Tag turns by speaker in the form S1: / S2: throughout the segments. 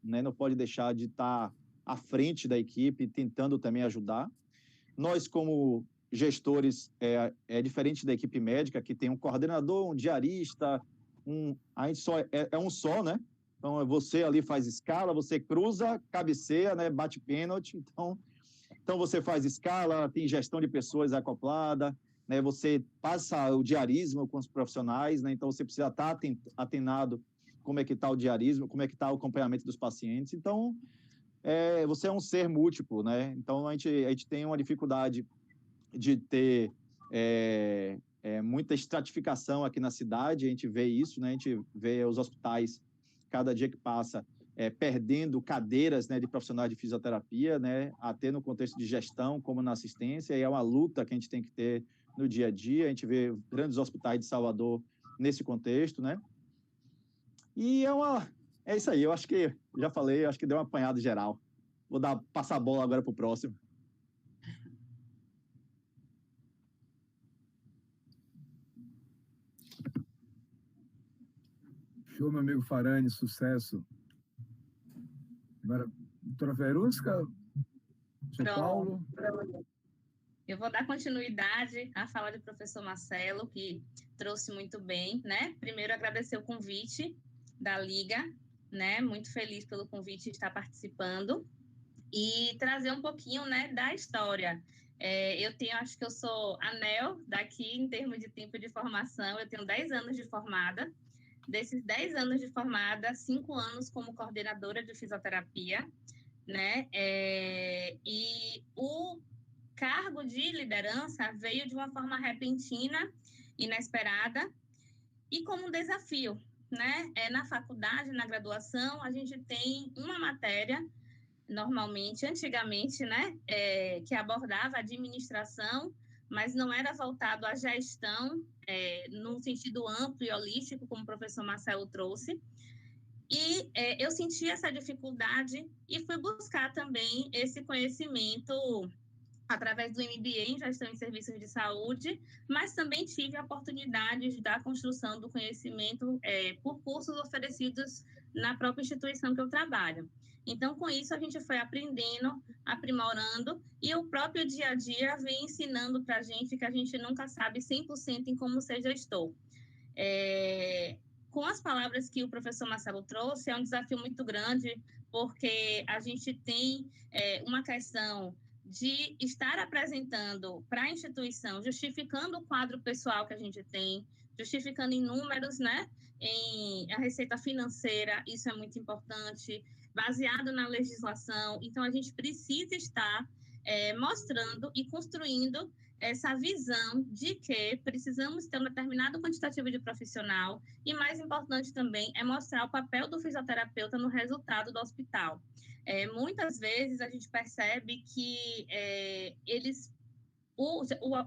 S1: né? Não pode deixar de estar à frente da equipe, tentando também ajudar. Nós, como gestores, é diferente da equipe médica, que tem um coordenador, um diarista, a gente só é um só, né? Então, você ali faz escala, você cruza, cabeceia, né? Bate pênalti. Então, você faz escala, tem gestão de pessoas acoplada, né? Você passa o diarismo com os profissionais, né? Então, você precisa estar atenado como é que está o diarismo, como é que está o acompanhamento dos pacientes. Então, você é um ser múltiplo, né? Então, a gente tem uma dificuldade de ter muita estratificação aqui na cidade, a gente vê isso, né? A gente vê os hospitais, cada dia que passa, perdendo cadeiras, né, de profissionais de fisioterapia, né, até no contexto de gestão, como na assistência, e é uma luta que a gente tem que ter no dia a dia. A gente vê grandes hospitais de Salvador nesse contexto, né? E é isso aí, eu acho que, já falei, acho que deu uma apanhada geral. Vou passar a bola agora para o próximo.
S2: Show, meu amigo Farani, sucesso. Agora, doutora Verusca, São Paulo.
S3: Eu vou dar continuidade à fala do professor Marcelo, que trouxe muito bem, né? Primeiro, agradecer o convite da Liga, né? Muito feliz pelo convite de estar participando e trazer um pouquinho, né, da história. Acho que eu sou anel daqui em termos de tempo de formação, eu tenho 10 anos de formada. Desses 10 anos de formada, 5 anos como coordenadora de fisioterapia, né? E o cargo de liderança veio de uma forma repentina, inesperada, e como um desafio, né? Na faculdade, na graduação, a gente tem uma matéria, normalmente, antigamente, né? Que abordava a administração, mas não era voltado à gestão, num sentido amplo e holístico, como o professor Marcelo trouxe. E eu senti essa dificuldade e fui buscar também esse conhecimento através do MBA em Gestão em Serviços de Saúde, mas também tive a oportunidade da construção do conhecimento por cursos oferecidos na própria instituição que eu trabalho. Então, com isso, a gente foi aprendendo, aprimorando, e o próprio dia a dia vem ensinando para a gente que a gente nunca sabe 100% em como ser gestor. Com as palavras que o professor Marcelo trouxe, é um desafio muito grande, porque a gente tem uma questão de estar apresentando para a instituição, justificando o quadro pessoal que a gente tem, justificando em números, né? Em a receita financeira, isso é muito importante, baseado na legislação. Então, a gente precisa estar mostrando e construindo essa visão de que precisamos ter um determinado quantitativo de profissional e, mais importante também, é mostrar o papel do fisioterapeuta no resultado do hospital. Muitas vezes a gente percebe que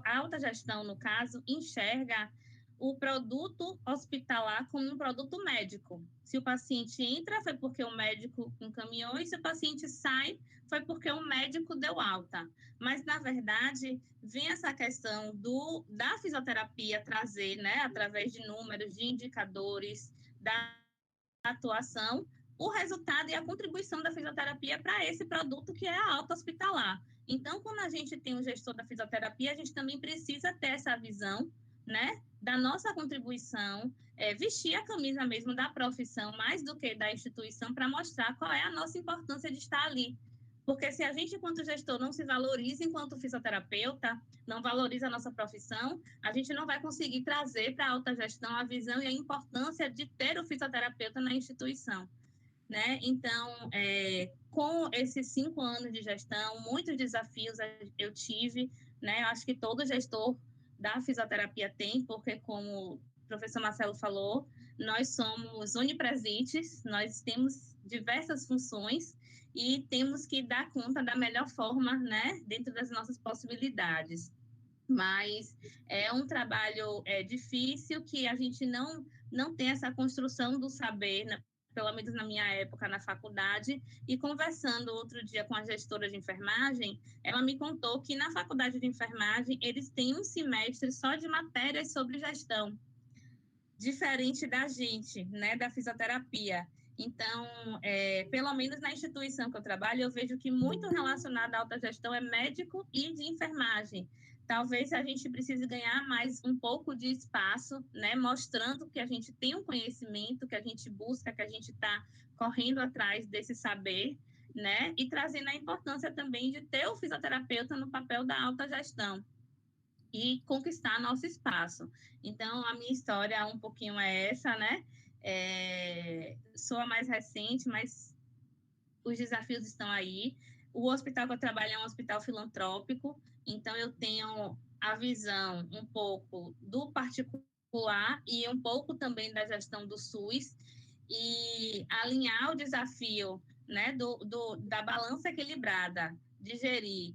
S3: a alta gestão, no caso, enxerga o produto hospitalar como um produto médico. Se o paciente entra, foi porque o médico encaminhou, e se o paciente sai, foi porque o médico deu alta. Mas, na verdade, vem essa questão da fisioterapia trazer, né, através de números, de indicadores, da atuação, o resultado e a contribuição da fisioterapia para esse produto que é a alta hospitalar. Então, quando a gente tem um gestor da fisioterapia, a gente também precisa ter essa visão, né, da nossa contribuição, vestir a camisa mesmo da profissão, mais do que da instituição, para mostrar qual é a nossa importância de estar ali. Porque se a gente, enquanto gestor, não se valoriza enquanto fisioterapeuta, não valoriza a nossa profissão, a gente não vai conseguir trazer para a alta gestão a visão e a importância de ter o fisioterapeuta na instituição, né? Então, com esses 5 anos de gestão, muitos desafios eu tive, né? Eu acho que todo gestor da fisioterapia tem, porque, como o professor Marcelo falou, nós somos onipresentes, nós temos diversas funções e temos que dar conta da melhor forma, né, dentro das nossas possibilidades. Mas é um trabalho difícil, que a gente não tem essa construção do saber, né? Pelo menos na minha época, na faculdade, e conversando outro dia com a gestora de enfermagem, ela me contou que na faculdade de enfermagem eles têm um semestre só de matérias sobre gestão, diferente da gente, né, da fisioterapia. Então, pelo menos na instituição que eu trabalho, eu vejo que muito relacionado à alta gestão é médico e de enfermagem. Talvez a gente precise ganhar mais um pouco de espaço, né, mostrando que a gente tem um conhecimento, que a gente busca, que a gente está correndo atrás desse saber, né, e trazendo a importância também de ter o fisioterapeuta no papel da alta gestão e conquistar nosso espaço. Então, a minha história um pouquinho é essa, né? Sou a mais recente, mas os desafios estão aí. O hospital que eu trabalho é um hospital filantrópico, então eu tenho a visão um pouco do particular e um pouco também da gestão do SUS, e alinhar o desafio, né, da balança equilibrada, de gerir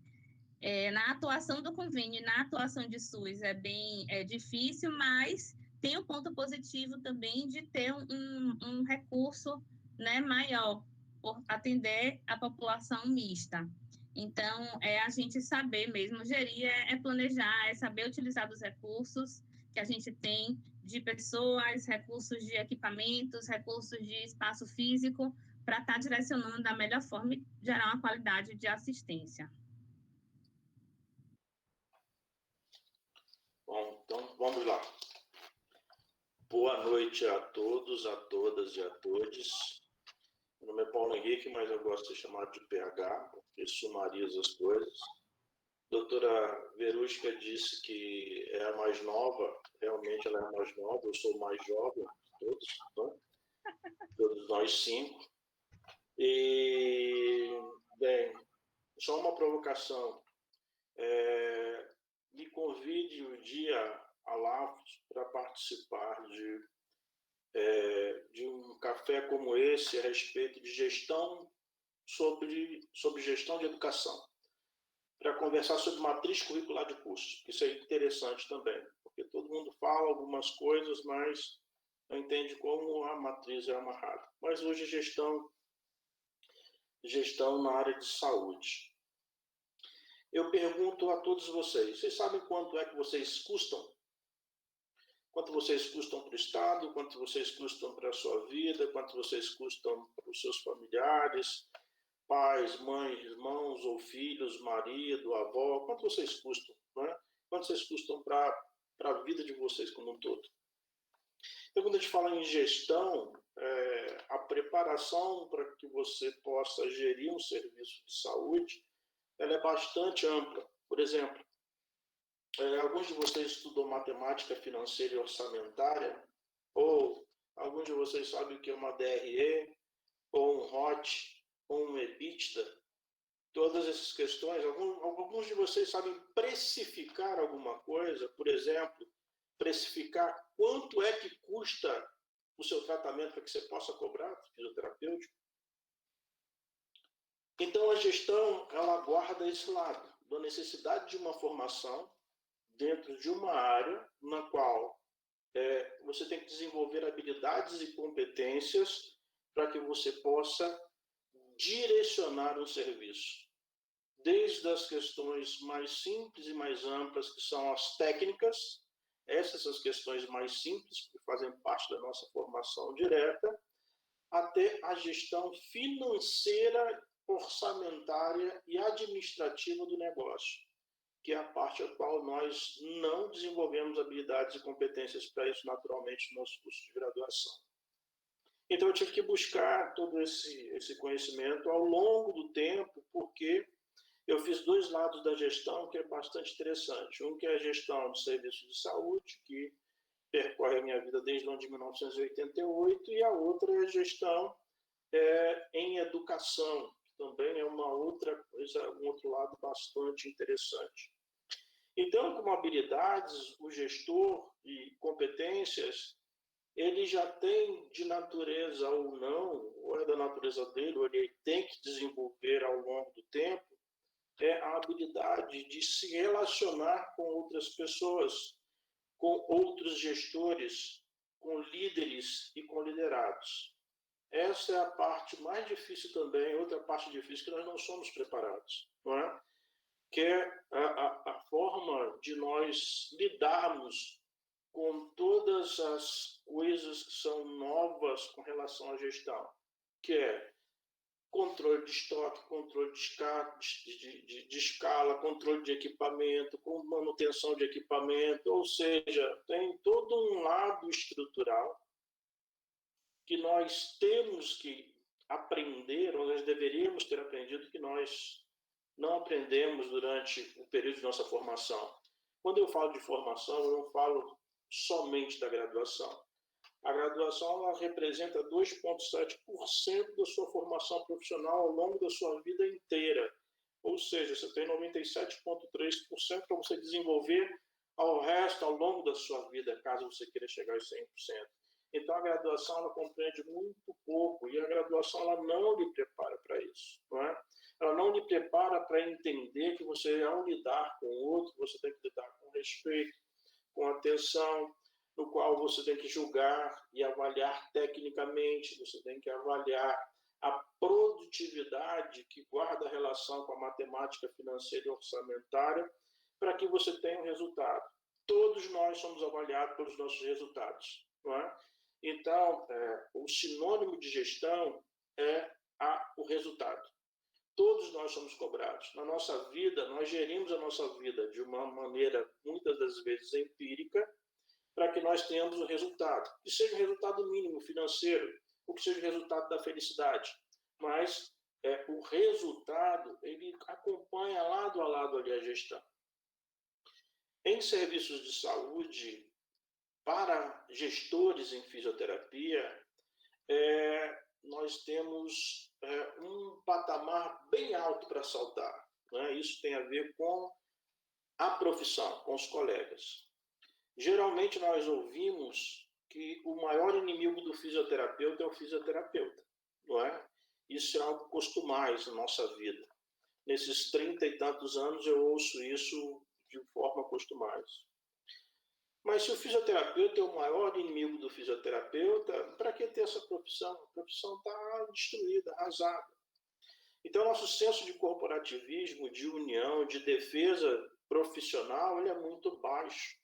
S3: na atuação do convênio e na atuação de SUS é bem difícil, mas tem um ponto positivo também de ter um recurso, né, maior por atender a população mista. Então, é a gente saber mesmo gerir, planejar, é saber utilizar dos recursos que a gente tem de pessoas, recursos de equipamentos, recursos de espaço físico, para estar direcionando da melhor forma e gerar uma qualidade de assistência.
S4: Bom, então vamos lá. Boa noite a todos, a todas e a todos. Meu nome é Paulo Henrique, mas eu gosto de ser chamado de PH, porque sumariza as coisas. A doutora Verusca disse que é a mais nova, realmente ela é a mais nova, eu sou o mais jovem de todos, né? Todos nós 5. E, bem, só uma provocação. Me convide um dia a Lavos para participar de um café como esse a respeito de gestão, sobre gestão de educação, para conversar sobre matriz curricular de cursos. Isso é interessante também, porque todo mundo fala algumas coisas, mas não entende como a matriz é amarrada. Mas hoje gestão na área de saúde. Eu pergunto a todos vocês sabem quanto é que vocês custam? Quanto vocês custam para o Estado, quanto vocês custam para a sua vida, quanto vocês custam para os seus familiares, pais, mães, irmãos ou filhos, marido, avó, quanto vocês custam, não é? Quanto vocês custam para a vida de vocês como um todo? Então, quando a gente fala em gestão, a preparação para que você possa gerir um serviço de saúde, ela é bastante ampla. Por exemplo, alguns de vocês estudam matemática financeira e orçamentária, ou alguns de vocês sabem o que é uma DRE, ou um ROT, ou um EBITDA. Todas essas questões, alguns de vocês sabem precificar alguma coisa, por exemplo, precificar quanto é que custa o seu tratamento para que você possa cobrar fisioterapêutico. Então, a gestão, ela guarda esse lado, da necessidade de uma formação dentro de uma área na qual você tem que desenvolver habilidades e competências para que você possa direcionar um serviço. Desde as questões mais simples e mais amplas, que são as técnicas, essas são as questões mais simples, que fazem parte da nossa formação direta, até a gestão financeira, orçamentária e administrativa do negócio, que é a parte a qual nós não desenvolvemos habilidades e competências para isso naturalmente no nosso curso de graduação. Então, eu tive que buscar todo esse conhecimento ao longo do tempo, porque eu fiz 2 lados da gestão que é bastante interessante. Um que é a gestão de serviços de saúde, que percorre a minha vida desde o ano de 1988, e a outra é a gestão em educação, que também é uma outra coisa, um outro lado bastante interessante. Então, como habilidades, o gestor e competências, ele já tem de natureza ou não, ou é da natureza dele, ou ele tem que desenvolver ao longo do tempo, a habilidade de se relacionar com outras pessoas, com outros gestores, com líderes e com liderados. Essa é a parte mais difícil também, outra parte difícil que nós não somos preparados, não é? Que é a forma de nós lidarmos com todas as coisas que são novas com relação à gestão. que é controle de estoque, controle de escala, controle de equipamento, com manutenção de equipamento, ou seja, tem todo um lado estrutural que nós temos que aprender, ou nós deveríamos ter aprendido, que nós não aprendemos durante o período de nossa formação. Quando eu falo de formação, eu não falo somente da graduação. A graduação ela representa 2,7% da sua formação profissional ao longo da sua vida inteira. Ou seja, você tem 97,3% para você desenvolver ao resto, ao longo da sua vida, caso você queira chegar aos 100%. Então, a graduação ela compreende muito pouco e a graduação ela não lhe prepara para isso, não é? Ela não lhe prepara para entender que você, ao lidar com o outro, você tem que lidar com respeito, com atenção, no qual você tem que julgar e avaliar tecnicamente, você tem que avaliar a produtividade que guarda relação com a matemática financeira e orçamentária para que você tenha um resultado. Todos nós somos avaliados pelos nossos resultados, não é? Então, o sinônimo de gestão é o resultado. Todos nós somos cobrados. Na nossa vida, nós gerimos a nossa vida de uma maneira, muitas das vezes, empírica, para que nós tenhamos o resultado. Que seja o resultado mínimo financeiro, ou que seja o resultado da felicidade. Mas o resultado, ele acompanha lado a lado ali a gestão. Em serviços de saúde, para gestores em fisioterapia, nós temos um patamar bem alto para saltar, né? Isso tem a ver com a profissão, com os colegas. Geralmente nós ouvimos que o maior inimigo do fisioterapeuta é o fisioterapeuta, não é? Isso é algo costumais na nossa vida. Nesses 30 e tantos anos eu ouço isso de forma costumais. Mas se o fisioterapeuta é o maior inimigo do fisioterapeuta, para que ter essa profissão? A profissão está destruída, arrasada. Então, nosso senso de corporativismo, de união, de defesa profissional, ele é muito baixo.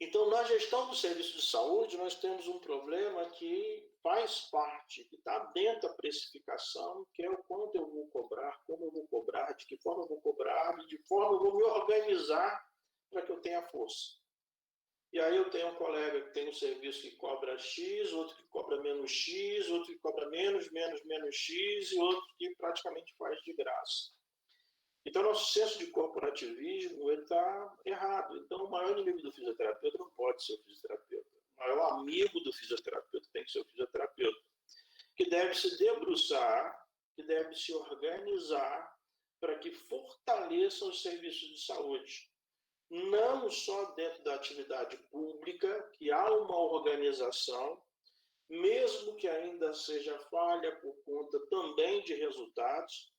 S4: Então, na gestão do serviço de saúde, nós temos um problema que faz parte, que está dentro da precificação, que é o quanto eu vou cobrar, como eu vou cobrar, de que forma eu vou cobrar, de que forma eu vou me organizar para que eu tenha força. E aí eu tenho um colega que tem um serviço que cobra X, outro que cobra menos X, outro que cobra menos X e outro que praticamente faz de graça. Então, nosso senso de corporativismo está errado. Então, o maior inimigo do fisioterapeuta não pode ser o fisioterapeuta. O maior amigo do fisioterapeuta tem que ser o fisioterapeuta, que deve se debruçar, que deve se organizar para que fortaleça os serviços de saúde. Não só dentro da atividade pública, que há uma organização, mesmo que ainda seja falha por conta também de resultados,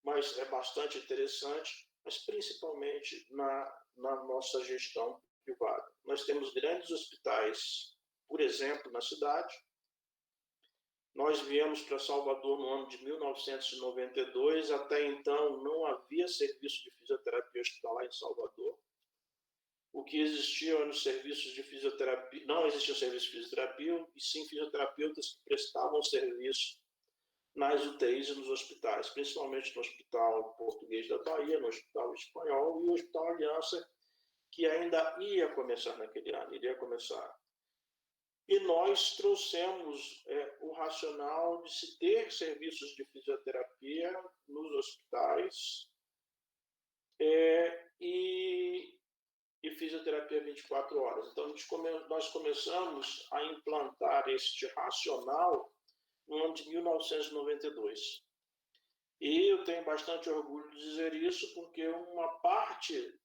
S4: mas é bastante interessante, mas principalmente na nossa gestão privada. Nós temos grandes hospitais, por exemplo, na cidade. Nós viemos para Salvador no ano de 1992, até então não havia serviço de fisioterapia hospitalar em Salvador. O que existia eram serviços de fisioterapia, não existia serviço de fisioterapia, e sim fisioterapeutas que prestavam serviço nas UTIs e nos hospitais, principalmente no Hospital Português da Bahia, no Hospital Espanhol e no Hospital Aliança, que ainda ia começar naquele ano, iria começar. E nós trouxemos o racional de se ter serviços de fisioterapia nos hospitais e fisioterapia 24 horas. Então, nós começamos a implantar este racional no ano de 1992. E eu tenho bastante orgulho de dizer isso, porque uma parte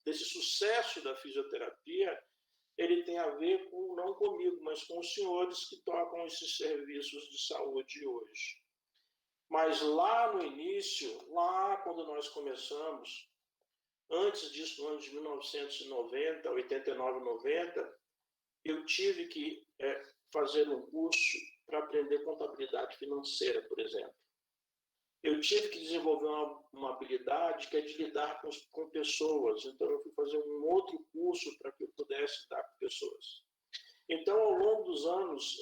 S4: desse sucesso da fisioterapia, ele tem a ver não comigo, mas com os senhores que tocam esses serviços de saúde hoje. Mas lá no início, lá quando nós começamos, antes disso, no ano de 1990, 89, 90, eu tive que fazer um curso para aprender contabilidade financeira, por exemplo. Eu tive que desenvolver uma habilidade que é de lidar com pessoas. Então, eu fui fazer um outro curso para que eu pudesse lidar com pessoas. Então, ao longo dos anos,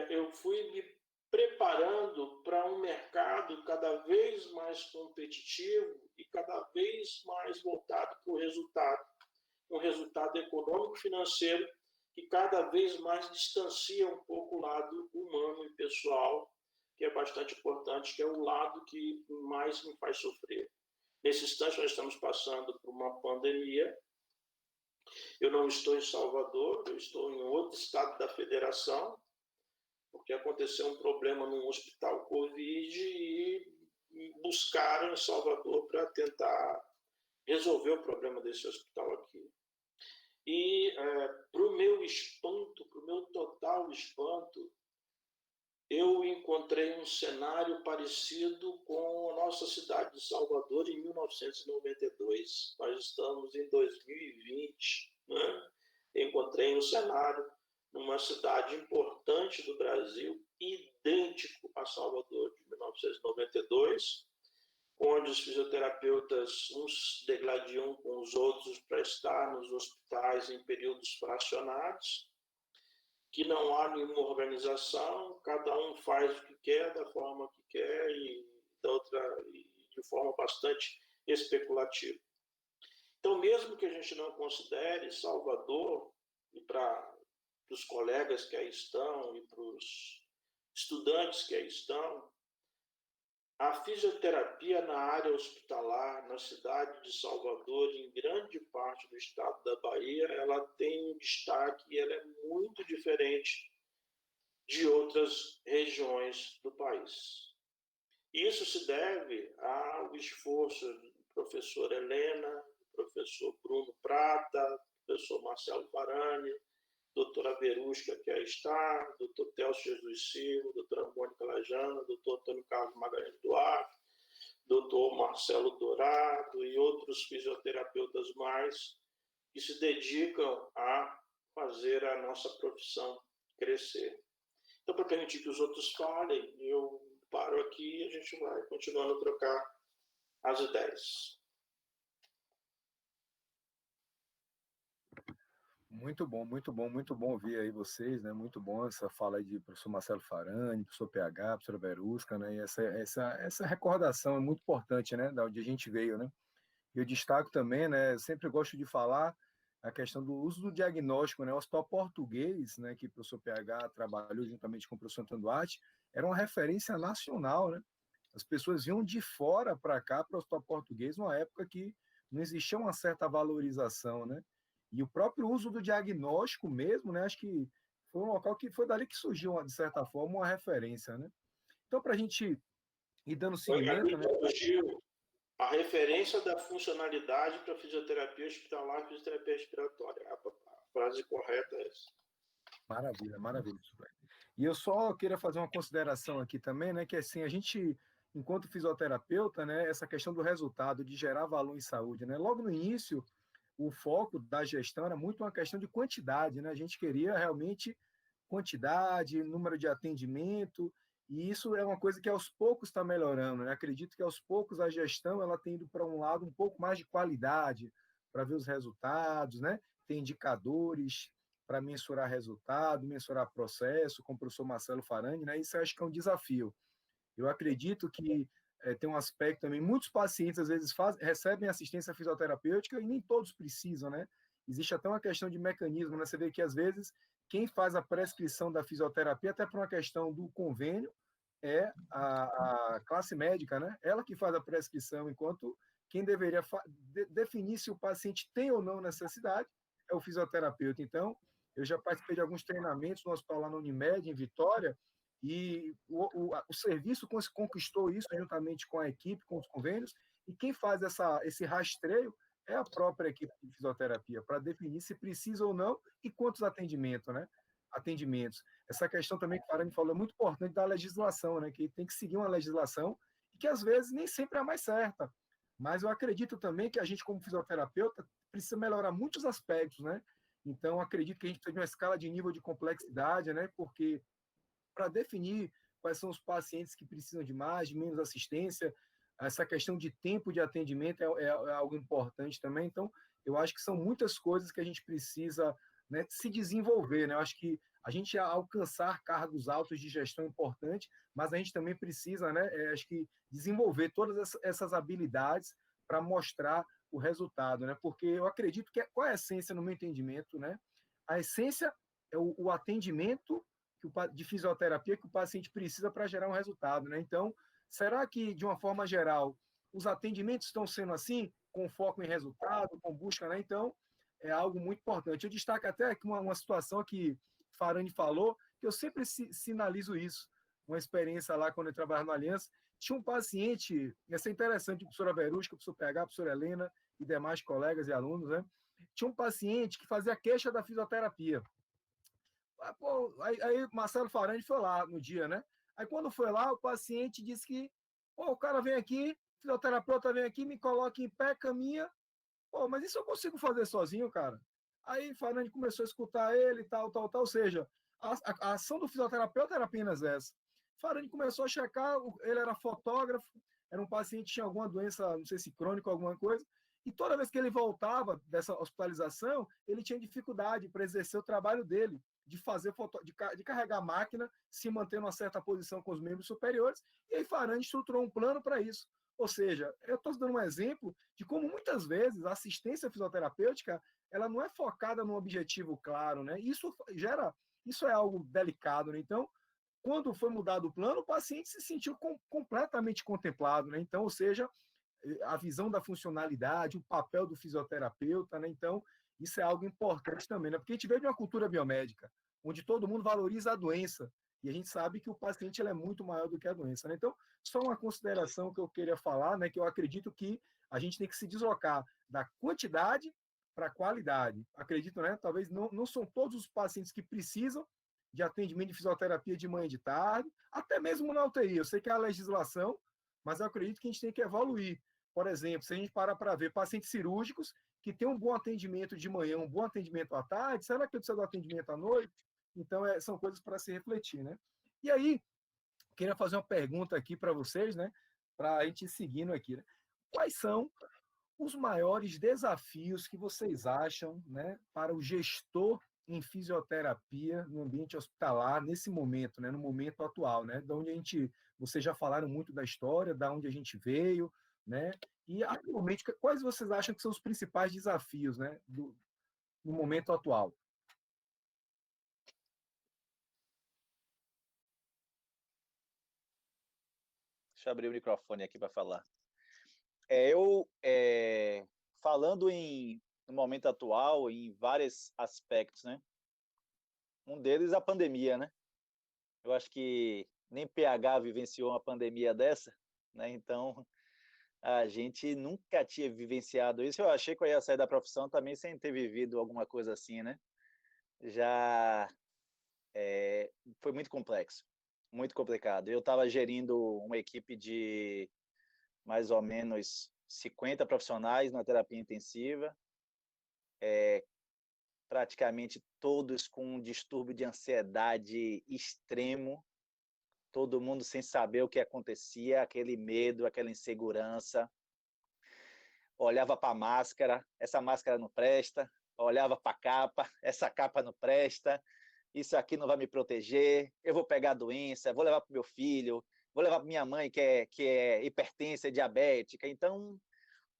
S4: eu fui me preparando para um mercado cada vez mais competitivo e cada vez mais voltado para o resultado, um resultado econômico-financeiro que cada vez mais distancia um pouco o lado humano e pessoal, que é bastante importante, que é o lado que mais me faz sofrer. Nesse instante, nós estamos passando por uma pandemia. Eu não estou em Salvador, eu estou em outro estado da federação, porque aconteceu um problema num hospital Covid e buscaram em Salvador para tentar resolver o problema desse hospital aqui. E, para o meu espanto, para o meu total espanto, eu encontrei um cenário parecido com a nossa cidade de Salvador em 1992. Nós estamos em 2020, né? Encontrei um cenário numa cidade importante do Brasil, idêntico a Salvador de 1992, onde os fisioterapeutas uns degladiam com os outros para estar nos hospitais em períodos fracionados, que não há nenhuma organização, cada um faz o que quer, da forma que quer e de forma bastante especulativa. Então, mesmo que a gente não considere Salvador, e para os colegas que aí estão e para os estudantes que aí estão, a fisioterapia na área hospitalar, na cidade de Salvador, em grande parte do estado da Bahia, ela tem um destaque e ela é muito diferente de outras regiões do país. Isso se deve ao esforço do professor Helena, do professor Bruno Prata, do professor Marcelo Farani, doutora Verusca, que aí está, doutor Telso Jesus Silva, doutora Mônica Lajana, doutor Antônio Carlos Magalhães Duarte, doutor Marcelo Dourado e outros fisioterapeutas mais que se dedicam a fazer a nossa profissão crescer. Então, para permitir que os outros falem, eu paro aqui e a gente vai continuando a trocar as ideias.
S2: Muito bom, muito bom, muito bom ouvir aí vocês, né? Muito bom essa fala aí de professor Marcelo Farani, professor PH, professora Verusca, né? E essa recordação é muito importante, né? Da onde a gente veio, né? Eu destaco também, né? Eu sempre gosto de falar a questão do uso do diagnóstico, né? O Hospital Português, né? Que o professor PH trabalhou juntamente com o professor Antônio Duarte, era uma referência nacional, né? As pessoas vinham de fora para cá, para o Hospital Português, numa época que não existia uma certa valorização, né? E o próprio uso do diagnóstico mesmo, né? Acho que foi um local que foi dali que surgiu, de certa forma, uma referência, né? Então, para a gente ir dando seguimento, né?
S4: Surgiu a referência da funcionalidade para fisioterapia hospitalar e fisioterapia respiratória. A frase correta é essa.
S2: Maravilha, maravilha. E eu só queria fazer uma consideração aqui também, né? Que assim, a gente, enquanto fisioterapeuta, né? Essa questão do resultado, de gerar valor em saúde, né? Logo no início, o foco da gestão era muito uma questão de quantidade, né? A gente queria realmente quantidade, número de atendimento, e isso é uma coisa que aos poucos está melhorando, né? Acredito que aos poucos a gestão ela tem ido para um lado um pouco mais de qualidade, para ver os resultados, né? Tem indicadores para mensurar resultado, mensurar processo, com o professor Marcelo Farani, né? Isso eu acho que é um desafio. Eu acredito que tem um aspecto também, muitos pacientes às vezes recebem assistência fisioterapêutica e nem todos precisam, né? Existe até uma questão de mecanismo, né? Você vê que às vezes quem faz a prescrição da fisioterapia, até por uma questão do convênio, é a classe médica, né? Ela que faz a prescrição, enquanto quem deveria definir se o paciente tem ou não necessidade é o fisioterapeuta. Então, eu já participei de alguns treinamentos no hospital lá no Unimed, em Vitória, e o serviço conquistou isso juntamente com a equipe, com os convênios, e quem faz esse rastreio é a própria equipe de fisioterapia, para definir se precisa ou não e quantos atendimentos, né? Atendimentos. Essa questão também que o Farani falou é muito importante da legislação, né? Que tem que seguir uma legislação e que às vezes nem sempre é a mais certa. Mas eu acredito também que a gente, como fisioterapeuta, precisa melhorar muitos aspectos, né? Então, acredito que a gente precisa de uma escala de nível de complexidade, né? Porque para definir quais são os pacientes que precisam de mais, de menos assistência, essa questão de tempo de atendimento é algo importante também. Então, eu acho que são muitas coisas que a gente precisa né, se desenvolver, né? Eu acho que a gente alcançar cargos altos de gestão é importante, mas a gente também precisa, né, acho que desenvolver todas essas habilidades para mostrar o resultado, né? Porque eu acredito que qual é a essência no meu entendimento, né? A essência é o atendimento de fisioterapia que o paciente precisa para gerar um resultado, né? Então, será que de uma forma geral os atendimentos estão sendo assim, com foco em resultado, com busca, né? Então, é algo muito importante. Eu destaco até aqui uma situação que Farani falou, que eu sempre sinalizo isso. Uma experiência lá, quando eu trabalhava no Aliança, tinha um paciente, ia ser interessante, a professora Verusca, a professora PH, a professora Helena e demais colegas e alunos, né? Tinha um paciente que fazia queixa da fisioterapia. Aí Marcelo Farani foi lá no dia, né? Aí quando foi lá, o paciente disse que o cara vem aqui, fisioterapeuta vem aqui, me coloca em pé, caminha. Mas isso eu consigo fazer sozinho, cara. Aí Farani começou a escutar ele, tal. Ou seja, a ação do fisioterapeuta era apenas essa. Farani começou a checar, ele era fotógrafo, era um paciente que tinha alguma doença, não sei se crônica ou alguma coisa, e toda vez que ele voltava dessa hospitalização, ele tinha dificuldade para exercer o trabalho dele, de fazer de carregar a máquina, se manter numa certa posição com os membros superiores, e aí Farani estruturou um plano para isso. Ou seja, eu estou dando um exemplo de como muitas vezes a assistência fisioterapêutica ela não é focada num objetivo claro, né? Isso é algo delicado, né? Então, quando foi mudado o plano, o paciente se sentiu completamente contemplado, né? Então, ou seja, a visão da funcionalidade, o papel do fisioterapeuta, né? Então, isso é algo importante também, né? Porque a gente veio de uma cultura biomédica, onde todo mundo valoriza a doença, e a gente sabe que o paciente ele é muito maior do que a doença, né? Então, só uma consideração que eu queria falar, né? Que eu acredito que a gente tem que se deslocar da quantidade para a qualidade. Acredito, né? Talvez não são todos os pacientes que precisam de atendimento de fisioterapia de manhã e de tarde, até mesmo na UTI. Eu sei que é a legislação, mas eu acredito que a gente tem que evoluir. Por exemplo, se a gente parar para ver pacientes cirúrgicos que têm um bom atendimento de manhã, um bom atendimento à tarde, será que precisa do atendimento à noite? Então, são coisas para se refletir, né? E aí, queria fazer uma pergunta aqui para vocês, né? Para a gente ir seguindo aqui, né? Quais são os maiores desafios que vocês acham, né, para o gestor em fisioterapia no ambiente hospitalar nesse momento, né, no momento atual, né, da onde vocês já falaram muito da história, da onde a gente veio, né, e atualmente quais vocês acham que são os principais desafios, né, no momento atual?
S5: Deixa eu abrir o microfone aqui para falar. Falando no momento atual, em vários aspectos, né? Um deles é a pandemia, né? Eu acho que nem PH vivenciou uma pandemia dessa, né? Então, a gente nunca tinha vivenciado isso. Eu achei que eu ia sair da profissão também sem ter vivido alguma coisa assim, né? Já foi muito complexo, muito complicado. Eu estava gerindo uma equipe de mais ou menos 50 profissionais na terapia intensiva, praticamente todos com um distúrbio de ansiedade extremo, todo mundo sem saber o que acontecia, aquele medo, aquela insegurança. Olhava para a máscara, essa máscara não presta, olhava para a capa, essa capa não presta, isso aqui não vai me proteger, eu vou pegar a doença, vou levar para o meu filho, vou levar para minha mãe que é hipertensa, é diabética. Então,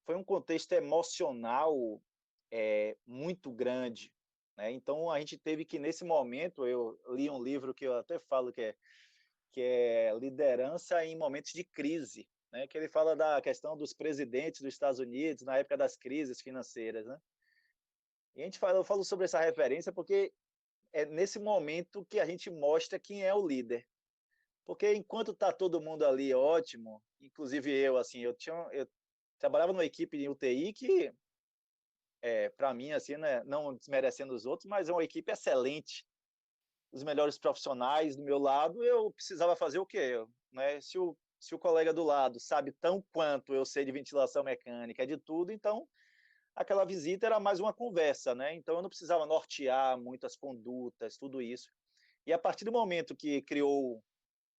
S5: foi um contexto emocional muito grande, né? Então, a gente teve que, nesse momento, eu li um livro que eu até falo que é Liderança em Momentos de Crise, né? Que ele fala da questão dos presidentes dos Estados Unidos na época das crises financeiras, né? E eu falo sobre essa referência porque é nesse momento que a gente mostra quem é o líder. Porque enquanto está todo mundo ali ótimo, inclusive eu, assim, eu trabalhava numa equipe de UTI que, para mim, assim, né, não desmerecendo os outros, mas é uma equipe excelente. Os melhores profissionais do meu lado, eu precisava fazer o quê? Né? Se o colega do lado sabe tão quanto eu sei de ventilação mecânica, de tudo, então aquela visita era mais uma conversa, né? Então eu não precisava nortear muitas condutas, tudo isso. E a partir do momento que criou,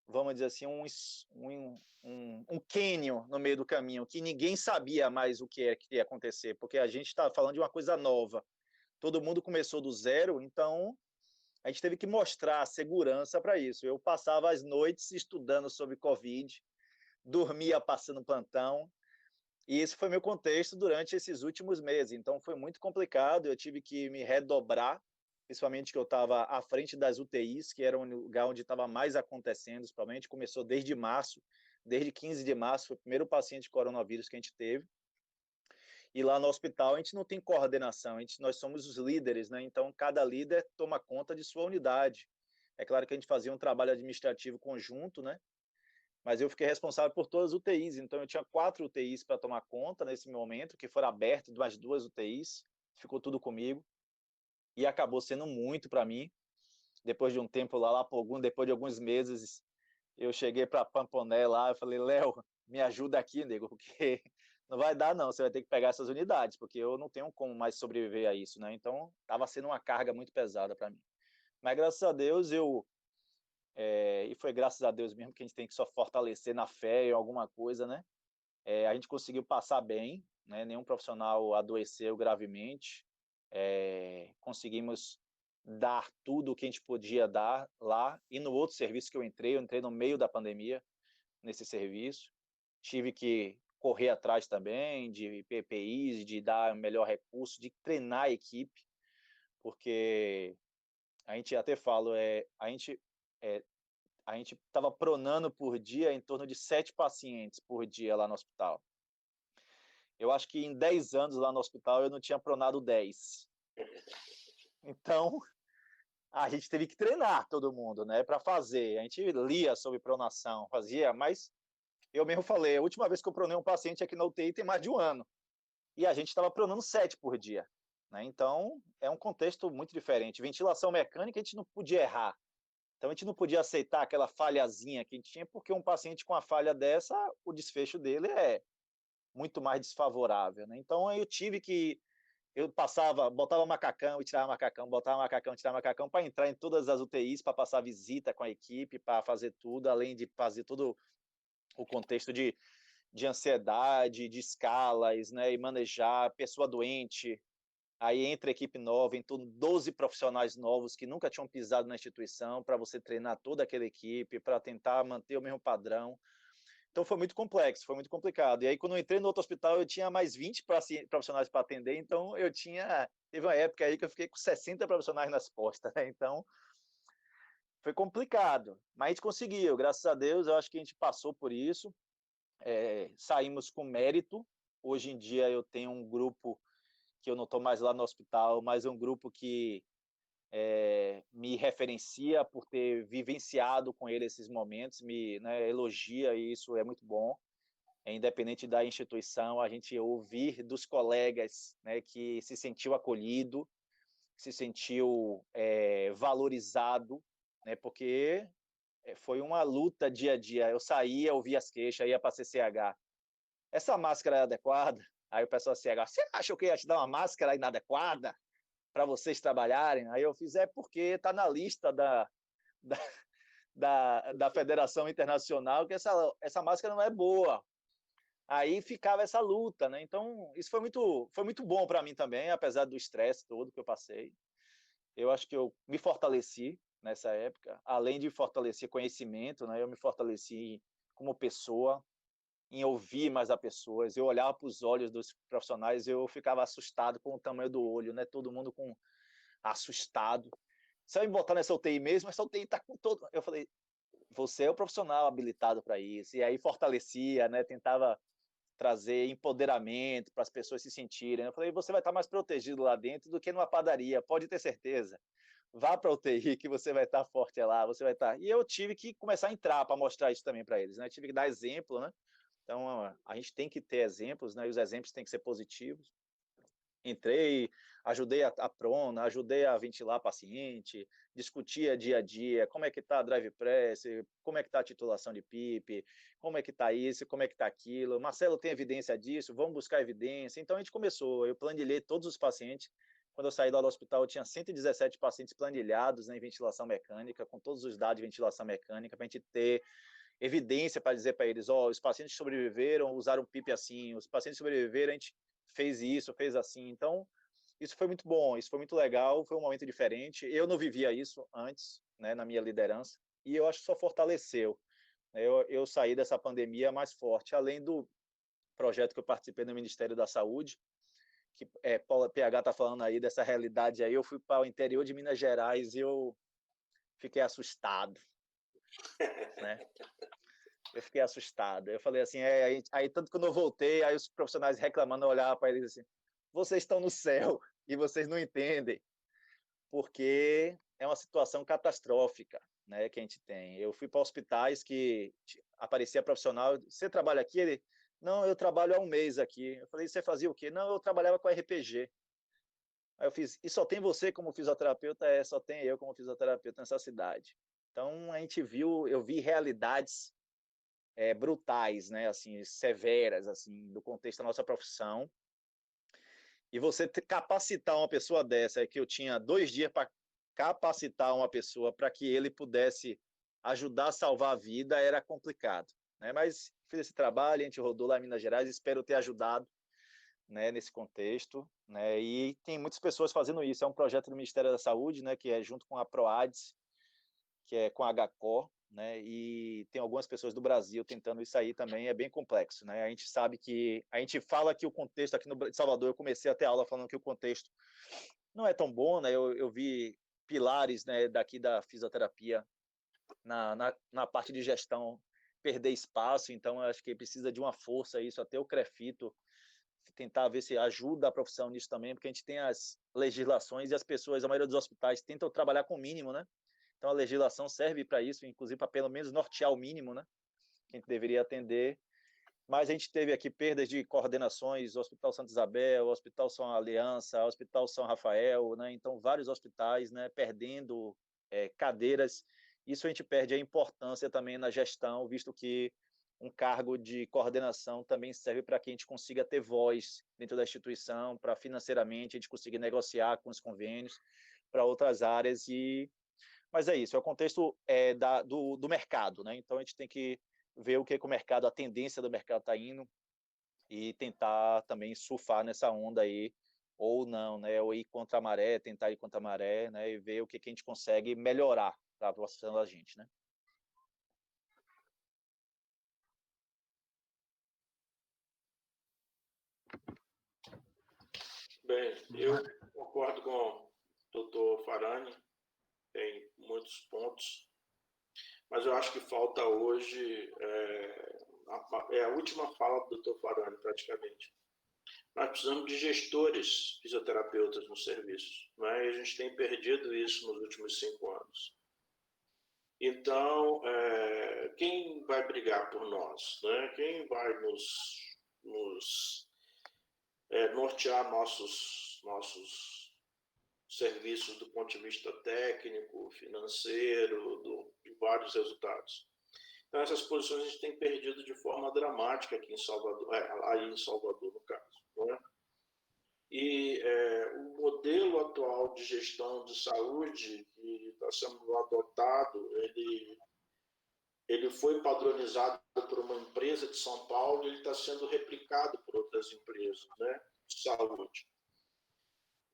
S5: vamos dizer assim, um cânion no meio do caminho, que ninguém sabia mais o que ia acontecer, porque a gente está falando de uma coisa nova, todo mundo começou do zero, então a gente teve que mostrar segurança para isso. Eu passava as noites estudando sobre Covid, dormia passando plantão, e esse foi meu contexto durante esses últimos meses. Então foi muito complicado, eu tive que me redobrar, principalmente que eu estava à frente das UTIs, que era o lugar onde estava mais acontecendo, principalmente começou desde março, desde 15 de março, foi o primeiro paciente de coronavírus que a gente teve. E lá no hospital a gente não tem coordenação, nós somos os líderes, né? Então cada líder toma conta de sua unidade. É claro que a gente fazia um trabalho administrativo conjunto, né? Mas eu fiquei responsável por todas as UTIs, então eu tinha 4 UTIs para tomar conta nesse momento, que foram abertas, mais 2 UTIs, ficou tudo comigo, e acabou sendo muito para mim. Depois de um tempo depois de alguns meses, eu cheguei para Pamponé lá, eu falei, Léo, me ajuda aqui, nego, porque não vai dar não, você vai ter que pegar essas unidades, porque eu não tenho como mais sobreviver a isso, né? Então, estava sendo uma carga muito pesada para mim. Mas graças a Deus, e foi graças a Deus mesmo que a gente tem que só fortalecer na fé em alguma coisa, né? A gente conseguiu passar bem, né? Nenhum profissional adoeceu gravemente, conseguimos dar tudo o que a gente podia dar lá, e no outro serviço que eu entrei no meio da pandemia, nesse serviço, tive que correr atrás também de PPIs, de dar melhor recurso, de treinar a equipe, porque a gente até fala, a gente estava pronando por dia em torno de 7 pacientes por dia lá no hospital. Eu acho que em 10 anos lá no hospital eu não tinha pronado 10. Então, a gente teve que treinar todo mundo, né, para fazer. A gente lia sobre pronação, fazia, mas eu mesmo falei, a última vez que eu pronei um paciente aqui na UTI tem mais de um ano. E a gente estava pronando 7 por dia. Né? Então, é um contexto muito diferente. Ventilação mecânica, a gente não podia errar. Então, a gente não podia aceitar aquela falhazinha que a gente tinha, porque um paciente com uma falha dessa, o desfecho dele é muito mais desfavorável. Né? Então, eu botava macacão e tirava macacão, botava macacão e tirava macacão para entrar em todas as UTIs, para passar visita com a equipe, para fazer tudo, além de fazer todo o contexto de ansiedade, de escalas, né, e manejar pessoa doente. Aí entra a equipe nova, então 12 profissionais novos que nunca tinham pisado na instituição, para você treinar toda aquela equipe, para tentar manter o mesmo padrão. Então foi muito complexo, foi muito complicado. E aí quando eu entrei no outro hospital, eu tinha mais 20 profissionais para atender, então teve uma época aí que eu fiquei com 60 profissionais nas costas, né? Então foi complicado, mas a gente conseguiu, graças a Deus, eu acho que a gente passou por isso. Saímos com mérito. Hoje em dia eu tenho um grupo que eu não estou mais lá no hospital, mas é um grupo que me referencia por ter vivenciado com ele esses momentos, né, elogia, e isso é muito bom. Independente da instituição, a gente ouvir dos colegas, né, que se sentiu acolhido, se sentiu valorizado, né, porque foi uma luta dia a dia. Eu saía, ouvia as queixas, ia para a CCH. Essa máscara é adequada? Aí o pessoal CCH, você acha que eu ia te dar uma máscara inadequada para vocês trabalharem? Aí eu fiz, porque está na lista da Federação Internacional que essa máscara não é boa. Aí ficava essa luta, né? Então, isso foi muito bom para mim também, apesar do estresse todo que eu passei. Eu acho que eu me fortaleci nessa época, além de fortalecer conhecimento, né? Eu me fortaleci como pessoa, em ouvir mais as pessoas. Eu olhava para os olhos dos profissionais, eu ficava assustado com o tamanho do olho, né? Todo mundo assustado. Se eu me botar nessa UTI mesmo, essa UTI está com todo... Eu falei, você é o profissional habilitado para isso. E aí fortalecia, né? Tentava trazer empoderamento para as pessoas se sentirem. Eu falei, você vai estar mais protegido lá dentro do que numa padaria, pode ter certeza. Vá para a UTI que você vai estar forte lá, você vai estar... E eu tive que começar a entrar para mostrar isso também para eles, né? Eu tive que dar exemplo, né? Então, a gente tem que ter exemplos, né? E os exemplos têm que ser positivos. Entrei, ajudei a prona, ajudei a ventilar paciente, discutia dia a dia, como é que está a drive press, como é que está a titulação de PIP, como é que está isso, como é que está aquilo. Marcelo tem evidência disso, vamos buscar evidência. Então, a gente começou, eu planilhei todos os pacientes. Quando eu saí do hospital, eu tinha 117 pacientes planilhados, né, em ventilação mecânica, com todos os dados de ventilação mecânica, para a gente ter evidência para dizer para eles, os pacientes que sobreviveram usaram PIP assim, os pacientes que sobreviveram, a gente fez isso, fez assim. Então, isso foi muito bom, isso foi muito legal, foi um momento diferente. Eu não vivia isso antes, né, na minha liderança, e eu acho que só fortaleceu. Eu saí dessa pandemia mais forte, além do projeto que eu participei no Ministério da Saúde, que PH está falando aí dessa realidade aí. Eu fui para o interior de Minas Gerais e eu fiquei assustado, né? Eu fiquei assustado. Eu falei assim, aí tanto que quando eu voltei, aí os profissionais reclamando, eu olhava para eles assim, vocês estão no céu e vocês não entendem, porque é uma situação catastrófica, né, que a gente tem. Eu fui para hospitais que aparecia profissional, você trabalha aqui? Ele, não, eu trabalho há um mês aqui. Eu falei, você fazia o quê? Não, eu trabalhava com RPG. Aí eu fiz, e só tem você como fisioterapeuta? Só tem eu como fisioterapeuta nessa cidade. Então a gente viu, eu vi realidades brutais, né, assim, severas, assim, do contexto da nossa profissão. E você capacitar uma pessoa dessa, que eu tinha 2 dias para capacitar uma pessoa para que ele pudesse ajudar a salvar a vida, era complicado, né? Mas fiz esse trabalho, a gente rodou lá em Minas Gerais, espero ter ajudado, né, nesse contexto, né? E tem muitas pessoas fazendo isso. É um projeto do Ministério da Saúde, né, que é junto com a PROADS, que é com a HCOR, né? E tem algumas pessoas do Brasil tentando isso aí também. É bem complexo, né? A gente sabe que a gente fala que o contexto aqui no Salvador, eu comecei até a aula falando que o contexto não é tão bom, né? Eu vi pilares, né, daqui da fisioterapia na parte de gestão perder espaço, então eu acho que precisa de uma força isso, até o CREFITO tentar ver se ajuda a profissão nisso também, porque a gente tem as legislações e as pessoas, a maioria dos hospitais tentam trabalhar com o mínimo, né? Então a legislação serve para isso, inclusive para pelo menos nortear o mínimo, né, que a gente deveria atender. Mas a gente teve aqui perdas de coordenações, Hospital Santa Isabel, Hospital São Aliança, Hospital São Rafael, né? Então vários hospitais, né, perdendo cadeiras. Isso a gente perde a importância também na gestão, visto que um cargo de coordenação também serve para que a gente consiga ter voz dentro da instituição, para financeiramente a gente conseguir negociar com os convênios para outras áreas. Mas é isso, é o contexto do mercado, né? Então a gente tem que ver o que o mercado, a tendência do mercado está indo e tentar também surfar nessa onda aí, ou não, né? Ou ir contra a maré, tentar ir contra a maré, né? E ver o que a gente consegue melhorar para a profissão da gente, né?
S4: Bem, eu concordo com o doutor Farani, tem muitos pontos, mas eu acho que falta hoje, a última fala do doutor Farani, praticamente. Nós precisamos de gestores fisioterapeutas nos serviços, né? E a gente tem perdido isso nos últimos 5 anos. Então, quem vai brigar por nós, né? Quem vai nos nortear nossos serviços do ponto de vista técnico, financeiro, de vários resultados? Então, essas posições a gente tem perdido de forma dramática aqui em Salvador, aí em Salvador, no caso, né? E o modelo atual de gestão de saúde que está sendo adotado, ele foi padronizado por uma empresa de São Paulo e ele está sendo replicado por outras empresas, né, de saúde.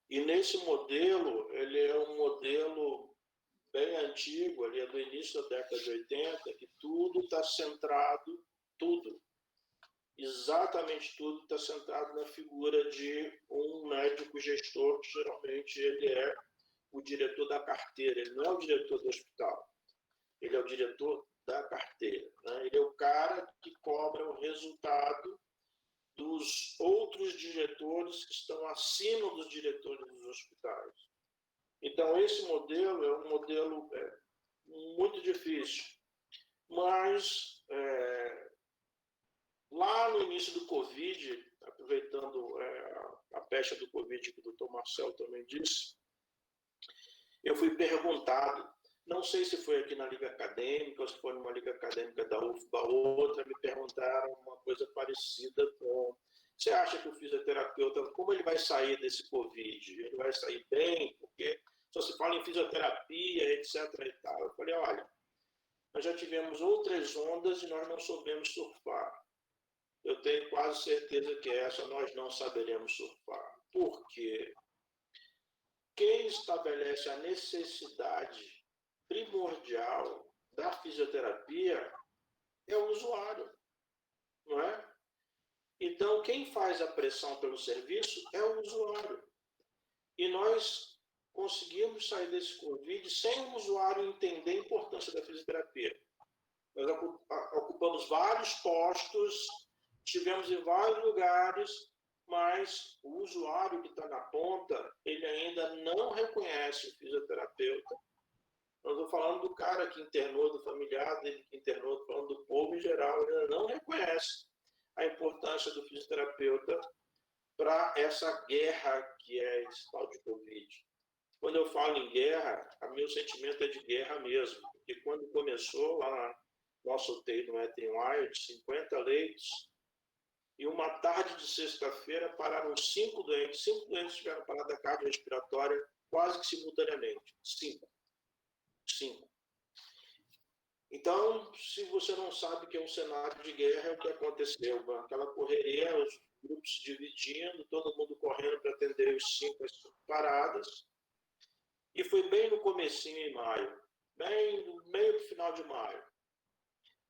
S4: E nesse modelo, ele é um modelo bem antigo, ele é do início da década de 80, que tudo está centrado, exatamente tudo está centrado na figura de um médico gestor, que geralmente ele é o diretor da carteira, ele não é o diretor do hospital, ele é o diretor da carteira, né? Ele é o cara que cobra o resultado dos outros diretores que estão acima dos diretores dos hospitais. Então, esse modelo é um modelo muito difícil, mas lá no início do Covid, aproveitando a pecha do Covid que o doutor Marcelo também disse, eu fui perguntado, não sei se foi aqui na Liga Acadêmica ou se foi numa Liga Acadêmica da UFBA ou outra, me perguntaram uma coisa parecida com: você acha que o fisioterapeuta, como ele vai sair desse Covid? Ele vai sair bem? Porque só se fala em fisioterapia, etc. e tal. Eu falei, olha, nós já tivemos outras ondas e nós não soubemos surfar. Eu tenho quase certeza que essa nós não saberemos surfar. Por quê? quem estabelece a necessidade primordial da fisioterapia é o usuário, não é? Então, quem faz a pressão pelo serviço é o usuário. E nós conseguimos sair desse Covid sem o usuário entender a importância da fisioterapia. Nós ocupamos vários postos, estivemos em vários lugares, mas o usuário que está na ponta, ele ainda não reconhece o fisioterapeuta. Eu estou falando do cara que internou, do familiar dele que internou, estou falando do povo em geral, ele ainda não reconhece a importância do fisioterapeuta para essa guerra que é esse tal de Covid. Quando eu falo em guerra, o meu sentimento é de guerra mesmo, porque quando começou lá no nosso UTI no Eden Wild, 50 leitos, e uma tarde de sexta-feira pararam 5 doentes tiveram parada cardiorrespiratória quase que simultaneamente. 5. Então, se você não sabe que é um cenário de guerra, é o que aconteceu. Aquela correria, os grupos se dividindo, todo mundo correndo para atender os 5 paradas. E foi bem no comecinho, em maio, bem no meio do final de maio.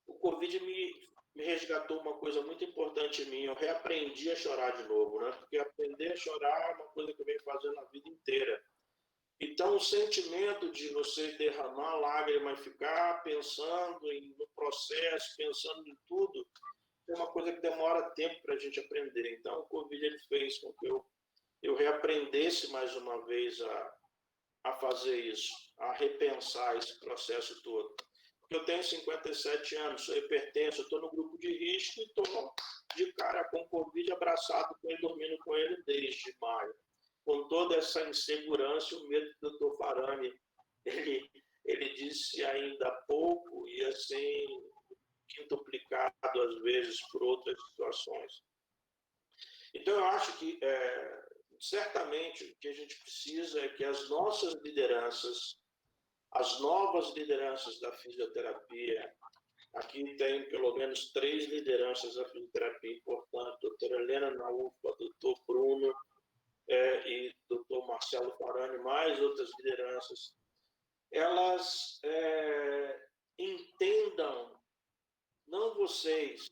S4: O Covid me resgatou uma coisa muito importante em mim. Eu reaprendi a chorar de novo, né? Porque aprender a chorar é uma coisa que eu venho fazendo a vida inteira. Então, o sentimento de você derramar lágrima e ficar pensando no processo, pensando em tudo, é uma coisa que demora tempo para a gente aprender. Então, o Covid ele fez com que eu reaprendesse mais uma vez a fazer isso, a repensar esse processo todo. Porque eu tenho 57 anos, sou hipertenso, estou no grupo de risco e estou de cara com o Covid, abraçado com ele, dormindo com ele desde maio. Com toda essa insegurança, o medo do Dr. Farani, ele disse ainda há pouco e assim, quintuplicado às vezes por outras situações. Então, eu acho que certamente o que a gente precisa é que as nossas lideranças, as novas lideranças da fisioterapia, aqui tem pelo menos 3 lideranças da fisioterapia importantes, doutora Helena Naufa, doutor Bruno e doutor Marcelo Farani, mais outras lideranças, elas entendam, não vocês,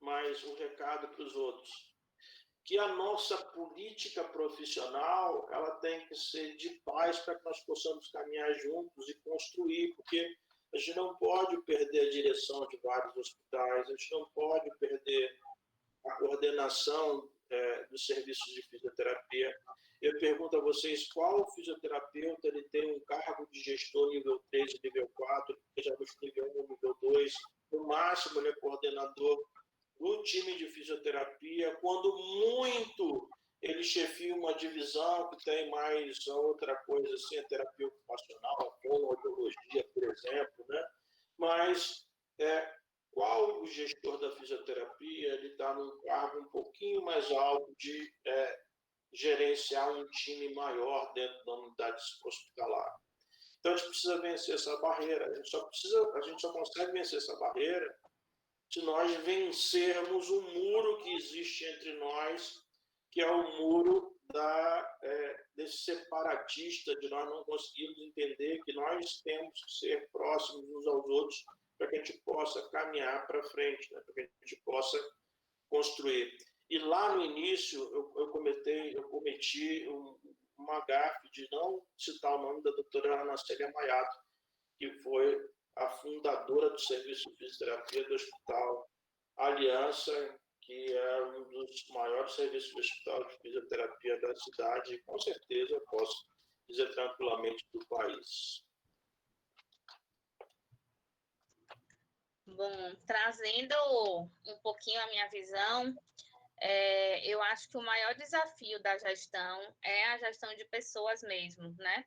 S4: mas o recado para os outros, que a nossa política profissional ela tem que ser de paz para que nós possamos caminhar juntos e construir, porque a gente não pode perder a direção de vários hospitais, a gente não pode perder a coordenação dos serviços de fisioterapia. Eu pergunto a vocês, qual fisioterapeuta ele tem um cargo de gestor nível 3 e nível 4, já no nível 1 nível 2, no máximo ele é coordenador do time de fisioterapia, quando muito ele chefia uma divisão que tem mais outra coisa, assim, a terapia ocupacional, a fonoaudiologia, por exemplo, né? Mas qual o gestor da fisioterapia ele está num cargo um pouquinho mais alto de gerenciar um time maior dentro da unidade hospitalar? Então a gente precisa vencer essa barreira. A gente só consegue vencer essa barreira se nós vencermos o muro que existe entre nós, que é o muro desse separatista, de nós não conseguirmos entender que nós temos que ser próximos uns aos outros para que a gente possa caminhar para frente, né? Para que a gente possa construir. E lá no início eu cometi uma gafe de não citar o nome da doutora Ana Célia Maiato, que foi a fundadora do serviço de fisioterapia do Hospital Aliança, que é um dos maiores serviços de hospital de fisioterapia da cidade, e com certeza posso dizer tranquilamente do país.
S3: Bom, trazendo um pouquinho a minha visão, eu acho que o maior desafio da gestão é a gestão de pessoas mesmo, né?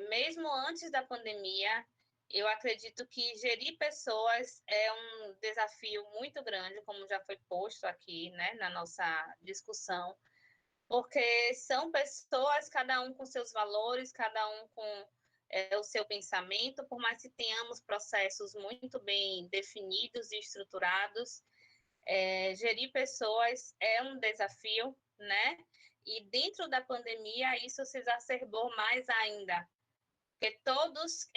S3: Mesmo antes da pandemia, eu acredito que gerir pessoas é um desafio muito grande, como já foi posto aqui, né, na nossa discussão, porque são pessoas, cada um com seus valores, cada um com o seu pensamento, por mais que tenhamos processos muito bem definidos e estruturados, gerir pessoas é um desafio, né? E dentro da pandemia, isso se exacerbou mais ainda. Porque todos,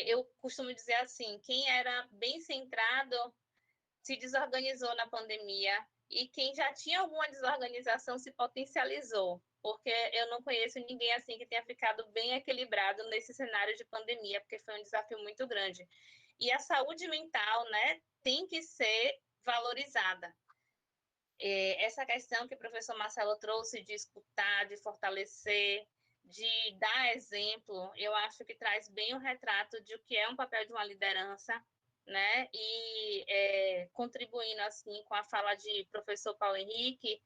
S3: eu costumo dizer assim, quem era bem centrado se desorganizou na pandemia e quem já tinha alguma desorganização se potencializou, porque eu não conheço ninguém assim que tenha ficado bem equilibrado nesse cenário de pandemia, porque foi um desafio muito grande. E a saúde mental, né, tem que ser valorizada. Essa questão que o professor Marcelo trouxe de escutar, de fortalecer, de dar exemplo, eu acho que traz bem o retrato de o que é um papel de uma liderança, né? E contribuindo assim com a fala de professor Paulo Henrique,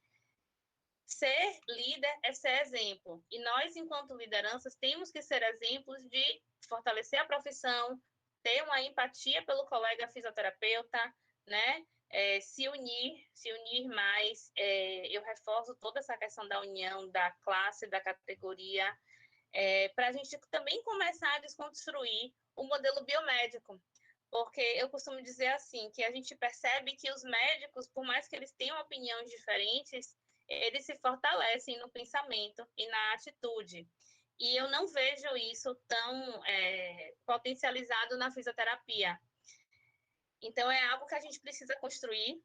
S3: ser líder é ser exemplo. E nós, enquanto lideranças, temos que ser exemplos de fortalecer a profissão, ter uma empatia pelo colega fisioterapeuta, né? Se unir mais. Eu reforço toda essa questão da união, da classe, da categoria, para a gente também começar a desconstruir o modelo biomédico. Porque eu costumo dizer assim, que a gente percebe que os médicos, por mais que eles tenham opiniões diferentes, eles se fortalecem no pensamento e na atitude. E eu não vejo isso tão potencializado na fisioterapia. Então, é algo que a gente precisa construir,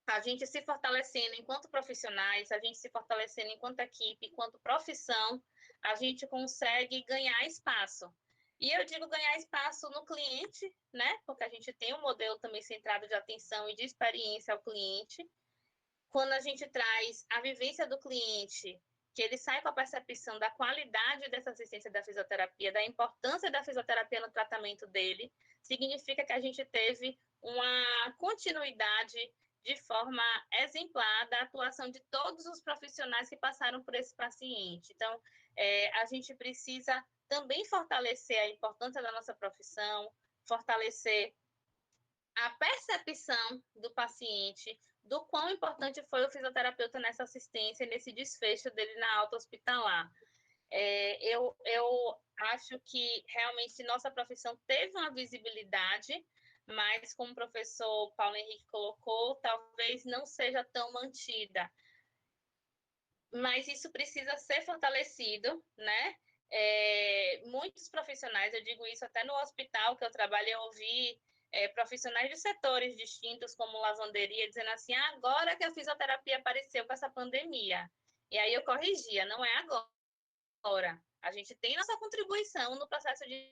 S3: a gente se fortalecendo enquanto profissionais, a gente se fortalecendo enquanto equipe, enquanto profissão, a gente consegue ganhar espaço. E eu digo ganhar espaço no cliente, né? Porque a gente tem um modelo também centrado de atenção e de experiência ao cliente. Quando a gente traz a vivência do cliente, que ele sai com a percepção da qualidade dessa assistência da fisioterapia, da importância da fisioterapia no tratamento dele, significa que a gente teve uma continuidade de forma exemplar da atuação de todos os profissionais que passaram por esse paciente. Então, a gente precisa também fortalecer a importância da nossa profissão, fortalecer a percepção do paciente, do quão importante foi o fisioterapeuta nessa assistência, nesse desfecho dele na alta hospitalar. Eu acho que realmente nossa profissão teve uma visibilidade, mas como o professor Paulo Henrique colocou, talvez não seja tão mantida. Mas isso precisa ser fortalecido, né? Muitos profissionais, eu digo isso até no hospital que eu trabalho, eu ouvi profissionais de setores distintos, como lavanderia, dizendo assim, agora que a fisioterapia apareceu com essa pandemia. E aí eu corrigia, não é agora. A gente tem nossa contribuição no processo de...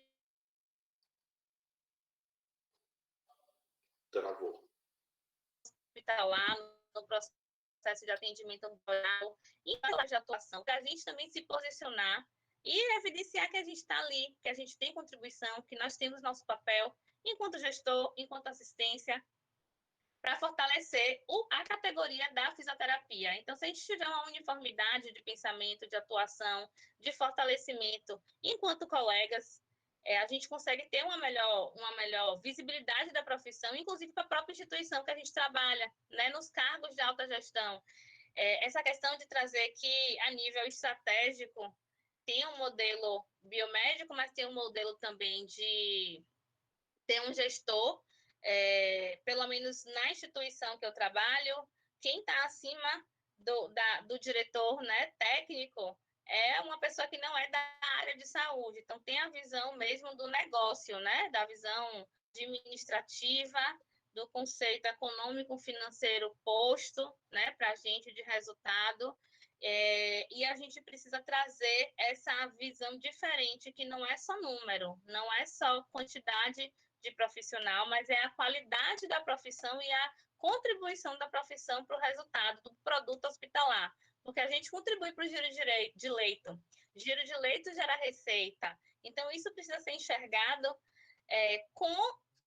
S4: Travou.
S3: Hospitalar, no processo de atendimento ambulantal, em de atuação, para a gente também se posicionar e evidenciar que a gente está ali, que a gente tem contribuição, que nós temos nosso papel enquanto gestor, enquanto assistência, para fortalecer a categoria da fisioterapia. Então, se a gente tiver uma uniformidade de pensamento, de atuação, de fortalecimento enquanto colegas, a gente consegue ter uma melhor visibilidade da profissão, inclusive para a própria instituição que a gente trabalha, né, nos cargos de alta gestão. Essa questão de trazer que, a nível estratégico, tem um modelo biomédico, mas tem um modelo também de ter um gestor, pelo menos na instituição que eu trabalho, quem está acima do diretor, né, técnico, é uma pessoa que não é da área de saúde. Então, tem a visão mesmo do negócio, né, da visão administrativa, do conceito econômico financeiro posto, né, para a gente de resultado. E a gente precisa trazer essa visão diferente, que não é só número, não é só quantidade de profissional, mas é a qualidade da profissão e a contribuição da profissão para o resultado do produto hospitalar, porque a gente contribui para o giro de leito. Giro de leito gera receita. Então, isso precisa ser enxergado com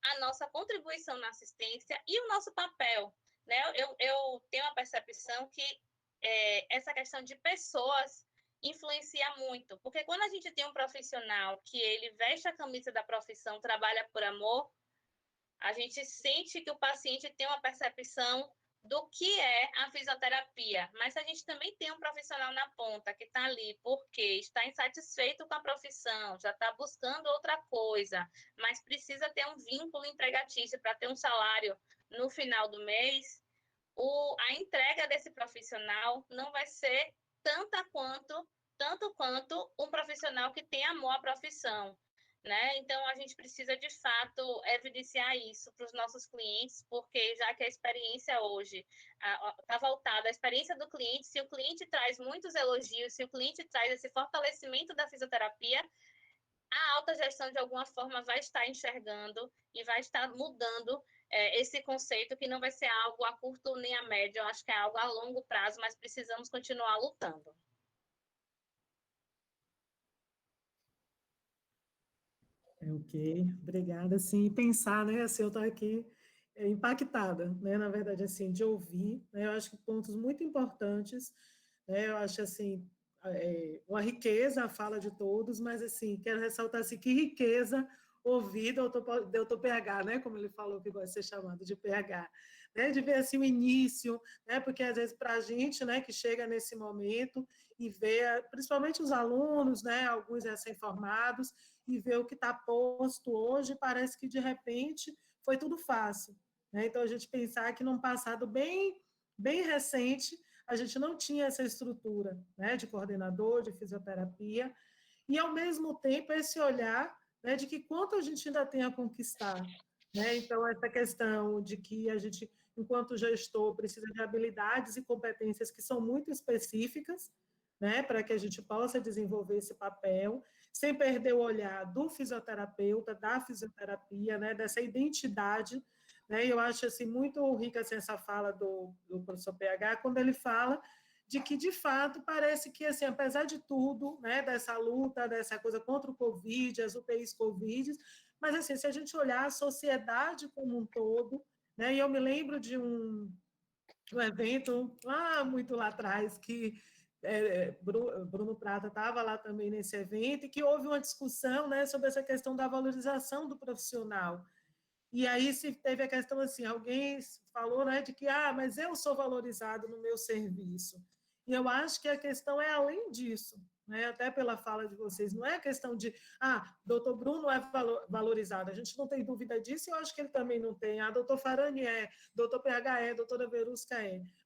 S3: a nossa contribuição na assistência e o nosso papel. Né? Eu tenho a percepção que essa questão de pessoas influencia muito, porque quando a gente tem um profissional que ele veste a camisa da profissão, trabalha por amor, a gente sente que o paciente tem uma percepção do que é a fisioterapia, mas a gente também tem um profissional na ponta que está ali porque está insatisfeito com a profissão, já está buscando outra coisa, mas precisa ter um vínculo empregatício para ter um salário no final do mês. A entrega desse profissional não vai ser tanto quanto um profissional que tem amor à profissão, né? Então, a gente precisa, de fato, evidenciar isso para os nossos clientes, porque já que a experiência hoje está voltada à experiência do cliente, se o cliente traz muitos elogios, se o cliente traz esse fortalecimento da fisioterapia, a alta gestão, de alguma forma, vai estar enxergando e vai estar mudando esse conceito, que não vai ser algo a curto nem a médio, eu acho que é algo a longo prazo, mas precisamos continuar lutando.
S6: Ok, obrigada. Assim, pensar, né? Assim, eu estou aqui impactada, né? Na verdade, assim, de ouvir, né? Eu acho que pontos muito importantes, né? Eu acho assim uma riqueza a fala de todos, mas assim quero ressaltar assim que riqueza ouvir doutor PH, né? Como ele falou que gosta de ser chamado de PH, né? De ver assim o início, né? Porque às vezes para a gente, né? Que chega nesse momento e vê, principalmente os alunos, né? Alguns recém-formados, e ver o que está posto hoje, parece que, de repente, foi tudo fácil, né? Então, a gente pensar que, num passado bem recente, a gente não tinha essa estrutura, né, de coordenador, de fisioterapia, e, ao mesmo tempo, esse olhar, né, de que quanto a gente ainda tem a conquistar, né? Então, essa questão de que a gente, enquanto gestor, precisa de habilidades e competências que são muito específicas, né, para que a gente possa desenvolver esse papel, sem perder o olhar do fisioterapeuta, da fisioterapia, né, dessa identidade, né? E eu acho assim muito rica assim, essa fala do professor PH, quando ele fala de que, de fato, parece que, assim, apesar de tudo, né, dessa luta, dessa coisa contra o Covid, as UTIs Covid, mas, assim, se a gente olhar a sociedade como um todo, né, e eu me lembro de um evento muito lá atrás, que Bruno Prata estava lá também nesse evento, e que houve uma discussão, né, sobre essa questão da valorização do profissional. E aí se teve a questão assim, alguém falou, né, de que, mas eu sou valorizado no meu serviço. E eu acho que a questão é além disso, né, até pela fala de vocês, não é a questão de, doutor Bruno é valorizado, a gente não tem dúvida disso, eu acho que ele também não tem, doutor Farani doutor PH doutora Verusca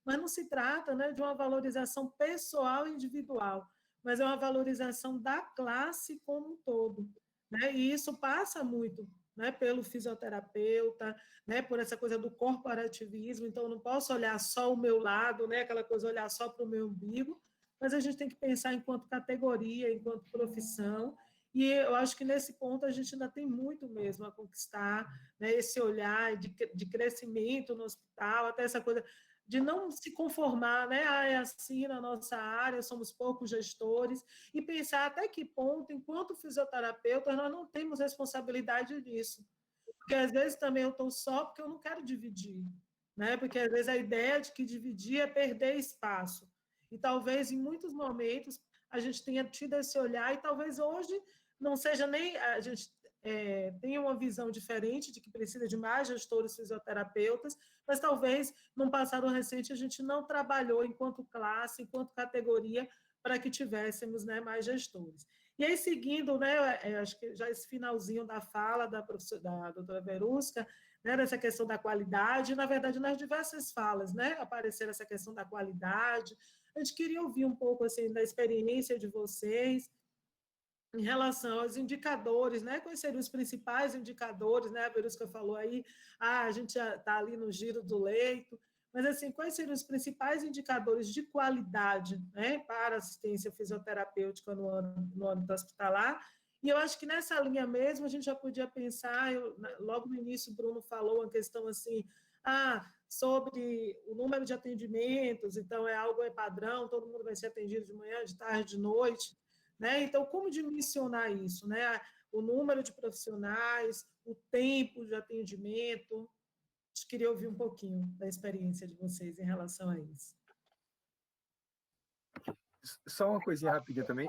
S6: mas não se trata, né, de uma valorização pessoal e individual, mas é uma valorização da classe como um todo, né, e isso passa muito, né, pelo fisioterapeuta, né, por essa coisa do corporativismo, então eu não posso olhar só o meu lado, né, aquela coisa olhar só para o meu umbigo, mas a gente tem que pensar enquanto categoria, enquanto profissão, e eu acho que nesse ponto a gente ainda tem muito mesmo a conquistar, né, esse olhar de crescimento no hospital, até essa coisa de não se conformar, né? É assim na nossa área, somos poucos gestores, e pensar até que ponto, enquanto fisioterapeuta, nós não temos responsabilidade disso. Porque às vezes também eu estou só porque eu não quero dividir, né? Porque às vezes a ideia de que dividir é perder espaço. E talvez em muitos momentos a gente tenha tido esse olhar, e talvez hoje não seja nem a gente tem uma visão diferente de que precisa de mais gestores fisioterapeutas, mas talvez, num passado recente, a gente não trabalhou enquanto classe, enquanto categoria, para que tivéssemos, né, mais gestores. E aí, seguindo, né, acho que já esse finalzinho da fala da doutora Verusca, né, dessa questão da qualidade, na verdade, nas diversas falas, né, apareceram essa questão da qualidade. A gente queria ouvir um pouco assim, da experiência de vocês, em relação aos indicadores, né? Quais seriam os principais indicadores, né? A Verusca falou aí, a gente já está ali no giro do leito, mas assim, quais seriam os principais indicadores de qualidade, né, para assistência fisioterapêutica no âmbito hospitalar? E eu acho que nessa linha mesmo a gente já podia pensar, logo no início o Bruno falou uma questão assim, sobre o número de atendimentos, então é algo padrão, todo mundo vai ser atendido de manhã, de tarde, de noite, né? Então, como dimensionar isso? Né? O número de profissionais, o tempo de atendimento. Queria ouvir um pouquinho da experiência de vocês em relação a isso.
S2: Só uma coisinha rapidinha também.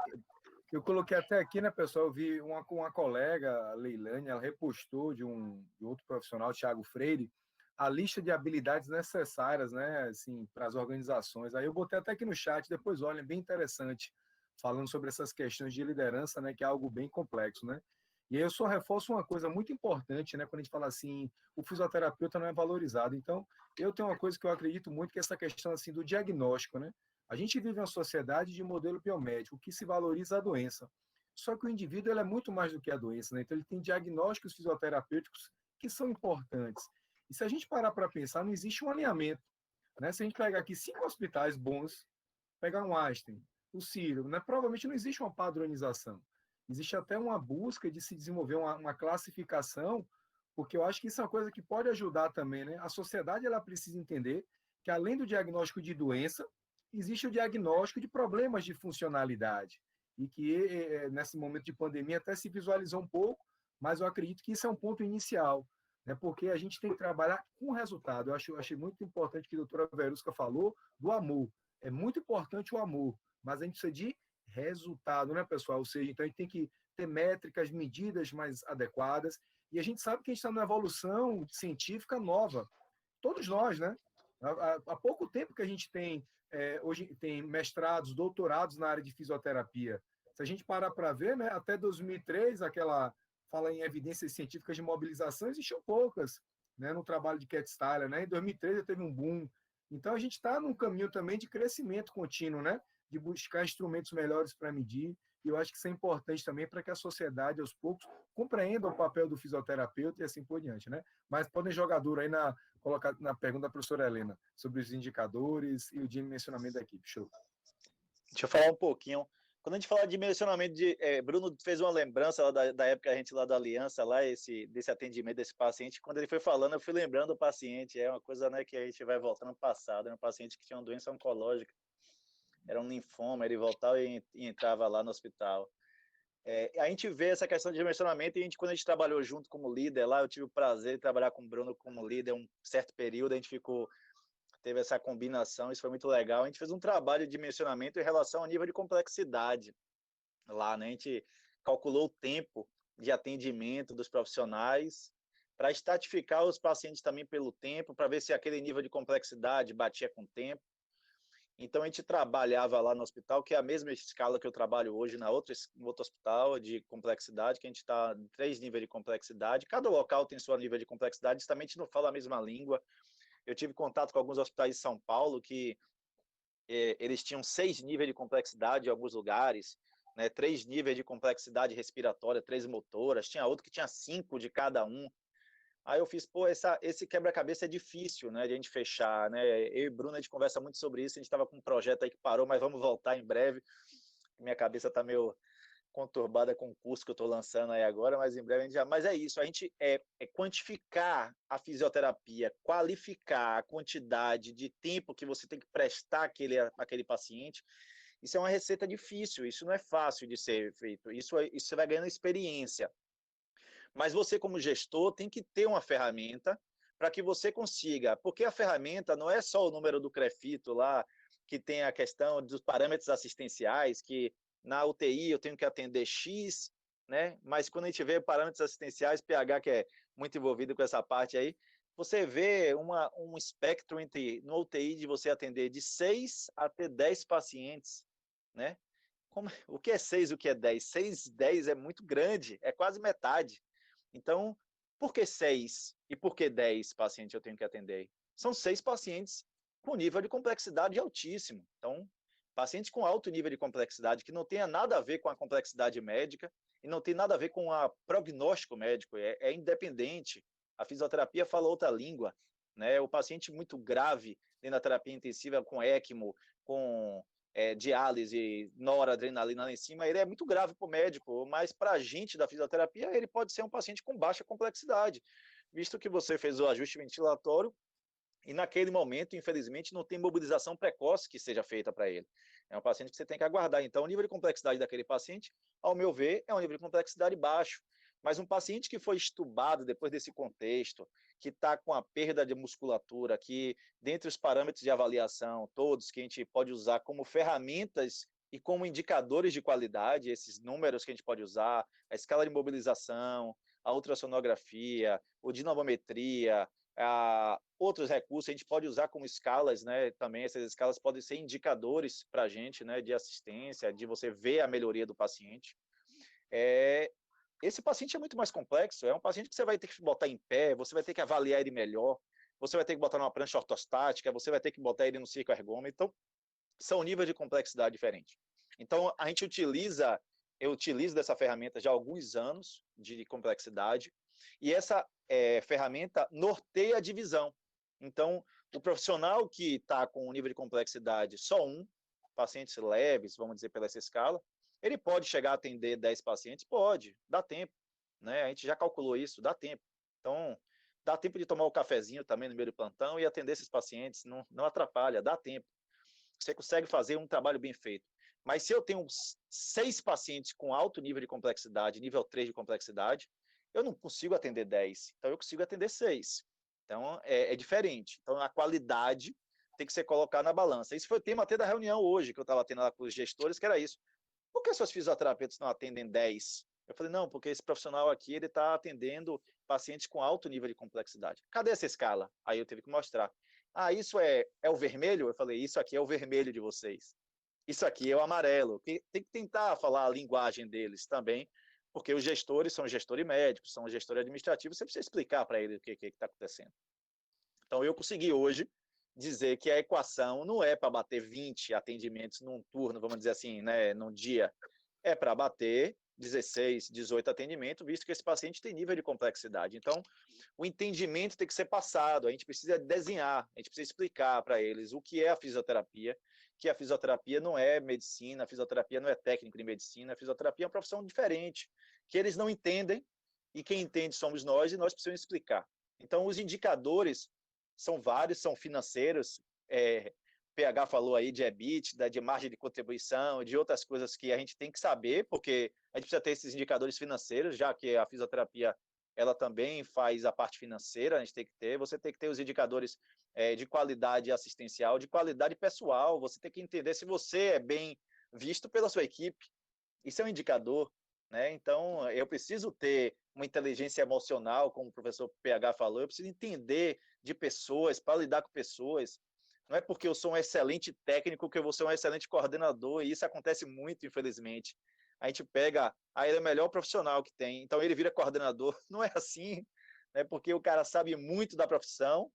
S2: Eu coloquei até aqui, né, pessoal? Eu vi uma colega, a Leilane, ela repostou de outro profissional, Thiago Freire, a lista de habilidades necessárias, né, assim, para as organizações. Aí eu botei até aqui no chat, depois olhem, bem interessante, falando sobre essas questões de liderança, né, que é algo bem complexo, né? E aí eu só reforço uma coisa muito importante, né, quando a gente fala assim, o fisioterapeuta não é valorizado. Então, eu tenho uma coisa que eu acredito muito, que é essa questão assim do diagnóstico, né? A gente vive uma sociedade de modelo biomédico que se valoriza a doença. Só que o indivíduo ele é muito mais do que a doença, né? Então ele tem diagnósticos fisioterapêuticos que são importantes. E se a gente parar para pensar, não existe um alinhamento, né? Se a gente pegar aqui 5 hospitais bons, pegar um Einstein, o Ciro, né? Provavelmente não existe uma padronização. Existe até uma busca de se desenvolver uma classificação, porque eu acho que isso é uma coisa que pode ajudar também, né? A sociedade ela precisa entender que além do diagnóstico de doença, existe o diagnóstico de problemas de funcionalidade e que nesse momento de pandemia até se visualizou um pouco, mas eu acredito que isso é um ponto inicial, né? Porque a gente tem que trabalhar com resultado. Achei muito importante que a doutora Verusca falou do amor. É muito importante o amor, mas a gente precisa de resultado, né, pessoal? Ou seja, então a gente tem que ter métricas, medidas mais adequadas, e a gente sabe que a gente está numa evolução científica nova. Todos nós, né? Há pouco tempo que a gente tem, hoje tem mestrados, doutorados na área de fisioterapia. Se a gente parar para ver, né, até 2003, aquela fala em evidências científicas de mobilização, existiam poucas, né, no trabalho de Cat Steiner, né? Em 2013 teve um boom. Então a gente está num caminho também de crescimento contínuo, né? De buscar instrumentos melhores para medir. E eu acho que isso é importante também para que a sociedade, aos poucos, compreenda o papel do fisioterapeuta e assim por diante, né? Mas podem jogar duro aí colocar na pergunta da professora Helena sobre os indicadores e o dimensionamento da equipe. Show.
S5: Deixa eu falar um pouquinho. Quando a gente fala de dimensionamento Bruno fez uma lembrança lá da época a gente lá da Aliança, lá desse atendimento desse paciente. Quando ele foi falando, eu fui lembrando do paciente. É uma coisa, né, que a gente vai voltando no passado. Era um paciente que tinha uma doença oncológica, era um linfoma. Ele voltava e entrava lá no hospital. A gente vê essa questão de dimensionamento e quando a gente trabalhou junto como líder lá, eu tive o prazer de trabalhar com o Bruno como líder um certo período. A gente teve essa combinação, isso foi muito legal. A gente fez um trabalho de dimensionamento em relação ao nível de complexidade lá, né? A gente calculou o tempo de atendimento dos profissionais para estratificar os pacientes também pelo tempo, para ver se aquele nível de complexidade batia com o tempo. Então, a gente trabalhava lá no hospital, que é a mesma escala que eu trabalho hoje no outro hospital de complexidade, que a gente está em 3 níveis de complexidade. Cada local tem seu nível de complexidade, justamente a gente não fala a mesma língua. Eu tive contato com alguns hospitais de São Paulo que eles tinham 6 níveis de complexidade em alguns lugares, né? 3 níveis de complexidade respiratória, 3 motoras, tinha outro que tinha 5 de cada um. Aí eu fiz, esse quebra-cabeça é difícil, né, de a gente fechar, né? Eu e Bruno, a gente conversa muito sobre isso, a gente estava com um projeto aí que parou, mas vamos voltar em breve. Minha cabeça está meio conturbada com o curso que eu estou lançando aí agora, mas em breve a gente já... Mas é isso, a gente quantificar a fisioterapia, qualificar a quantidade de tempo que você tem que prestar aquele paciente. Isso é uma receita difícil, isso não é fácil de ser feito, isso você vai ganhando experiência. Mas você, como gestor, tem que ter uma ferramenta para que você consiga, porque a ferramenta não é só o número do CREFITO lá, que tem a questão dos parâmetros assistenciais, que na UTI eu tenho que atender X, né? Mas quando a gente vê parâmetros assistenciais, PH, que é muito envolvido com essa parte aí, você vê um espectro no UTI de você atender de 6 até 10 pacientes, né? O que é 6, o que é 10? 6, 10 é muito grande, é quase metade. Então, por que 6 e por que 10 pacientes eu tenho que atender? São 6 pacientes com nível de complexidade altíssimo. Então, pacientes com alto nível de complexidade, que não tenha nada a ver com a complexidade médica e não tem nada a ver com o prognóstico médico, é independente. A fisioterapia fala outra língua, né? O paciente muito grave na terapia intensiva com ECMO, com diálise, noradrenalina lá em cima, ele é muito grave para o médico, mas para a gente da fisioterapia, ele pode ser um paciente com baixa complexidade, visto que você fez o ajuste ventilatório e naquele momento, infelizmente, não tem mobilização precoce que seja feita para ele. É um paciente que você tem que aguardar. Então, o nível de complexidade daquele paciente, ao meu ver, é um nível de complexidade baixo. Mas um paciente que foi estubado depois desse contexto, que está com a perda de musculatura, que dentre os parâmetros de avaliação, todos que a gente pode usar como ferramentas e como indicadores de qualidade, esses números que a gente pode usar, a escala de mobilização, a ultrassonografia, o dinamometria, outros recursos a gente pode usar como escalas, né? Também essas escalas podem ser indicadores para a gente, né? De assistência, de você ver a melhoria do paciente. Esse paciente é muito mais complexo, é um paciente que você vai ter que botar em pé, você vai ter que avaliar ele melhor, você vai ter que botar numa prancha ortostática, você vai ter que botar ele no circo ergômetro. Então, são níveis de complexidade diferentes. Então, eu utilizo dessa ferramenta já há alguns anos de complexidade, e essa ferramenta norteia a divisão. Então, o profissional que está com um nível de complexidade só um, pacientes leves, vamos dizer, pela essa escala, ele pode chegar a atender 10 pacientes? Pode, dá tempo. Né? A gente já calculou isso, dá tempo. Então, dá tempo de tomar o cafezinho também no meio do plantão e atender esses pacientes, não atrapalha, dá tempo. Você consegue fazer um trabalho bem feito. Mas se eu tenho 6 pacientes com alto nível de complexidade, nível 3 de complexidade, eu não consigo atender 10, então eu consigo atender 6. Então, é diferente. Então, a qualidade tem que ser colocada na balança. Isso foi o tema até da reunião hoje, que eu estava tendo lá com os gestores, que era isso. Por que seus fisioterapeutas não atendem 10? Eu falei, não, porque esse profissional aqui, ele está atendendo pacientes com alto nível de complexidade. Cadê essa escala? Aí eu tive que mostrar. Ah, isso é o vermelho? Eu falei, isso aqui é o vermelho de vocês. Isso aqui é o amarelo. Tem que tentar falar a linguagem deles também, porque os gestores são gestores médicos, são gestores administrativos, você precisa explicar para eles o que está acontecendo. Então, eu consegui hoje dizer que a equação não é para bater 20 atendimentos num turno, vamos dizer assim, né, num dia, é para bater 16, 18 atendimentos, visto que esse paciente tem nível de complexidade. Então, o entendimento tem que ser passado, a gente precisa desenhar, a gente precisa explicar para eles o que é a fisioterapia, que a fisioterapia não é medicina, a fisioterapia não é técnico de medicina, a fisioterapia é uma profissão diferente, que eles não entendem, e quem entende somos nós, e nós precisamos explicar. Então, os indicadores são vários, são financeiros, PH falou aí de EBITDA, de margem de contribuição, de outras coisas que a gente tem que saber, porque a gente precisa ter esses indicadores financeiros, já que a fisioterapia ela também faz a parte financeira, a gente tem que ter, você tem que ter os indicadores de qualidade assistencial, de qualidade pessoal, você tem que entender se você é bem visto pela sua equipe, isso é um indicador, né? Então, eu preciso ter uma inteligência emocional, como o professor PH falou, eu preciso entender de pessoas, para lidar com pessoas. Não é porque eu sou um excelente técnico que eu vou ser um excelente coordenador, e isso acontece muito, infelizmente. A gente pega, ele é o melhor profissional que tem, então ele vira coordenador. Não é assim, né? Porque o cara sabe muito da profissão,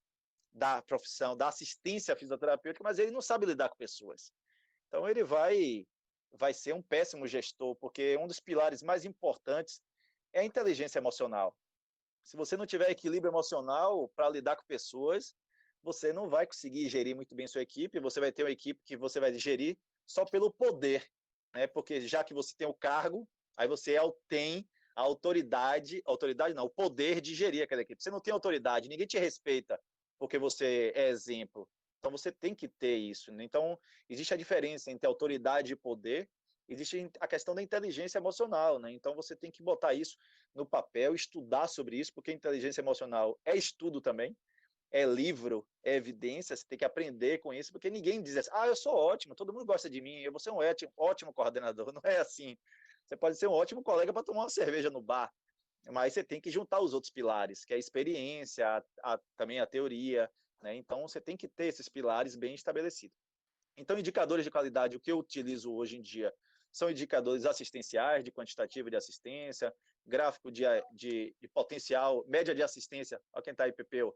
S5: da assistência fisioterapêutica, mas ele não sabe lidar com pessoas. Então ele vai ser um péssimo gestor, porque um dos pilares mais importantes é a inteligência emocional. Se você não tiver equilíbrio emocional para lidar com pessoas, você não vai conseguir gerir muito bem sua equipe, você vai ter uma equipe que você vai gerir só pelo poder, né? Porque já que você tem o cargo, aí você tem a autoridade não, o poder de gerir aquela equipe. Você não tem autoridade, ninguém te respeita porque você é exemplo. Então você tem que ter isso, né? Então existe a diferença entre autoridade e poder, existe a questão da inteligência emocional, né? Então você tem que botar isso no papel, estudar sobre isso, porque inteligência emocional é estudo também, é livro, é evidência, você tem que aprender com isso, porque ninguém diz assim, eu sou ótimo, todo mundo gosta de mim, eu vou ser um ótimo coordenador. Não é assim. Você pode ser um ótimo colega para tomar uma cerveja no bar, mas você tem que juntar os outros pilares, que é a experiência, também a teoria, né? Então você tem que ter esses pilares bem estabelecidos. Então, indicadores de qualidade, o que eu utilizo hoje em dia são indicadores assistenciais, de quantitativo de assistência, gráfico de potencial, média de assistência, olha quem está aí, Pepeu,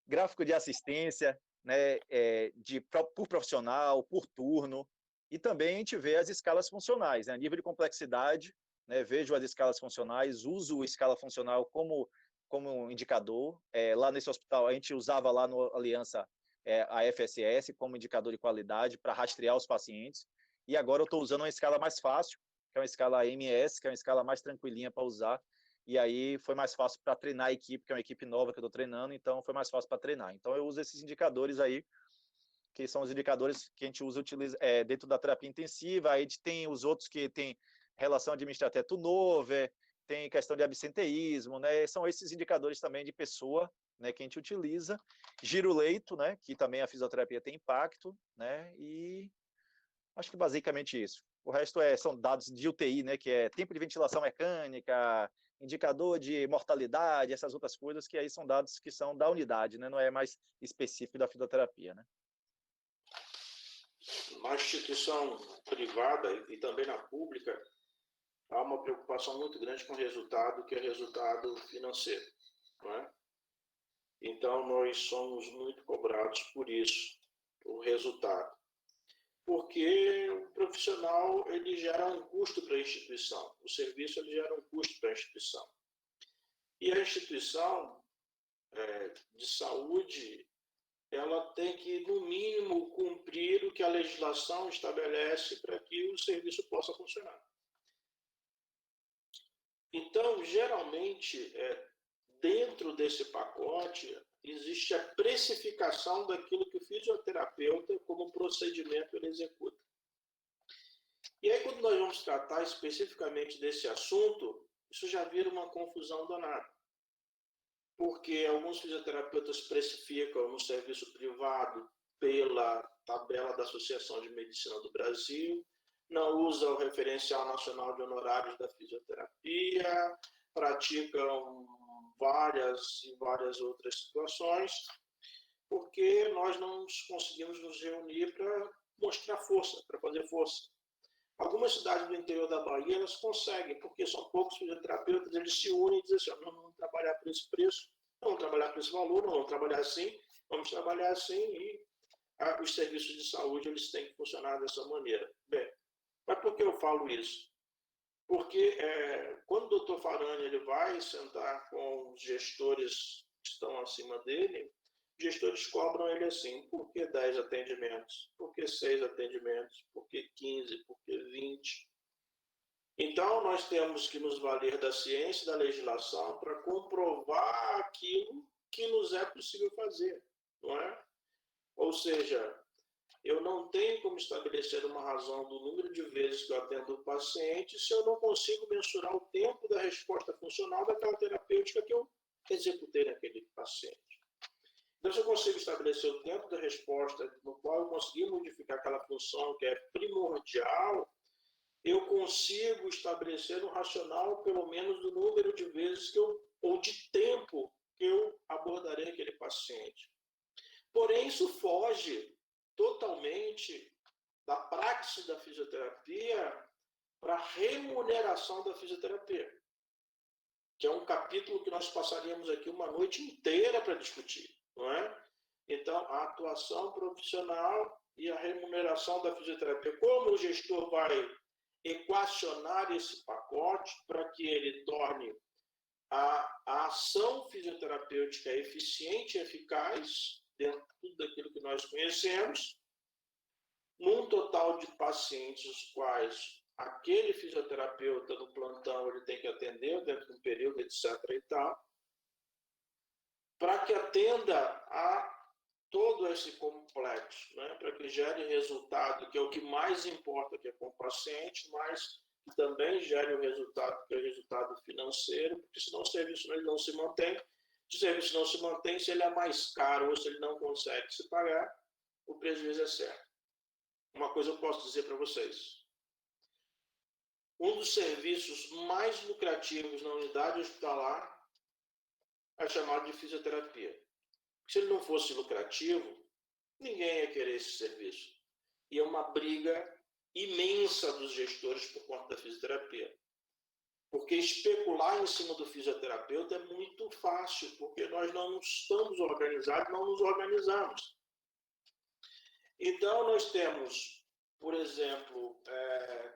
S5: gráfico de assistência, né, por profissional, por turno, e também a gente vê as escalas funcionais, né, nível de complexidade, né, vejo as escalas funcionais, uso a escala funcional como indicador. Lá nesse hospital, a gente usava lá no Aliança a FSS como indicador de qualidade para rastrear os pacientes, e agora eu estou usando uma escala mais fácil, que é uma escala MS, que é uma escala mais tranquilinha para usar, e aí foi mais fácil para treinar a equipe, que é uma equipe nova que eu estou treinando, então foi mais fácil para treinar. Então eu uso esses indicadores aí, que são os indicadores que a gente utiliza dentro da terapia intensiva. Aí a gente tem os outros que tem relação administrativa turnover, tem questão de absenteísmo, né? São esses indicadores também de pessoa, né, que a gente utiliza. Giro-leito, né, que também a fisioterapia tem impacto, né? E acho que basicamente isso. O resto são dados de UTI, né, que é tempo de ventilação mecânica, indicador de mortalidade, essas outras coisas que aí são dados que são da unidade, né, não é mais específico da fisioterapia, né?
S4: Na instituição privada e também na pública, há uma preocupação muito grande com o resultado, que é resultado financeiro, não é? Então, nós somos muito cobrados por isso, o resultado. porque o profissional ele gera um custo para a instituição, o serviço ele gera um custo para a instituição. E a instituição de saúde, ela tem que, no mínimo, cumprir o que a legislação estabelece para que o serviço possa funcionar. Então, geralmente, dentro desse pacote, existe a precificação daquilo que o fisioterapeuta, como procedimento, ele executa. E aí, quando nós vamos tratar especificamente desse assunto, isso já vira uma confusão danada. Porque alguns fisioterapeutas precificam no serviço privado pela tabela da Associação de Medicina do Brasil, não usam o referencial nacional de honorários da fisioterapia, praticam várias outras situações, porque nós não conseguimos nos reunir para mostrar força, para fazer força. Algumas cidades do interior da Bahia, elas conseguem, porque são poucos fisioterapeutas, eles se unem e dizem assim, não vamos trabalhar por esse preço, não vamos trabalhar por esse valor, não vamos trabalhar assim, vamos trabalhar assim e os serviços de saúde eles têm que funcionar dessa maneira. Bem, mas por que eu falo isso? Porque quando o doutor Farani ele vai sentar com os gestores que estão acima dele, os gestores cobram ele assim, por que 10 atendimentos? Por que 6 atendimentos? Por que 15? Por que 20? Então, nós temos que nos valer da ciência e da legislação para comprovar aquilo que nos é possível fazer, não é? Ou seja, eu não tenho como estabelecer uma razão do número de vezes que eu atendo o paciente se eu não consigo mensurar o tempo da resposta funcional daquela terapêutica que eu executei naquele paciente. Então, se eu consigo estabelecer o tempo da resposta no qual eu consegui modificar aquela função que é primordial, eu consigo estabelecer um racional, pelo menos, do número de vezes ou de tempo que eu abordarei aquele paciente. Porém, isso foge totalmente da praxis da fisioterapia para a remuneração da fisioterapia, que é um capítulo que nós passaríamos aqui uma noite inteira para discutir, não é? Então, a atuação profissional e a remuneração da fisioterapia. Como o gestor vai equacionar esse pacote para que ele torne a ação fisioterapêutica eficiente e eficaz dentro de tudo daquilo que nós conhecemos, num total de pacientes os quais aquele fisioterapeuta no plantão ele tem que atender dentro de um período, etc. e tal, para que atenda a todo esse complexo, né? Para que gere resultado, que é o que mais importa, que é com o paciente, mas que também gere o resultado, que é o resultado financeiro, porque senão o serviço ele não se mantém. Se o serviço não se mantém, se ele é mais caro ou se ele não consegue se pagar, o prejuízo é certo. Uma coisa eu posso dizer para vocês. Um dos serviços mais lucrativos na unidade hospitalar é chamado de fisioterapia. Se ele não fosse lucrativo, ninguém ia querer esse serviço. E é uma briga imensa dos gestores por conta da fisioterapia. Porque especular em cima do fisioterapeuta é muito fácil, porque nós não estamos organizados, não nos organizamos. Então, nós temos, por exemplo,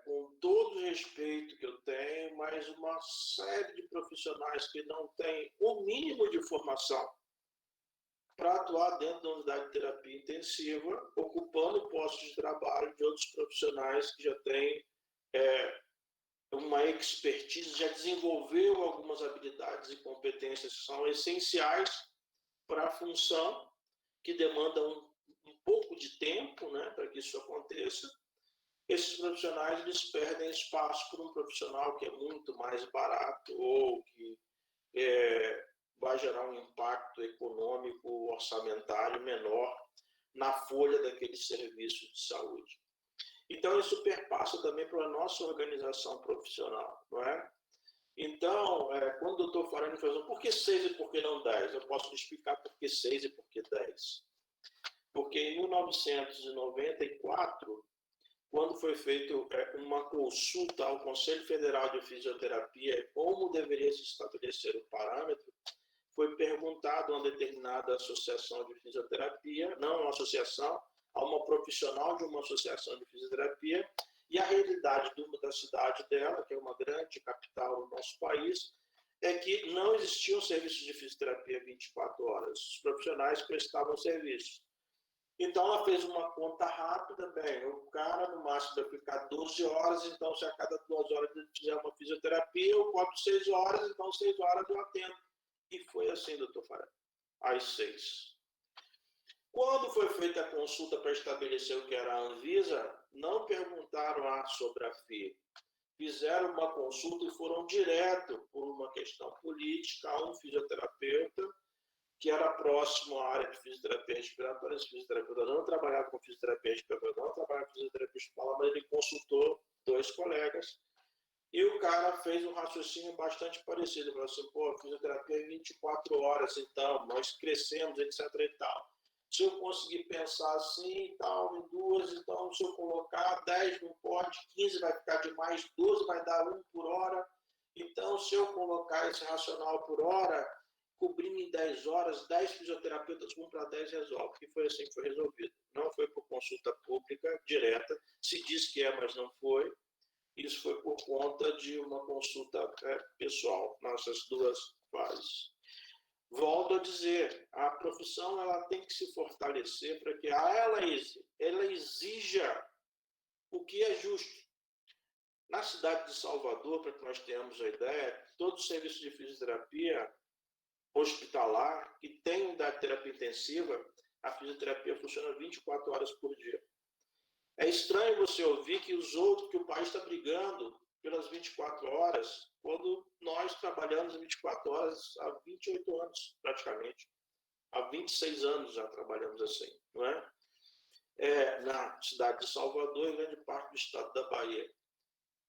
S4: com todo o respeito que eu tenho, mas uma série de profissionais que não têm o mínimo de formação para atuar dentro da unidade de terapia intensiva, ocupando postos de trabalho de outros profissionais que já têm uma expertise, já desenvolveu algumas habilidades e competências que são essenciais para a função, que demanda um pouco de tempo, né, para que isso aconteça. Esses profissionais eles perdem espaço por um profissional que é muito mais barato ou que vai gerar um impacto econômico, orçamentário menor na folha daquele serviço de saúde. Então, isso perpassa também para a nossa organização profissional, não é? Então, quando o doutor Farani fala, por que 6 e por que não 10? Eu posso lhe explicar por que 6 e por que 10. Porque em 1994, quando foi feita uma consulta ao Conselho Federal de Fisioterapia como deveria se estabelecer o parâmetro, foi perguntado a uma determinada associação de fisioterapia, não uma associação, a uma profissional de uma associação de fisioterapia, e a realidade da cidade dela, que é uma grande capital do nosso país, é que não existiam serviços de fisioterapia 24 horas. Os profissionais prestavam serviço. Então, ela fez uma conta rápida, bem, o cara no máximo vai ficar 12 horas, então se a cada 2 horas ele fizer uma fisioterapia, eu cobro 6 horas, então 6 horas eu atendo. E foi assim, doutor Faré, às 6. Quando foi feita a consulta para estabelecer o que era a Anvisa, não perguntaram sobre a FIE. Fizeram uma consulta e foram direto, por uma questão política, a um fisioterapeuta que era próximo à área de fisioterapia respiratória. Esse fisioterapeuta não trabalhava com fisioterapia respiratória, não trabalhava com fisioterapia hospitalar, mas ele consultou 2 colegas e o cara fez um raciocínio bastante parecido. Ele falou assim, pô, fisioterapia é 24 horas, então, nós crescemos, etc. e tal. Se eu conseguir pensar assim e tal, em 2, então, se eu colocar 10 não pode, 15 vai ficar demais, 12 vai dar 1 por hora. Então, se eu colocar esse racional por hora, cobrindo em 10 horas, 10 fisioterapeutas, 1 para 10 resolve. E foi assim que foi resolvido. Não foi por consulta pública direta, se diz que é, mas não foi. Isso foi por conta de uma consulta pessoal, nessas 2 fases. Volto a dizer, a profissão ela tem que se fortalecer para que ela exija o que é justo. Na cidade de Salvador, para que nós tenhamos a ideia, todo o serviço de fisioterapia hospitalar que tem unidade de terapia intensiva, a fisioterapia funciona 24 horas por dia. É estranho você ouvir que que o país está brigando pelas 24 horas, quando nós trabalhamos 24 horas há 28 anos, praticamente. Há 26 anos já trabalhamos assim, não é? Na cidade de Salvador e grande parte do estado da Bahia.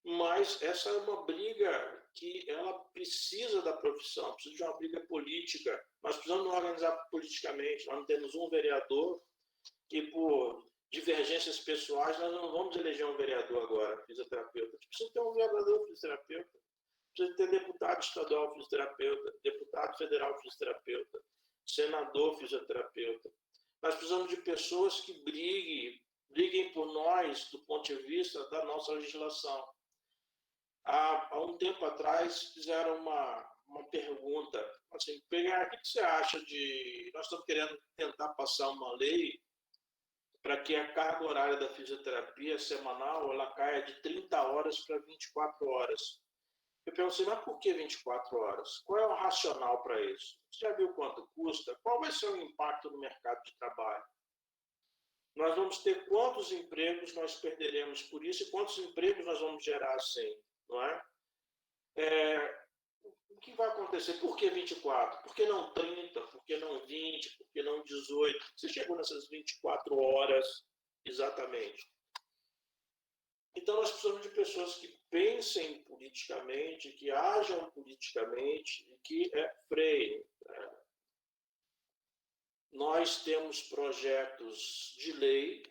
S4: Mas essa é uma briga que ela precisa da profissão, precisa de uma briga política. Nós precisamos nos organizar politicamente. Nós não temos um vereador e, por divergências pessoais, nós não vamos eleger um vereador agora, fisioterapeuta. A gente precisa ter um vereador fisioterapeuta, precisa ter deputado estadual fisioterapeuta, deputado federal fisioterapeuta, senador fisioterapeuta. Nós precisamos de pessoas que briguem por nós do ponto de vista da nossa legislação. Há um tempo atrás fizeram uma pergunta, assim, o que você acha de... Nós estamos querendo tentar passar uma lei para que a carga horária da fisioterapia semanal ela caia de 30 horas para 24 horas. Eu pensei, mas por que 24 horas? Qual é o racional para isso? Você já viu quanto custa? Qual vai ser o impacto no mercado de trabalho? Nós vamos ter quantos empregos nós perderemos por isso e quantos empregos nós vamos gerar assim, não é? O que vai acontecer? Por que 24? Por que não 30? Por que não 20? Por que não 18? Você chegou nessas 24 horas exatamente. Então, nós precisamos de pessoas que pensem politicamente, que ajam politicamente e que freiem. Nós temos projetos de lei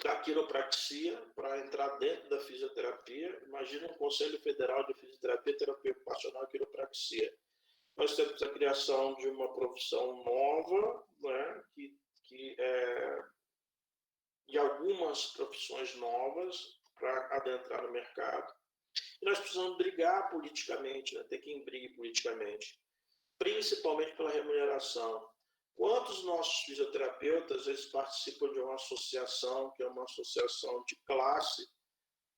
S4: da quiropraxia para entrar dentro da fisioterapia. Imagina um Conselho Federal de Fisioterapia, Terapia Ocupacional e Quiropraxia. Nós temos a criação de uma profissão nova, né, de algumas profissões novas para adentrar no mercado. E nós precisamos brigar politicamente, né, ter quem brigue politicamente, principalmente pela remuneração. Quantos nossos fisioterapeutas eles participam de uma associação, que é uma associação de classe,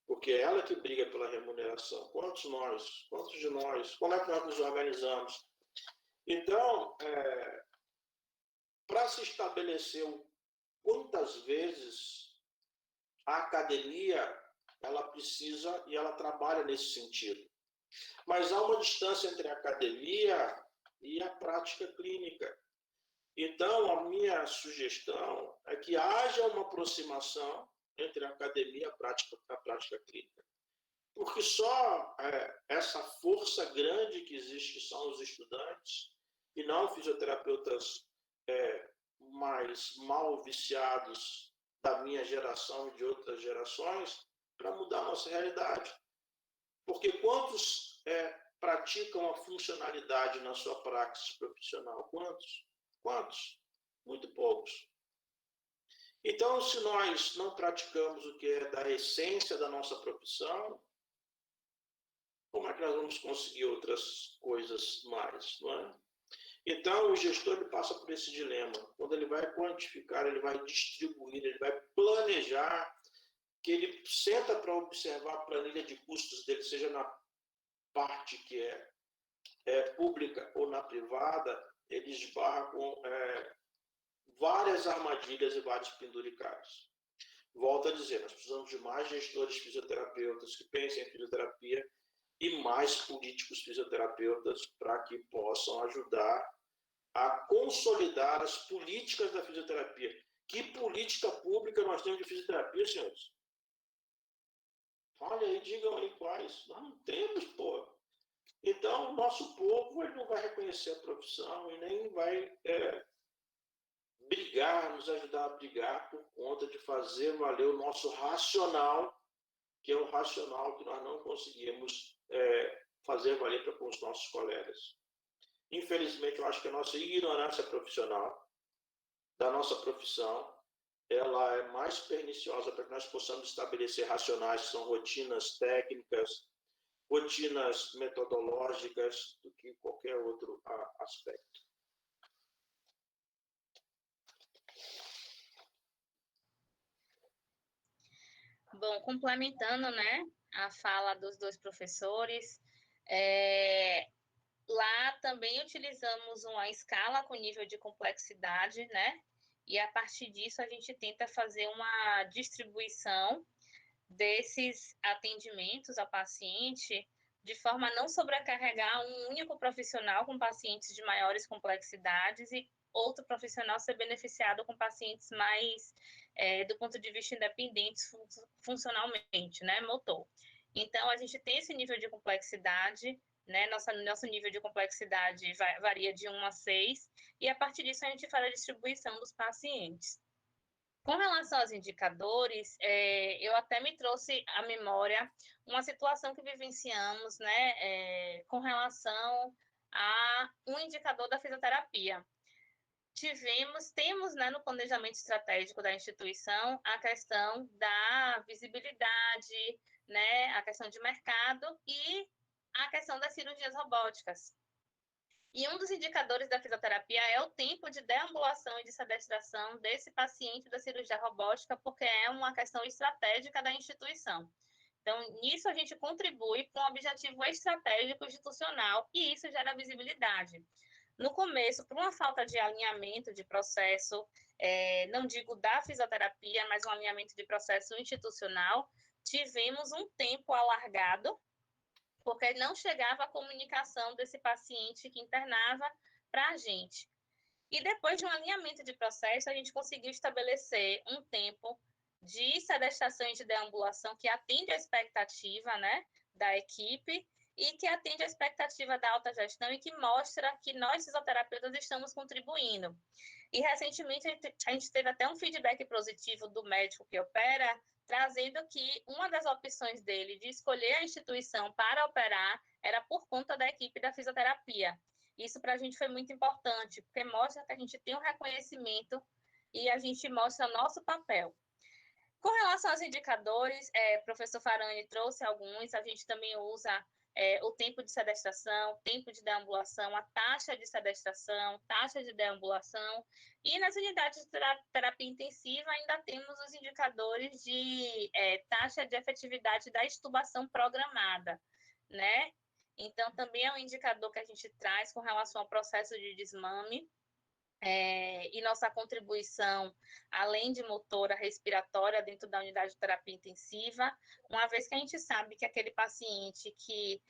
S4: porque é ela que briga pela remuneração? Quantos de nós? Como é que nós nos organizamos? Então, para se estabelecer quantas vezes a academia ela precisa e ela trabalha nesse sentido. Mas há uma distância entre a academia e a prática clínica. Então, a minha sugestão é que haja uma aproximação entre a academia e a prática clínica. Porque só essa força grande que existe, que são os estudantes, e não fisioterapeutas mais mal viciados da minha geração e de outras gerações, para mudar a nossa realidade. Porque quantos praticam a funcionalidade na sua praxis profissional? Quantos? Muito poucos. Então, se nós não praticamos o que é da essência da nossa profissão, como é que nós vamos conseguir outras coisas mais, não é? Então, o gestor ele passa por esse dilema. Quando ele vai quantificar, ele vai distribuir, ele vai planejar, que ele senta para observar a planilha de custos dele, seja na parte que é pública ou na privada, ele esbarra com várias armadilhas e vários penduricalhos. Volto a dizer, nós precisamos de mais gestores fisioterapeutas que pensem em fisioterapia e mais políticos fisioterapeutas para que possam ajudar a consolidar as políticas da fisioterapia. Que política pública nós temos de fisioterapia, senhores? Olha aí, digam aí quais. Nós não temos, pô. Então, o nosso povo ele não vai reconhecer a profissão e nem vai brigar, nos ajudar a brigar por conta de fazer valer o nosso racional, que é o racional que nós não conseguimos fazer valer para com os nossos colegas. Infelizmente, eu acho que a nossa ignorância profissional, da nossa profissão, ela é mais perniciosa para que nós possamos estabelecer racionais, que são rotinas técnicas, rotinas metodológicas, do que qualquer outro aspecto.
S3: Bom, complementando, né, a fala dos dois professores, lá também utilizamos uma escala com nível de complexidade, né, e a partir disso a gente tenta fazer uma distribuição desses atendimentos ao paciente de forma a não sobrecarregar um único profissional com pacientes de maiores complexidades e outro profissional ser beneficiado com pacientes mais, do ponto de vista independentes funcionalmente, né, motor. Então, a gente tem esse nível de complexidade, né, nosso nível de complexidade varia de 1 a 6, e a partir disso a gente faz a distribuição dos pacientes. Com relação aos indicadores, eu até me trouxe à memória uma situação que vivenciamos, né, com relação a um indicador da fisioterapia. Temos, né, no planejamento estratégico da instituição a questão da visibilidade, né, a questão de mercado e a questão das cirurgias robóticas. E um dos indicadores da fisioterapia é o tempo de deambulação e de sedestração desse paciente da cirurgia robótica, porque é uma questão estratégica da instituição. Então, nisso a gente contribui para um objetivo estratégico institucional e isso gera visibilidade. No começo, por uma falta de alinhamento de processo, não digo da fisioterapia, mas um alinhamento de processo institucional, tivemos um tempo alargado, porque não chegava a comunicação desse paciente que internava para a gente. E depois de um alinhamento de processo, a gente conseguiu estabelecer um tempo de sedestração e de deambulação que atende à expectativa, né, da equipe e que atende à expectativa da alta gestão e que mostra que nós, fisioterapeutas, estamos contribuindo. E, recentemente, a gente teve até um feedback positivo do médico que opera, trazendo que uma das opções dele de escolher a instituição para operar era por conta da equipe da fisioterapia. Isso para a gente foi muito importante, porque mostra que a gente tem um reconhecimento e a gente mostra o nosso papel. Com relação aos indicadores, o professor Farani trouxe alguns, a gente também usa o tempo de sedestração, tempo de deambulação, a taxa de sedestração, taxa de deambulação, e nas unidades de terapia intensiva ainda temos os indicadores de taxa de efetividade da extubação programada, né? Então, também é um indicador que a gente traz com relação ao processo de desmame, e nossa contribuição, além de motora, respiratória, dentro da unidade de terapia intensiva, uma vez que a gente sabe que aquele paciente que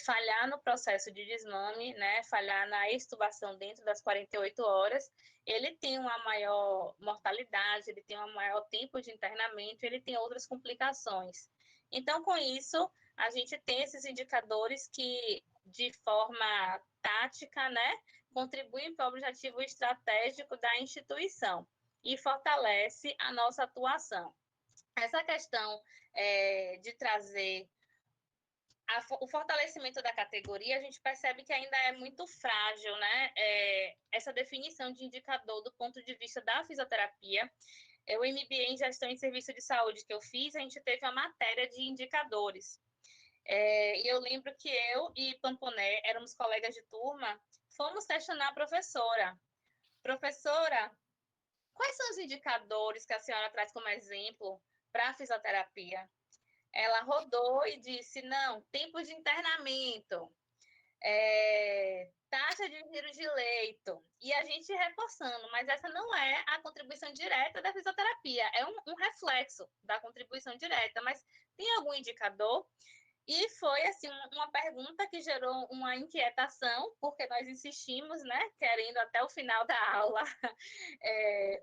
S3: falhar no processo de desmame, né, falhar na extubação dentro das 48 horas, ele tem uma maior mortalidade, ele tem um maior tempo de internamento, ele tem outras complicações. Então, com isso, a gente tem esses indicadores que, de forma tática, né, contribuem para o objetivo estratégico da instituição e fortalece a nossa atuação. Essa questão de trazer o fortalecimento da categoria, a gente percebe que ainda é muito frágil, né? Essa definição de indicador do ponto de vista da fisioterapia. o MBA em Gestão e Serviço de Saúde que eu fiz, a gente teve a matéria de indicadores. E eu lembro que eu e Pamponé éramos colegas de turma, fomos questionar a professora. Professora, quais são os indicadores que a senhora traz como exemplo para a fisioterapia? Ela rodou e disse, não, tempo de internamento, taxa de giro de leito, e a gente reforçando, mas essa não é a contribuição direta da fisioterapia, é um reflexo da contribuição direta, mas tem algum indicador? E foi, assim, uma pergunta que gerou uma inquietação, porque nós insistimos, né, querendo até o final da aula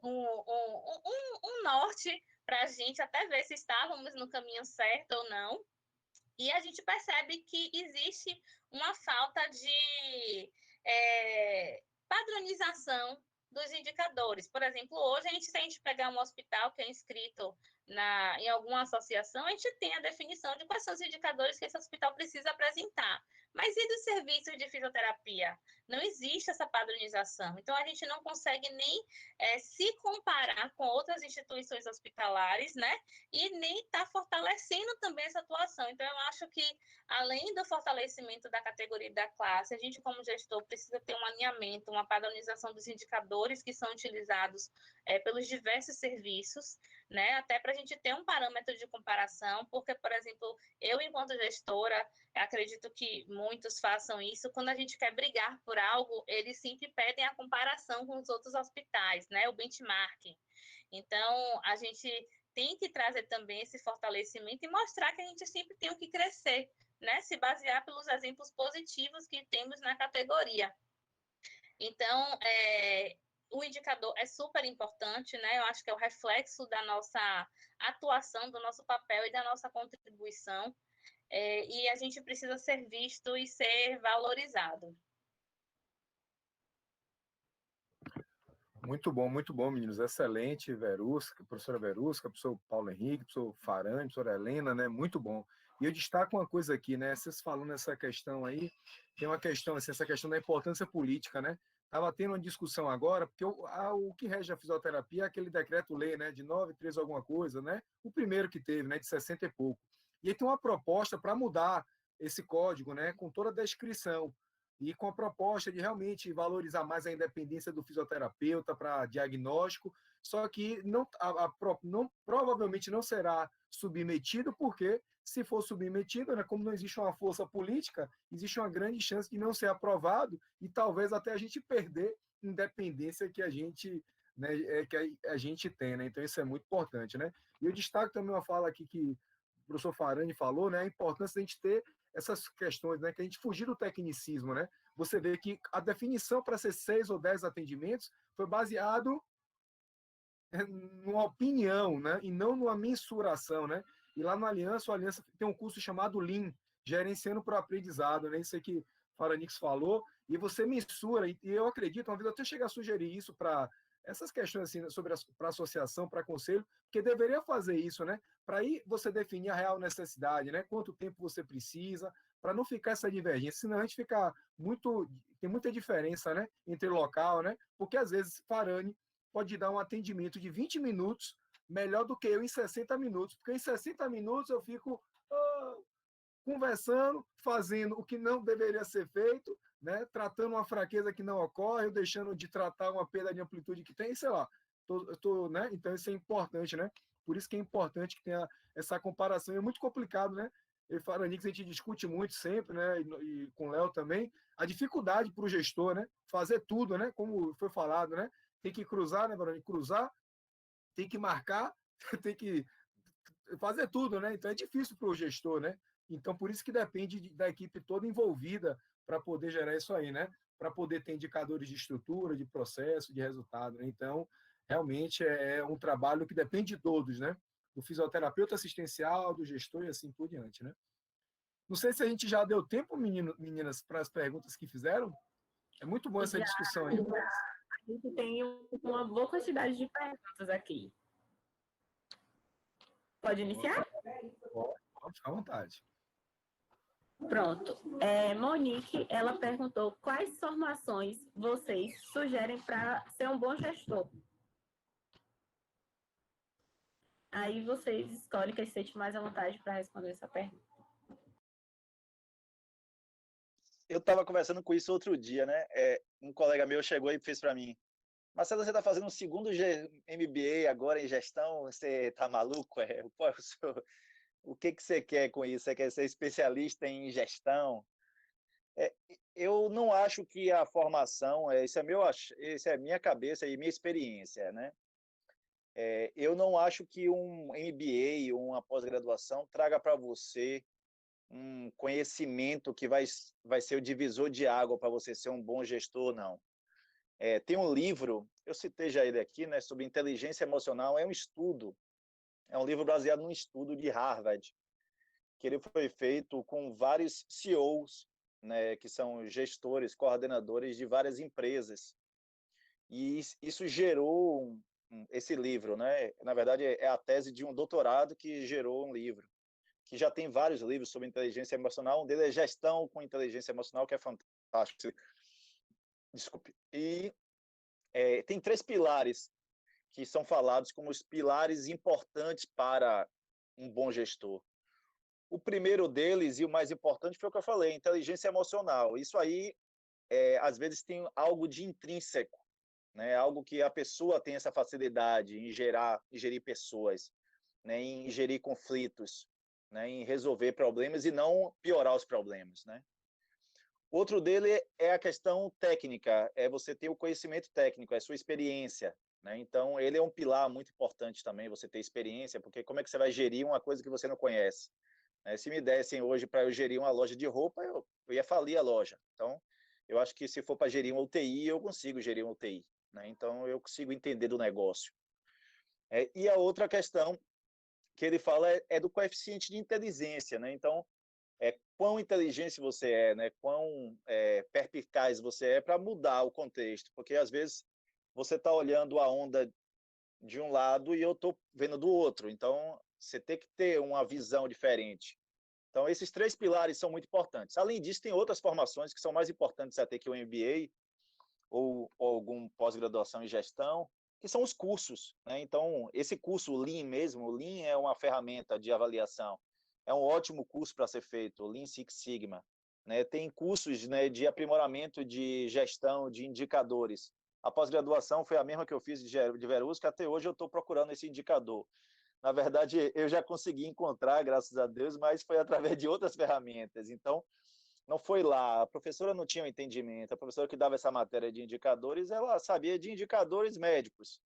S3: um norte para a gente até ver se estávamos no caminho certo ou não. E a gente percebe que existe uma falta de padronização dos indicadores. Por exemplo, hoje, se a gente pegar um hospital que é inscrito em alguma associação, a gente tem a definição de quais são os indicadores que esse hospital precisa apresentar. Mas e dos serviços de fisioterapia? Não existe essa padronização. Então, a gente não consegue nem se comparar com outras instituições hospitalares, né? E nem está fortalecendo também essa atuação. Então, eu acho que, além do fortalecimento da categoria da classe, a gente, como gestor, precisa ter um alinhamento, uma padronização dos indicadores que são utilizados pelos diversos serviços, né? Até para a gente ter um parâmetro de comparação, porque, por exemplo, eu, enquanto gestora, acredito que muitos façam isso, quando a gente quer brigar por algo, eles sempre pedem a comparação com os outros hospitais, né? O benchmarking. Então, a gente tem que trazer também esse fortalecimento e mostrar que a gente sempre tem o que crescer, né? Se basear pelos exemplos positivos que temos na categoria. Então, o indicador é super importante, né? Eu acho que é o reflexo da nossa atuação, do nosso papel e da nossa contribuição. E a gente precisa ser visto e ser valorizado.
S2: Muito bom, meninos. Excelente, Verusca, professora Verusca, professor Paulo Henrique, professor Farane, professora Helena, né? Muito bom. E eu destaco uma coisa aqui, né? Vocês falando nessa questão aí, tem uma questão, assim, essa questão da importância política, né? Estava tendo uma discussão agora, porque o que rege a fisioterapia é aquele decreto-lei, né? De 93 alguma coisa, né? O primeiro que teve, né? De 60 e pouco. E aí tem uma proposta para mudar esse código, né? Com toda a descrição e com a proposta de realmente valorizar mais a independência do fisioterapeuta para diagnóstico, só que provavelmente não será submetido, porque se for submetido, né, como não existe uma força política, existe uma grande chance de não ser aprovado e talvez até a gente perder independência que a gente, né, que a gente tem, né? Então isso é muito importante, né? E eu destaco também uma fala aqui que o professor Farane falou, né, a importância de a gente ter essas questões, né, que a gente fugir do tecnicismo, né? Você vê que a definição para ser 6 ou 10 atendimentos foi baseado numa opinião, né, e não numa mensuração, né? E lá no Aliança, o Aliança tem um curso chamado Lean, Gerenciando para o Aprendizado, né? Isso aí que Faranix falou, e você mensura, e eu acredito, uma vez eu até cheguei a sugerir isso para essas questões assim, sobre para associação, para conselho, porque deveria fazer isso, né? Para aí você definir a real necessidade, né? Quanto tempo você precisa, para não ficar essa divergência, senão a gente fica tem muita diferença, né? Entre local, né? Porque às vezes Farane pode dar um atendimento de 20 minutos melhor do que eu em 60 minutos, porque em 60 minutos eu fico conversando, fazendo o que não deveria ser feito, né? Tratando uma fraqueza que não ocorre, ou deixando de tratar uma perda de amplitude que tem, sei lá. Né? Então isso é importante, né? Por isso que é importante que tenha essa comparação. É muito complicado, né? Eu e Faranix, a gente discute muito sempre, né? E com o Léo também, a dificuldade para o gestor, né? Fazer tudo, né? Como foi falado, né? Tem que cruzar, né, Baroni? Cruzar, tem que marcar, tem que fazer tudo, né? Então é difícil para o gestor, né? Então por isso que depende da equipe toda envolvida para poder gerar isso aí, né? Para poder ter indicadores de estrutura, de processo, de resultado, né? Então realmente é um trabalho que depende de todos, né? Do fisioterapeuta assistencial, do gestor e assim por diante, né? Não sei se a gente já deu tempo, meninas, para as perguntas que fizeram. É muito bom essa discussão aí.
S7: A gente tem uma boa quantidade de perguntas aqui. Pode iniciar?
S2: Pode ficar à vontade.
S7: Pronto. Monique, ela perguntou quais formações vocês sugerem para ser um bom gestor. Aí vocês escolhem quem se sente mais à vontade para responder essa pergunta.
S5: Eu estava conversando com isso outro dia, né? Um colega meu chegou e fez para mim: Marcelo, você está fazendo um segundo MBA agora em gestão? Você está maluco? Pô, o que você quer com isso? Você quer ser especialista em gestão? É, eu não acho que a formação, isso é minha cabeça e minha experiência, né? Eu não acho que um MBA ou uma pós-graduação traga para você um conhecimento que vai ser o divisor de água para você ser um bom gestor, não. Tem um livro, eu citei já ele aqui, né, sobre inteligência emocional, é um livro baseado num estudo de Harvard, que ele foi feito com vários CEOs, né, que são gestores, coordenadores de várias empresas. E isso gerou esse livro, né? Na verdade, é a tese de um doutorado que gerou um livro, que já tem vários livros sobre inteligência emocional. Um deles é Gestão com Inteligência Emocional, que é fantástico. Desculpe. E tem 3 pilares que são falados como os pilares importantes para um bom gestor. O primeiro deles, e o mais importante, foi o que eu falei, inteligência emocional. Isso aí, às vezes, tem algo de intrínseco, né? Algo que a pessoa tem essa facilidade em gerir pessoas, né? Em gerir conflitos, né? Em resolver problemas e não piorar os problemas, né? Outro dele é a questão técnica, é você ter o conhecimento técnico, é a sua experiência, né? Então, ele é um pilar muito importante também, você ter experiência, porque como é que você vai gerir uma coisa que você não conhece? Se me dessem hoje para eu gerir uma loja de roupa, eu ia falir a loja. Então, eu acho que se for para gerir uma UTI, eu consigo gerir uma UTI, né? Então, eu consigo entender do negócio. E a outra questão que ele fala é do coeficiente de inteligência, né? Então, quão inteligente você né? Quão perspicaz você é para mudar o contexto, porque às vezes você está olhando a onda de um lado e eu estou vendo do outro, então você tem que ter uma visão diferente. Então, esses 3 pilares são muito importantes. Além disso, tem outras formações que são mais importantes até que o MBA ou algum pós-graduação em gestão, que são os cursos, né? Então, esse curso Lean mesmo, o Lean é uma ferramenta de avaliação, é um ótimo curso para ser feito, o Lean Six Sigma, né? Tem cursos, né, de aprimoramento de gestão, de indicadores. A pós-graduação foi a mesma que eu fiz de Verusca, até hoje eu estou procurando esse indicador. Na verdade, eu já consegui encontrar, graças a Deus, mas foi através de outras ferramentas. Então, não foi lá, a professora não tinha um entendimento, a professora que dava essa matéria de indicadores, ela sabia de indicadores médicos,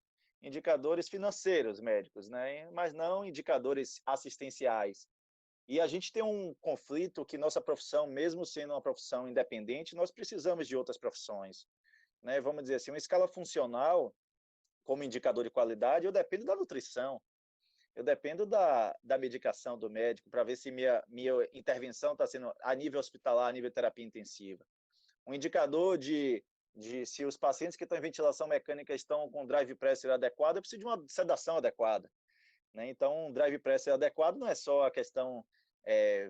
S5: indicadores financeiros médicos, né? Mas não indicadores assistenciais. E a gente tem um conflito que nossa profissão, mesmo sendo uma profissão independente, nós precisamos de outras profissões, né? Vamos dizer assim, uma escala funcional, como indicador de qualidade, eu dependo da nutrição, eu dependo da medicação do médico para ver se minha intervenção está sendo a nível hospitalar, a nível de terapia intensiva. Um indicador de se os pacientes que estão em ventilação mecânica estão com drive pressure adequado, eu preciso de uma sedação adequada, né? Então, um drive pressure adequado não é só a questão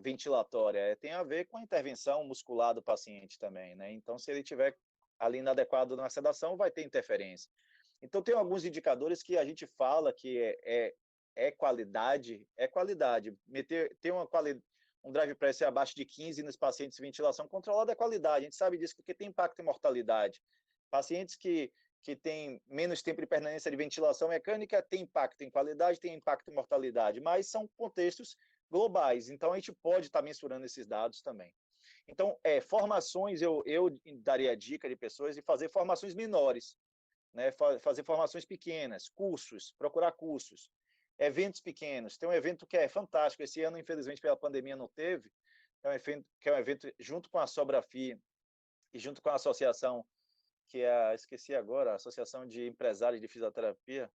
S5: ventilatória, tem a ver com a intervenção muscular do paciente também, né? Então, se ele tiver ali inadequado na sedação, vai ter interferência. Então, tem alguns indicadores que a gente fala que qualidade, ter um drive pressure abaixo de 15 nos pacientes de ventilação controlada é qualidade, a gente sabe disso porque tem impacto em mortalidade. Pacientes que têm menos tempo de permanência de ventilação mecânica tem impacto em qualidade, tem impacto em mortalidade, mas são contextos globais, então a gente pode estar mensurando esses dados também. Então, formações, eu daria a dica de pessoas de fazer formações menores, né? Fazer formações pequenas, cursos, procurar cursos, eventos pequenos. Tem um evento que é fantástico, esse ano, infelizmente, pela pandemia não teve, é um evento junto com a Sobrafi e junto com a associação, que é, esqueci agora, a Associação de Empresários de Fisioterapia.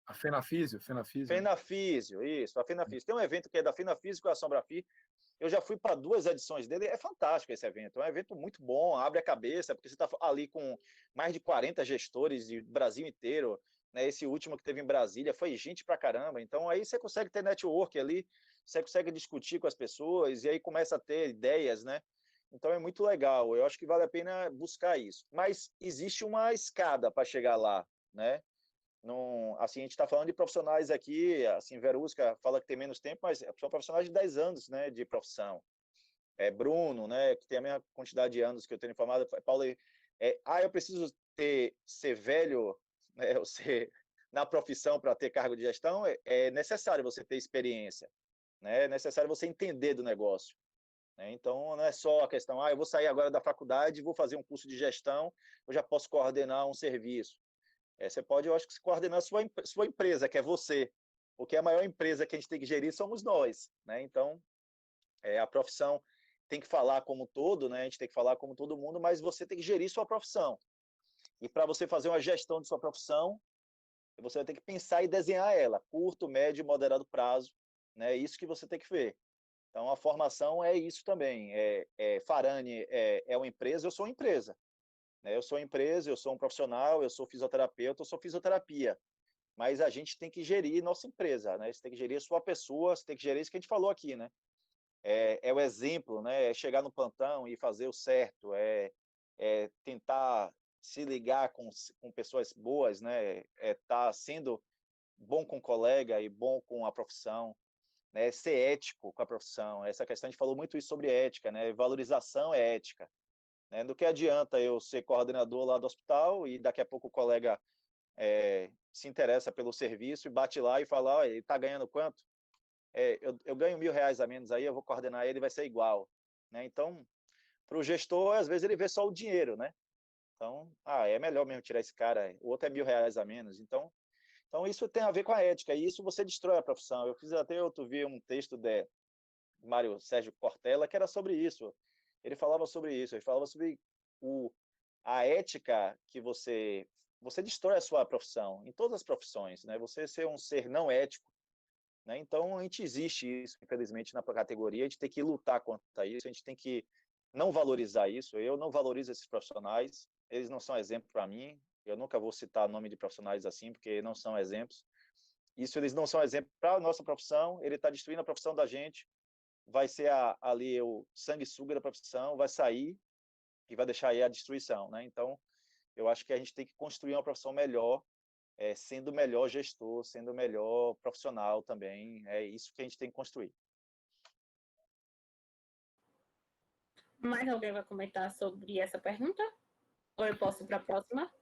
S2: A FenaFísio.
S5: FenaFísio, isso, a FenaFísio. Tem um evento que é da FenaFísio com a Sobrafi, eu já fui para 2 edições dele, é fantástico esse evento, é um evento muito bom, abre a cabeça, porque você está ali com mais de 40 gestores do Brasil inteiro, né? Esse último que teve em Brasília foi gente pra caramba, então aí você consegue ter network ali, você consegue discutir com as pessoas, e aí começa a ter ideias, né? Então é muito legal, eu acho que vale a pena buscar isso. Mas existe uma escada para chegar lá, né? Não, assim, a gente está falando de profissionais aqui, assim, Verusca fala que tem menos tempo, mas são profissionais de 10 anos, né, de profissão. Bruno, né, que tem a mesma quantidade de anos que eu tenho formado, Paulo, eu preciso ser velho, né, ou ser na profissão para ter cargo de gestão, é necessário você ter experiência, né, é necessário você entender do negócio, né, então não é só a questão, eu vou sair agora da faculdade, vou fazer um curso de gestão, eu já posso coordenar um serviço. Você pode, eu acho que, coordenar a sua empresa, que é você, porque a maior empresa que a gente tem que gerir somos nós, né, então a profissão tem que falar como todo, né? A gente tem que falar como todo mundo, mas você tem que gerir sua profissão. E para você fazer uma gestão de sua profissão, você vai ter que pensar e desenhar ela, curto, médio e moderado prazo, né? Isso que você tem que ver. Então, a formação é isso também. Farani é uma empresa, eu sou uma empresa. Né? Eu sou uma empresa, eu sou um profissional, eu sou fisioterapeuta, eu sou fisioterapia. Mas a gente tem que gerir nossa empresa, né? Você tem que gerir a sua pessoa, você tem que gerir isso que a gente falou aqui, né? O exemplo, né? É chegar no plantão e fazer o certo, tentar se ligar com pessoas boas, né? Tá sendo bom com o colega e bom com a profissão, né? Ser ético com a profissão. Essa questão, a gente falou muito isso sobre ética, né? Valorização é ética, né? Do que adianta eu ser coordenador lá do hospital e daqui a pouco o colega se interessa pelo serviço e bate lá e fala, ele está ganhando quanto? Eu ganho R$1.000 a menos aí, eu vou coordenar ele, vai ser igual, né? Então, para o gestor, às vezes ele vê só o dinheiro, né? Então, é melhor mesmo tirar esse cara, o outro é R$1.000 a menos. Então isso tem a ver com a ética, e isso você destrói a profissão. Eu fiz até outro dia um texto de Mário Sérgio Cortella, que era sobre isso. Ele falava sobre isso, ele falava sobre a ética que você destrói a sua profissão, em todas as profissões, né? Você ser um ser não ético, né? Então, a gente existe isso, infelizmente, na categoria, a gente tem que lutar contra isso, a gente tem que não valorizar isso. Eu não valorizo esses profissionais, eles não são exemplo para mim, eu nunca vou citar nome de profissionais assim, porque não são exemplos. Isso, eles não são exemplo para a nossa profissão, ele está destruindo a profissão da gente, vai ser ali o sanguessuga da profissão, vai sair e vai deixar aí a destruição, né? Então, eu acho que a gente tem que construir uma profissão melhor, sendo o melhor gestor, sendo o melhor profissional também. É isso que a gente tem que construir.
S7: Mais alguém vai comentar sobre essa pergunta? Ou eu posso ir para a próxima?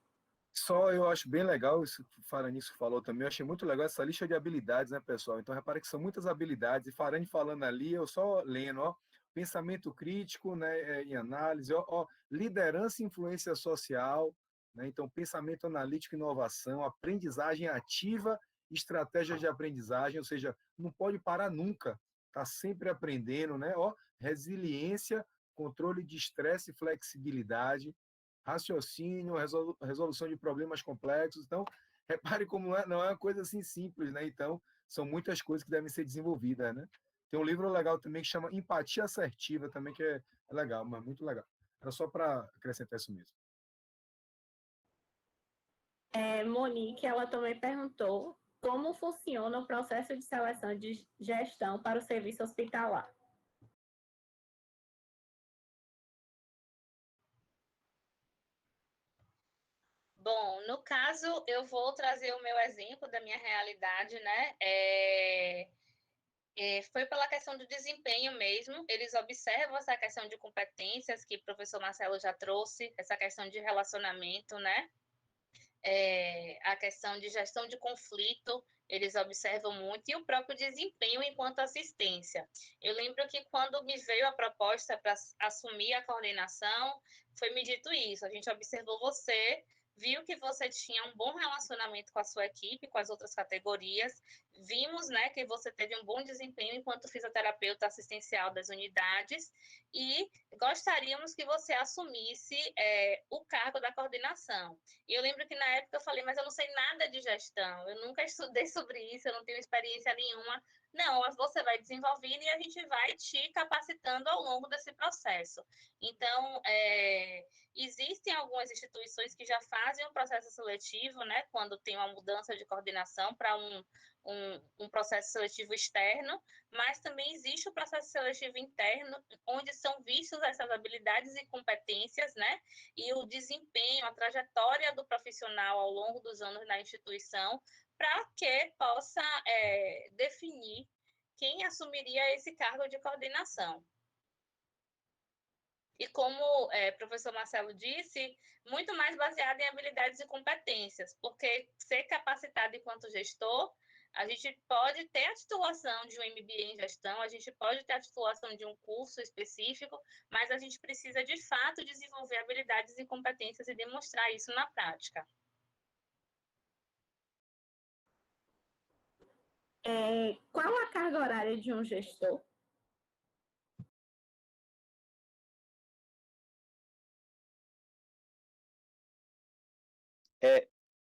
S2: Só eu acho bem legal isso que o Farani falou também. Eu achei muito legal essa lista de habilidades, né, pessoal? Então, repare que são muitas habilidades. E Farani falando ali, eu só lendo, ó, pensamento crítico, né, em análise, ó, liderança e influência social, né? Então, pensamento analítico e inovação, aprendizagem ativa, estratégias de aprendizagem, ou seja, não pode parar nunca, tá sempre aprendendo, né? Ó, resiliência, controle de estresse e flexibilidade, raciocínio, resolução de problemas complexos. Então, repare como não é uma coisa assim simples, né? Então, são muitas coisas que devem ser desenvolvidas, né? Tem um livro legal também que chama Empatia Assertiva, também, que é legal, mas muito legal. Era só para acrescentar isso mesmo.
S7: Monique, ela também perguntou como funciona o processo de seleção de gestão para o serviço hospitalar.
S3: Bom, no caso, eu vou trazer o meu exemplo da minha realidade, né? Foi pela questão do desempenho mesmo, eles observam essa questão de competências que o professor Marcelo já trouxe, essa questão de relacionamento, né? A questão de gestão de conflito, eles observam muito, e o próprio desempenho enquanto assistência. Eu lembro que quando me veio a proposta para assumir a coordenação, foi me dito isso, a gente observou você, viu que você tinha um bom relacionamento com a sua equipe, com as outras categorias, vimos, né, que você teve um bom desempenho enquanto fisioterapeuta assistencial das unidades, e gostaríamos que você assumisse o cargo da coordenação. E eu lembro que na época eu falei, mas eu não sei nada de gestão, eu nunca estudei sobre isso, eu não tenho experiência nenhuma. Não, você vai desenvolvendo e a gente vai te capacitando ao longo desse processo. Então, existem algumas instituições que já fazem um processo seletivo, né, quando tem uma mudança de coordenação para um processo seletivo externo, mas também existe o processo seletivo interno, onde são vistas essas habilidades e competências, né? E o desempenho, a trajetória do profissional ao longo dos anos na instituição, para que possa definir quem assumiria esse cargo de coordenação. E como o professor Marcelo disse, muito mais baseado em habilidades e competências, porque ser capacitado enquanto gestor, a gente pode ter a titulação de um MBA em gestão, a gente pode ter a titulação de um curso específico, mas a gente precisa, de fato, desenvolver habilidades e competências e demonstrar isso na prática.
S7: Qual a carga horária de um gestor?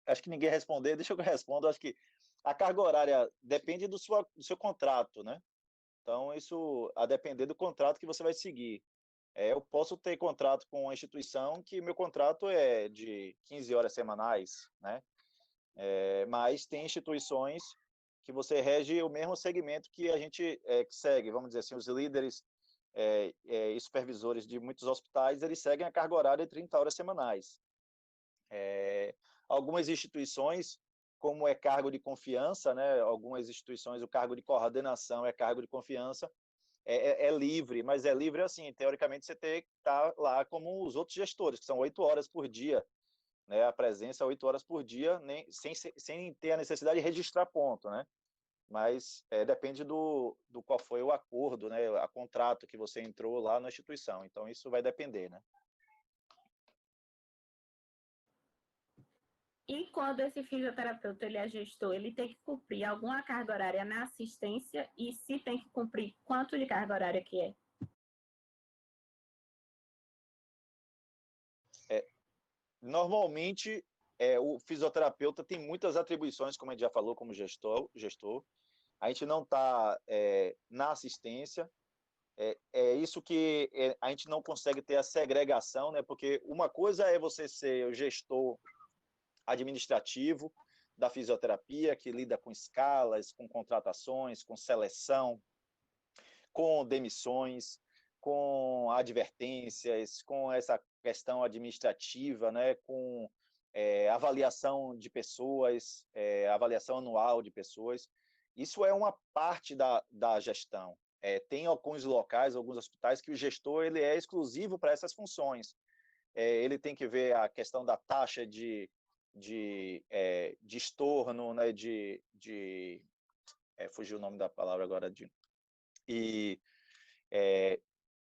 S5: Acho que ninguém respondeu, deixa eu que eu respondo. Acho que a carga horária depende do seu contrato, né? Então, isso a depender do contrato que você vai seguir. Eu posso ter contrato com uma instituição que meu contrato é de 15 horas semanais, né? Mas tem instituições que você rege o mesmo segmento que a gente segue, vamos dizer assim, os líderes e supervisores de muitos hospitais, eles seguem a carga horária de 30 horas semanais. Algumas instituições, como é cargo de confiança, né? Algumas instituições, o cargo de coordenação é cargo de confiança, é livre, mas é livre assim, teoricamente você tem que estar lá como os outros gestores, que são 8 horas por dia, né? A presença 8 horas por dia, sem ter a necessidade de registrar ponto, né? Mas depende do qual foi o acordo, né? A contrato que você entrou lá na instituição, então isso vai depender, né?
S7: E quando esse fisioterapeuta ele é gestor, ele tem que cumprir alguma carga horária na assistência, e se tem que cumprir, quanto de carga horária que é?
S5: Normalmente, o fisioterapeuta tem muitas atribuições, como a gente já falou, como gestor. A gente não está na assistência. É isso que a gente não consegue ter a segregação, né? Porque uma coisa é você ser o gestor administrativo da fisioterapia, que lida com escalas, com contratações, com seleção, com demissões, com advertências, com essa questão administrativa, né, com avaliação de pessoas, avaliação anual de pessoas. Isso é uma parte da gestão. Tem alguns locais, alguns hospitais, que o gestor ele é exclusivo para essas funções. Ele tem que ver a questão da taxa de estorno, né, fugiu o nome da palavra agora, e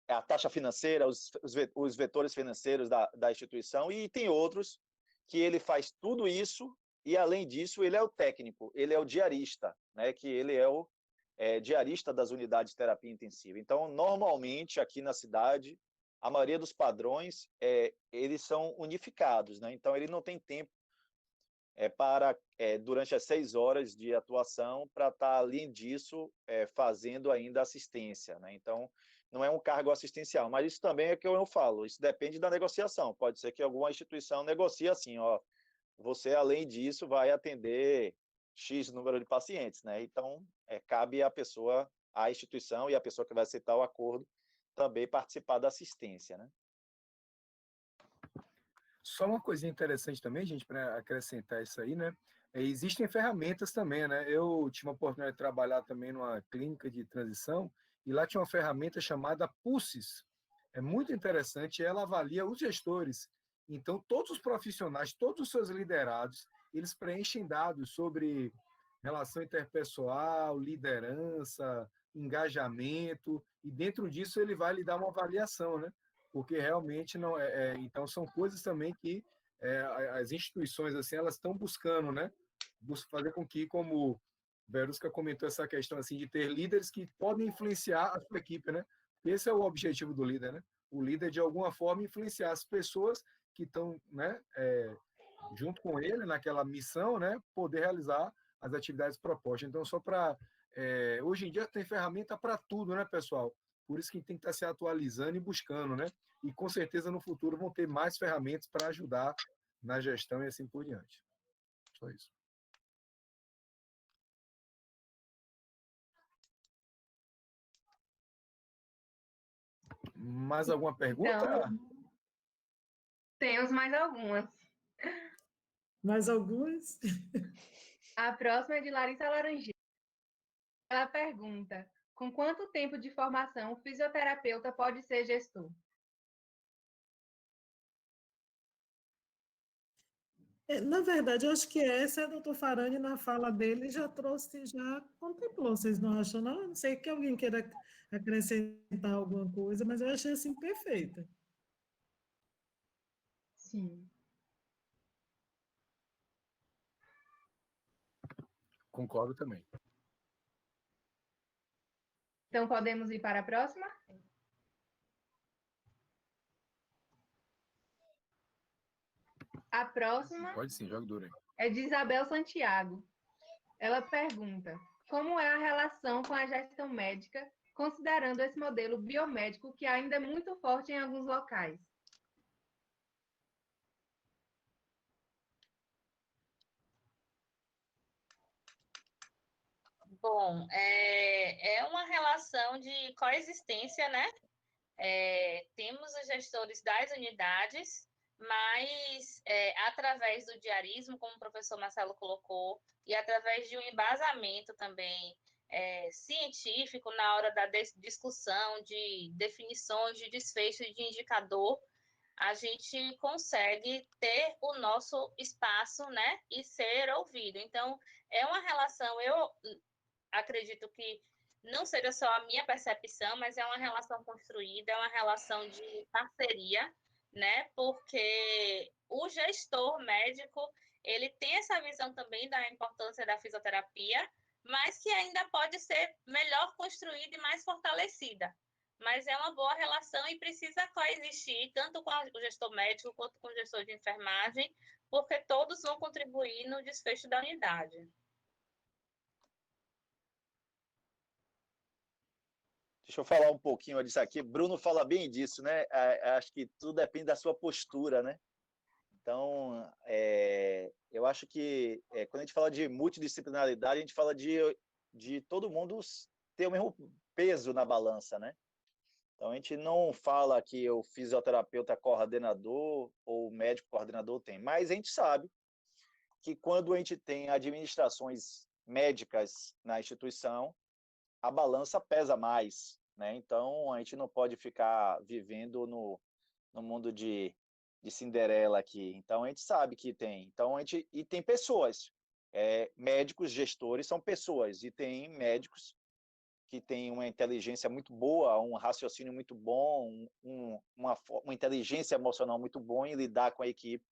S5: a taxa financeira, os vetores financeiros da instituição, e tem outros que ele faz tudo isso, e além disso ele é o técnico, ele é o diarista, né, que ele é o diarista das unidades de terapia intensiva. Então, normalmente, aqui na cidade, a maioria dos padrões, eles são unificados, né? Então, ele não tem tempo durante as 6 horas de atuação, para estar, além disso, fazendo ainda assistência, né? Então, não é um cargo assistencial, mas isso também é que eu falo, isso depende da negociação. Pode ser que alguma instituição negocie assim, ó, você, além disso, vai atender X número de pacientes, né? Então, cabe à pessoa, à instituição e à pessoa que vai aceitar o acordo também participar da assistência, né?
S2: Só uma coisinha interessante também, gente, para acrescentar isso aí, né? Existem ferramentas também, né? Eu tive a oportunidade de trabalhar também numa clínica de transição, e lá tinha uma ferramenta chamada Pulses. É muito interessante, ela avalia os gestores. Então, todos os profissionais, todos os seus liderados, eles preenchem dados sobre relação interpessoal, liderança, engajamento, e dentro disso ele vai lhe dar uma avaliação, né? Porque realmente não então são coisas também que as instituições assim elas estão buscando, né? Fazer com que, como Verusca comentou, essa questão assim de ter líderes que podem influenciar a sua equipe, né? Esse é o objetivo do líder, né? O líder de alguma forma influenciar as pessoas que estão, né? Junto com ele naquela missão, né? Poder realizar as atividades propostas. Então, só para hoje em dia tem ferramenta para tudo, né, pessoal? Por isso que tem que estar se atualizando e buscando, né? E com certeza no futuro vão ter mais ferramentas para ajudar na gestão e assim por diante. Só isso. Mais alguma pergunta?
S8: Então, temos mais algumas.
S6: Mais algumas?
S8: A próxima é de Larissa Laranjeira. Ela pergunta: com quanto tempo de formação o fisioterapeuta pode ser gestor?
S6: Na verdade, eu acho que essa, o doutor Farani, na fala dele, já trouxe, já contemplou, vocês não acham, não? Não sei que alguém queira acrescentar alguma coisa, mas eu achei assim perfeita.
S8: Sim.
S2: Concordo também.
S8: Então, podemos ir para a próxima? A próxima
S2: Pode sim, joga duro aí.
S8: é de Isabel Santiago. Ela pergunta: como é a relação com a gestão médica, considerando esse modelo biomédico que ainda é muito forte em alguns locais?
S3: Bom, é uma relação de coexistência, né? Temos os gestores das unidades, mas através do diarismo, como o professor Marcelo colocou, e através de um embasamento também científico na hora da discussão de definições de desfecho de indicador, a gente consegue ter o nosso espaço, né, e ser ouvido. Então, é uma relação, eu acredito que não seja só a minha percepção, mas é uma relação construída, é uma relação de parceria, né? Porque o gestor médico, ele tem essa visão também da importância da fisioterapia, mas que ainda pode ser melhor construída e mais fortalecida. Mas é uma boa relação e precisa coexistir tanto com o gestor médico quanto com o gestor de enfermagem, porque todos vão contribuir no desfecho da unidade.
S5: Deixa eu falar um pouquinho disso aqui. Bruno fala bem disso, né? Acho que tudo depende da sua postura, né? Então, eu acho que quando a gente fala de multidisciplinaridade, a gente fala de todo mundo ter o mesmo peso na balança, né? Então, a gente não fala que o fisioterapeuta coordenador ou o médico coordenador tem, mas a gente sabe que quando a gente tem administrações médicas na instituição, a balança pesa mais, né? Então, a gente não pode ficar vivendo no mundo de Cinderela aqui. Então, a gente sabe que tem. Então, e tem pessoas. Médicos, gestores são pessoas, e tem médicos que têm uma inteligência muito boa, um raciocínio muito bom, uma inteligência emocional muito bom em lidar com a equipe.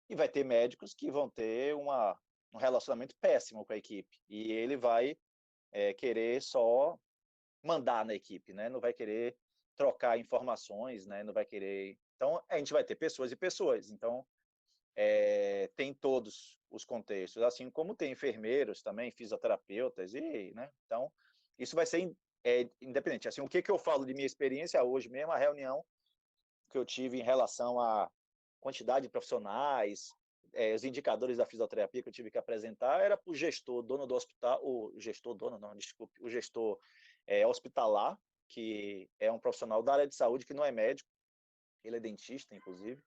S5: E vai ter médicos que vão ter um relacionamento péssimo com a equipe. E ele vai querer só mandar na equipe, né? Não vai querer trocar informações, né? Não vai querer. Então, a gente vai ter pessoas e pessoas. Então, tem todos os contextos, assim como tem enfermeiros também, fisioterapeutas, né? Então, isso vai ser independente. Assim, o que eu falo de minha experiência hoje mesmo, a reunião que eu tive em relação à quantidade de profissionais, os indicadores da fisioterapia que eu tive que apresentar era para o gestor, dono do hospital, o gestor hospitalar, que é um profissional da área de saúde, que não é médico, ele é dentista, inclusive,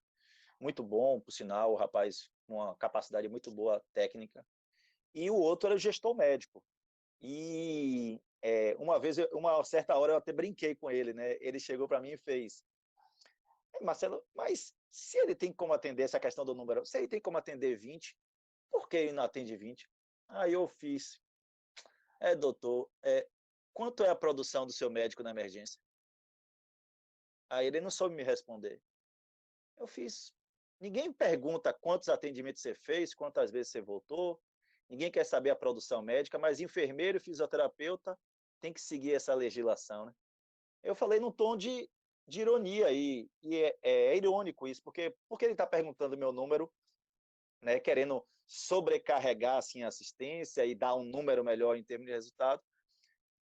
S5: muito bom, por sinal, o rapaz com uma capacidade muito boa técnica, e o outro era o gestor médico. E uma certa hora eu até brinquei com ele, né? Ele chegou para mim e fez: Marcelo, mas se ele tem como atender essa questão do número, se ele tem como atender 20, por que ele não atende 20? Aí eu fiz: doutor, quanto é a produção do seu médico na emergência? Aí ele não soube me responder. Eu fiz: ninguém pergunta quantos atendimentos você fez, quantas vezes você voltou, ninguém quer saber a produção médica, mas enfermeiro e fisioterapeuta tem que seguir essa legislação, né? Eu falei num tom de ironia, e é irônico isso, porque ele está perguntando meu número, né, querendo sobrecarregar assim, a assistência e dar um número melhor em termos de resultado,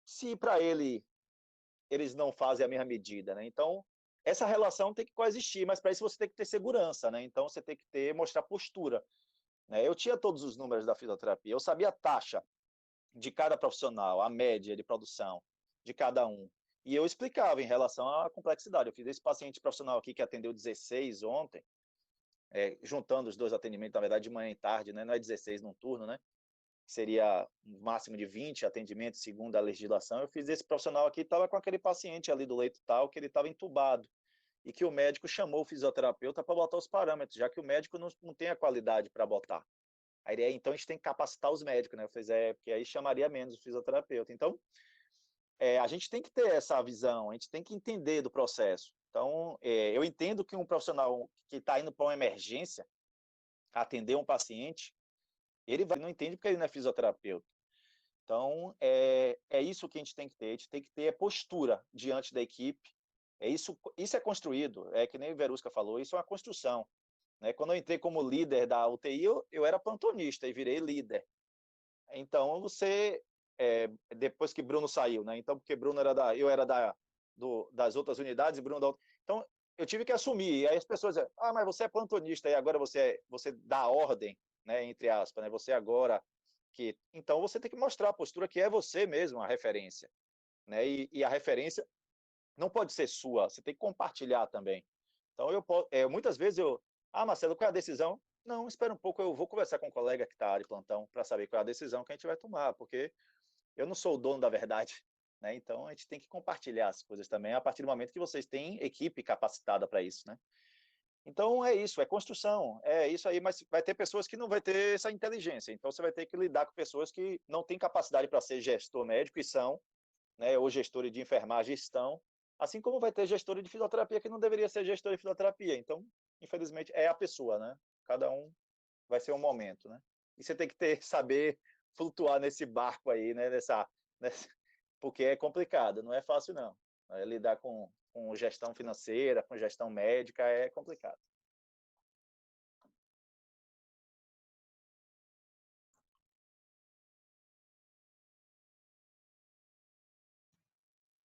S5: se para eles não fazem a mesma medida, né? Então, essa relação tem que coexistir, mas para isso você tem que ter segurança, né? Então, você tem que mostrar postura, né? Eu tinha todos os números da fisioterapia, eu sabia a taxa de cada profissional, a média de produção de cada um. E eu explicava em relação à complexidade. Eu fiz esse paciente profissional aqui que atendeu 16 ontem, juntando os dois atendimentos, na verdade, de manhã e tarde, né? Não é 16 num turno, né? Seria um máximo de 20 atendimentos segundo a legislação. Eu fiz esse profissional aqui, estava com aquele paciente ali do leito tal, que ele estava entubado, e que o médico chamou o fisioterapeuta para botar os parâmetros, já que o médico não tem a qualidade para botar. A ideia, então, a gente tem que capacitar os médicos, né? Eu fiz, porque aí chamaria menos o fisioterapeuta. Então, a gente tem que ter essa visão, a gente tem que entender do processo. Então, eu entendo que um profissional que está indo para uma emergência, atender um paciente, ele não entende porque ele não é fisioterapeuta. Então, é isso que a gente tem que ter. A gente tem que ter postura diante da equipe. Isso é construído, que nem o Verusca falou, isso é uma construção. Né? Quando eu entrei como líder da UTI, eu era plantonista e virei líder. Então, depois que Bruno saiu, né? Então, porque Bruno eu era das outras unidades e Bruno da outra. Então, eu tive que assumir. E aí as pessoas dizem, mas você é plantonista e agora você dá ordem, né? Entre aspas, né? Você agora que... Então, você tem que mostrar a postura que é você mesmo a referência, né? E a referência não pode ser sua, você tem que compartilhar também. Então, muitas vezes Marcelo, qual é a decisão? Não, espera um pouco, eu vou conversar com um colega que está de plantão para saber qual é a decisão que a gente vai tomar, porque eu não sou o dono da verdade, né? Então, a gente tem que compartilhar as coisas também, a partir do momento que vocês têm equipe capacitada para isso, né? Então, é isso, é construção, é isso aí, mas vai ter pessoas que não vai ter essa inteligência, então você vai ter que lidar com pessoas que não têm capacidade para ser gestor médico e são, né, ou gestores de enfermagem estão, assim como vai ter gestor de fisioterapia que não deveria ser gestor de fisioterapia. Então, infelizmente, é a pessoa, né? Cada um vai ser um momento, né? E você tem que saber flutuar nesse barco aí, né? Porque é complicado, não é fácil, não. Lidar com gestão financeira, com gestão médica, é complicado.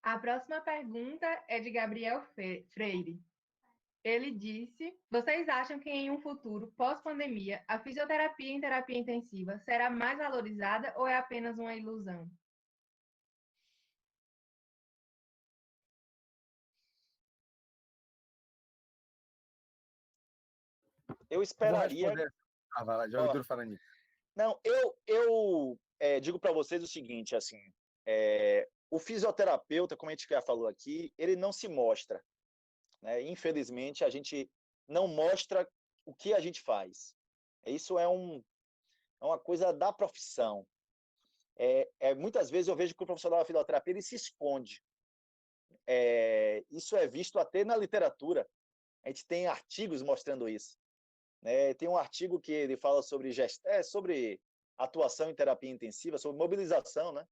S8: A próxima pergunta é de Gabriel Freire. Ele disse: vocês acham que em um futuro pós-pandemia a fisioterapia em terapia intensiva será mais valorizada ou é apenas uma ilusão?
S5: Eu esperaria...
S2: Vai lá, já ouviu falando nisso.
S5: Não, eu digo para vocês o seguinte, assim, o fisioterapeuta, como a gente já falou aqui, ele não se mostra, né? Infelizmente, a gente não mostra o que a gente faz. Isso é uma coisa da profissão. Muitas vezes eu vejo que o profissional da fisioterapia ele se esconde. Isso é visto até na literatura. A gente tem artigos mostrando isso. Tem um artigo que ele fala sobre atuação em terapia intensiva, sobre mobilização, né?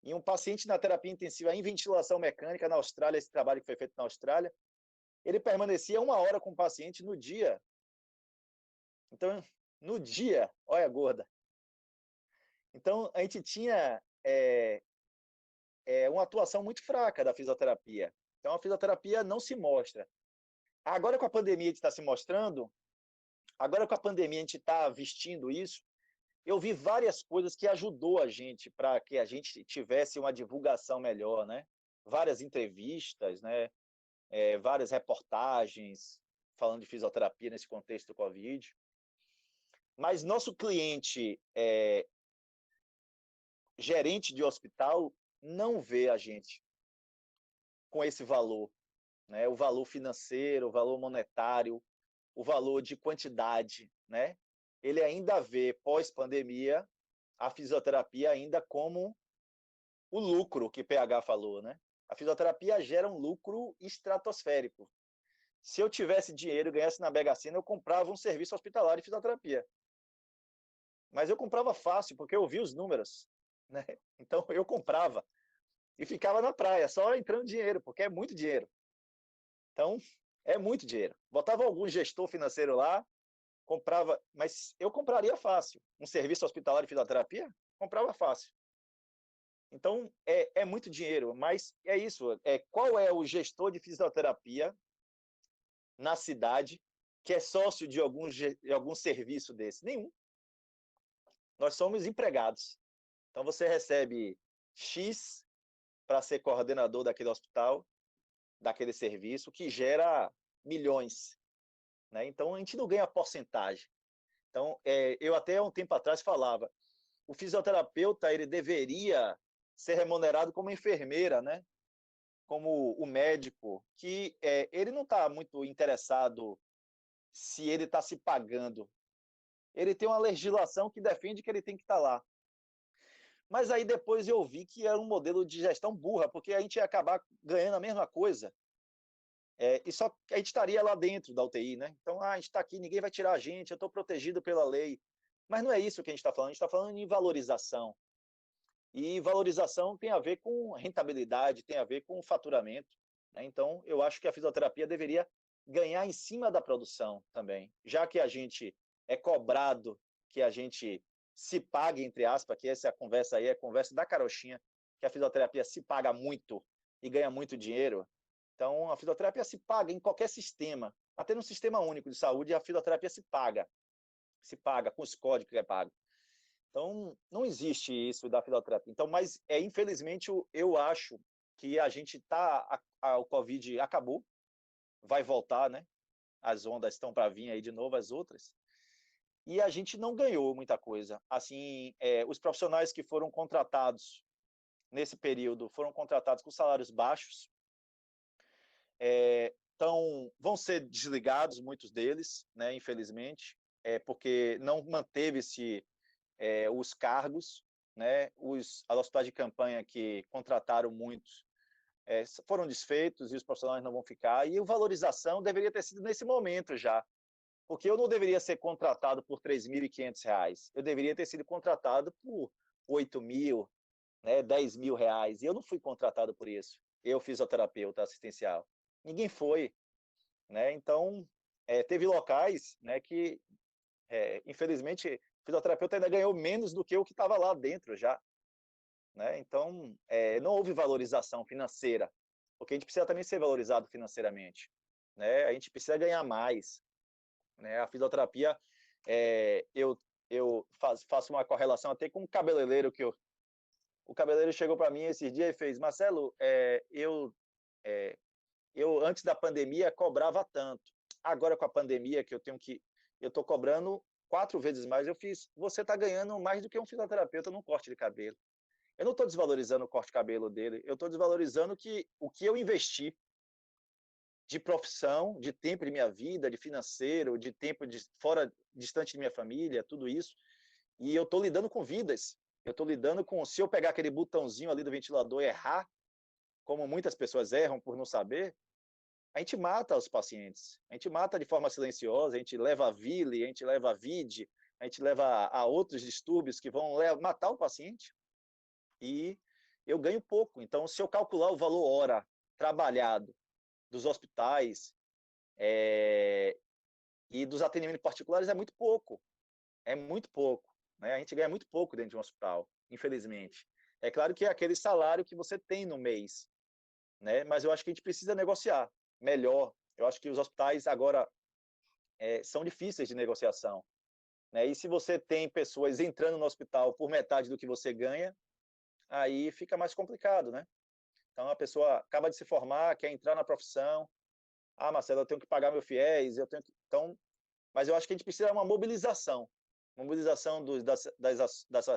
S5: E um paciente na terapia intensiva em ventilação mecânica na Austrália, esse trabalho que foi feito na Austrália, ele permanecia 1 hora com o paciente no dia. Então, no dia, olha a gorda. Então, a gente tinha uma atuação muito fraca da fisioterapia. Então, a fisioterapia não se mostra. Agora, com a pandemia, a gente está se mostrando. Agora, com a pandemia, a gente está vestindo isso. Eu vi várias coisas que ajudou a gente para que a gente tivesse uma divulgação melhor, né? Várias entrevistas, né? Várias reportagens falando de fisioterapia nesse contexto do Covid. Mas nosso cliente, gerente de hospital, não vê a gente com esse valor, né? O valor financeiro, o valor monetário, o valor de quantidade, né? Ele ainda vê, pós-pandemia, a fisioterapia ainda como o lucro que PH falou, né? A fisioterapia gera um lucro estratosférico. Se eu tivesse dinheiro e ganhasse na Mega Sena, eu comprava um serviço hospitalar de fisioterapia. Mas eu comprava fácil, porque eu vi os números, né? Então, eu comprava. E ficava na praia, só entrando dinheiro, porque é muito dinheiro. Então, é muito dinheiro. Botava algum gestor financeiro lá, comprava, mas eu compraria fácil. Um serviço hospitalar de fisioterapia, comprava fácil. Então, é muito dinheiro, mas é isso. Qual é o gestor de fisioterapia na cidade que é sócio de algum serviço desse? Nenhum. Nós somos empregados. Então, você recebe X para ser coordenador daquele hospital, daquele serviço, que gera milhões, né? Então, a gente não ganha porcentagem. Então, eu até um tempo atrás falava, o fisioterapeuta ele deveria ser remunerado como enfermeira, né? Como o médico, que ele não está muito interessado se ele está se pagando. Ele tem uma legislação que defende que ele tem que estar lá. Mas aí depois eu vi que era um modelo de gestão burra, porque a gente ia acabar ganhando a mesma coisa. E só que a gente estaria lá dentro da UTI, né? Então, a gente está aqui, ninguém vai tirar a gente, eu estou protegido pela lei. Mas não é isso que a gente está falando, a gente está falando em valorização. E valorização tem a ver com rentabilidade, tem a ver com faturamento, né? Então, eu acho que a fisioterapia deveria ganhar em cima da produção também. Já que a gente é cobrado, que a gente se pague, entre aspas, que essa conversa aí é a conversa da carochinha, que a fisioterapia se paga muito e ganha muito dinheiro. Então, a fisioterapia se paga em qualquer sistema, até no sistema único de saúde, a fisioterapia se paga com os códigos que é pago. Então, não existe isso da fisioterapia. Então, mas, infelizmente, eu acho que a gente o Covid acabou, vai voltar, né? As ondas estão para vir aí de novo, as outras. E a gente não ganhou muita coisa. Assim, os profissionais que foram contratados nesse período foram contratados com salários baixos, vão ser desligados, muitos deles, né, infelizmente, porque não manteve-se os cargos, né, os hospitais de campanha que contrataram muitos foram desfeitos e os profissionais não vão ficar, e a valorização deveria ter sido nesse momento já, porque eu não deveria ser contratado por R$ 3.500, eu deveria ter sido contratado por 8.000, né, R$ 10.000, e eu não fui contratado por isso, eu fisioterapeuta assistencial, ninguém foi, né? Então, teve locais, né, que, infelizmente, o fisioterapeuta ainda ganhou menos do que o que estava lá dentro já, né? Então, não houve valorização financeira, porque a gente precisa também ser valorizado financeiramente, né? A gente precisa ganhar mais, né? A fisioterapia, eu faço uma correlação até com o cabeleireiro, o cabeleireiro chegou para mim esses dias e fez, Marcelo, eu antes da pandemia cobrava tanto, agora com a pandemia que eu estou cobrando 4 vezes mais, você está ganhando mais do que um fisioterapeuta num corte de cabelo. Eu não estou desvalorizando o corte de cabelo dele, eu estou desvalorizando o que eu investi de profissão, de tempo de minha vida, de financeiro, de tempo distante de minha família, tudo isso, e eu estou lidando com vidas, eu estou lidando com, se eu pegar aquele botãozinho ali do ventilador e errar, como muitas pessoas erram por não saber, a gente mata os pacientes, a gente mata de forma silenciosa, a gente leva a vile, a gente leva a vide, a gente leva a outros distúrbios que vão matar o paciente, e eu ganho pouco. Então, se eu calcular o valor hora trabalhado dos hospitais e dos atendimentos particulares, é muito pouco, né? A gente ganha muito pouco dentro de um hospital, infelizmente. É claro que é aquele salário que você tem no mês, né? Mas eu acho que a gente precisa negociar melhor. Eu acho que os hospitais agora são difíceis de negociação, né? E se você tem pessoas entrando no hospital por metade do que você ganha, aí fica mais complicado, né? Então, a pessoa acaba de se formar, quer entrar na profissão, Marcelo, eu tenho que pagar meu fiéis, Então, mas eu acho que a gente precisa de uma mobilização das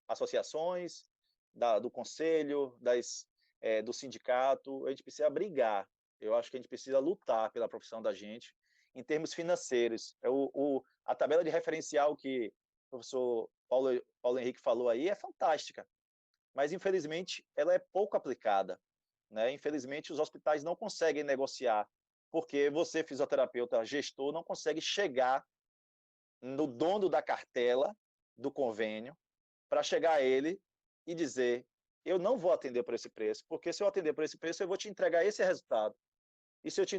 S5: associações, do conselho, do sindicato, a gente precisa brigar, eu acho que a gente precisa lutar pela profissão da gente, em termos financeiros. A tabela de referencial que o professor Paulo Henrique falou aí é fantástica, mas, infelizmente, ela é pouco aplicada, né? Infelizmente, os hospitais não conseguem negociar, porque você, fisioterapeuta, gestor, não consegue chegar no dono da cartela do convênio para chegar a ele e dizer, eu não vou atender por esse preço, porque se eu atender por esse preço, eu vou te entregar esse resultado. E se eu te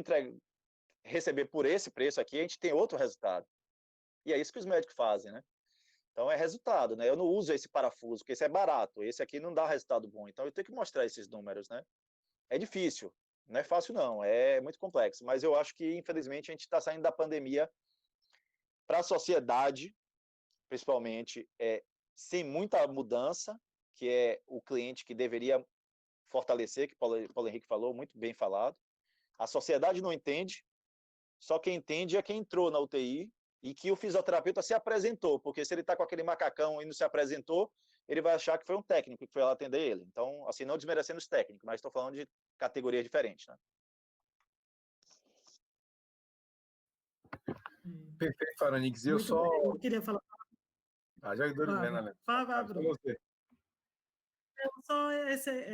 S5: receber por esse preço aqui, a gente tem outro resultado. E é isso que os médicos fazem, né? Então, é resultado, né? Eu não uso esse parafuso, porque esse é barato, esse aqui não dá resultado bom. Então, eu tenho que mostrar esses números, né? É difícil, não é fácil não, é muito complexo. Mas eu acho que, infelizmente, a gente está saindo da pandemia para a sociedade, principalmente, sem muita mudança, que é o cliente que deveria fortalecer, que Paulo Henrique falou, muito bem falado. A sociedade não entende, só quem entende é quem entrou na UTI e que o fisioterapeuta se apresentou, porque se ele está com aquele macacão e não se apresentou, ele vai achar que foi um técnico que foi lá atender ele. Então, assim, não desmerecendo os técnicos, mas estou falando de categorias diferentes, né?
S2: Perfeito, Faranix. Eu
S6: Muito
S2: só...
S6: bem. Eu queria falar.
S2: já deu
S6: Fala,
S2: né?
S6: fala, Bruno. Eu só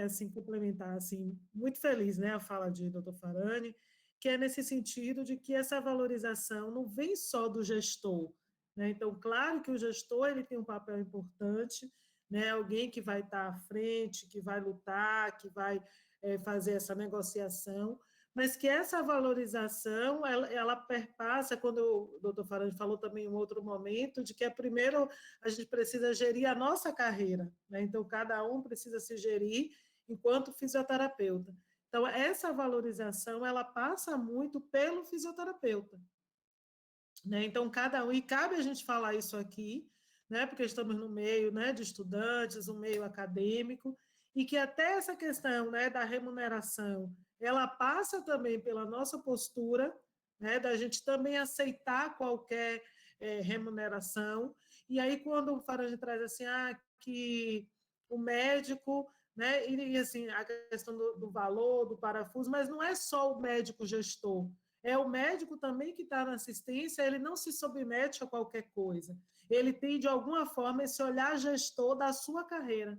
S6: assim, complementar, assim, muito feliz, né, a fala de Dr. Farani, que é nesse sentido de que essa valorização não vem só do gestor, né? Então, claro que o gestor ele tem um papel importante, né? Alguém que vai estar à frente, que vai lutar, que vai fazer essa negociação, mas que essa valorização, ela perpassa, quando o doutor Farani falou também em um outro momento, de que primeiro a gente precisa gerir a nossa carreira, né? Então, cada um precisa se gerir enquanto fisioterapeuta. Então, essa valorização, ela passa muito pelo fisioterapeuta, né? Então, cada um, e cabe a gente falar isso aqui, né? Porque estamos no meio, né, de estudantes, um meio acadêmico, e que até essa questão, né, da remuneração, ela passa também pela nossa postura, né, da gente também aceitar qualquer remuneração. E aí, quando o Farage traz assim, que o médico, né, e assim, a questão do valor, do parafuso, mas não é só o médico gestor, é o médico também que está na assistência, ele não se submete a qualquer coisa. Ele tem, de alguma forma, esse olhar gestor da sua carreira.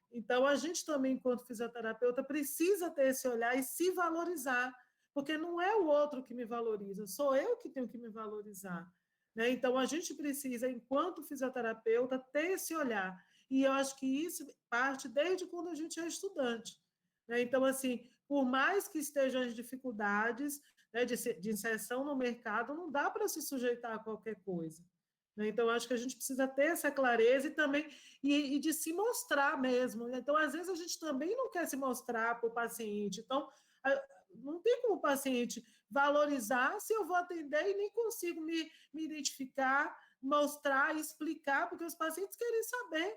S6: Então, a gente também, enquanto fisioterapeuta, precisa ter esse olhar e se valorizar, porque não é o outro que me valoriza, sou eu que tenho que me valorizar, né? Então, a gente precisa, enquanto fisioterapeuta, ter esse olhar. E eu acho que isso parte desde quando a gente é estudante, né? Então, assim, por mais que estejam as dificuldades, né, de inserção no mercado, não dá para se sujeitar a qualquer coisa. Então, acho que a gente precisa ter essa clareza e também e de se mostrar mesmo. Então, às vezes, a gente também não quer se mostrar para o paciente. Então, não tem como o paciente valorizar se eu vou atender e nem consigo me identificar, mostrar, explicar, porque os pacientes querem saber.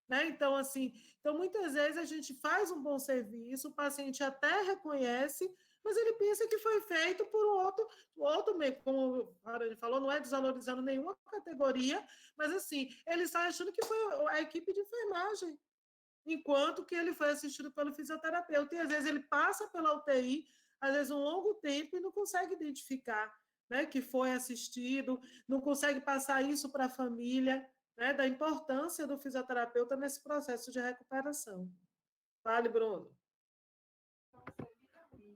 S6: Né? Então, assim, muitas vezes a gente faz um bom serviço, o paciente até reconhece, mas ele pensa que foi feito por outro meio, como ele falou, não é desvalorizando nenhuma categoria, mas assim, ele está achando que foi a equipe de enfermagem, enquanto que ele foi assistido pelo fisioterapeuta, e às vezes ele passa pela UTI, às vezes um longo tempo, e não consegue identificar, né, que foi assistido, não consegue passar isso para a família, né, da importância do fisioterapeuta nesse processo de recuperação. Fale, Bruno.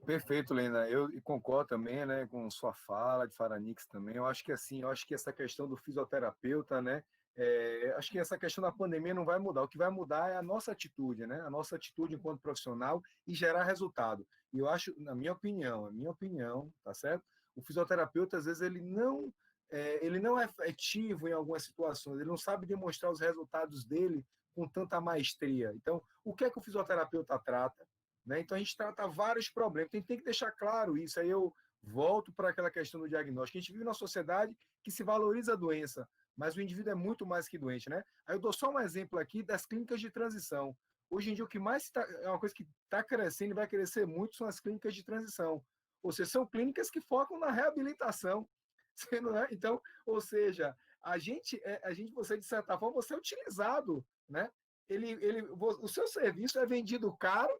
S2: Perfeito, Lena. Eu concordo também, né, com sua fala de Faranix também. Eu acho que assim, eu acho que essa questão do fisioterapeuta, né, acho que essa questão da pandemia não vai mudar. O que vai mudar é a nossa atitude, né, a nossa atitude enquanto profissional e gerar resultado. E eu acho, na minha opinião, tá certo? O fisioterapeuta às vezes ele não é efetivo em algumas situações. Ele não sabe demonstrar os resultados dele com tanta maestria. Então, o que é que o fisioterapeuta trata? Né? Então, a gente trata vários problemas. Tem que deixar claro isso. Aí eu volto para aquela questão do diagnóstico. A gente vive numa sociedade que se valoriza a doença, mas o indivíduo é muito mais que doente. Né? Aí eu dou só um exemplo aqui das clínicas de transição. Hoje em dia, o que mais é uma coisa que está crescendo e vai crescer muito são as clínicas de transição. Ou seja, são clínicas que focam na reabilitação. Né? Então, ou seja, você, de certa forma, você é utilizado. Né? O seu serviço é vendido caro,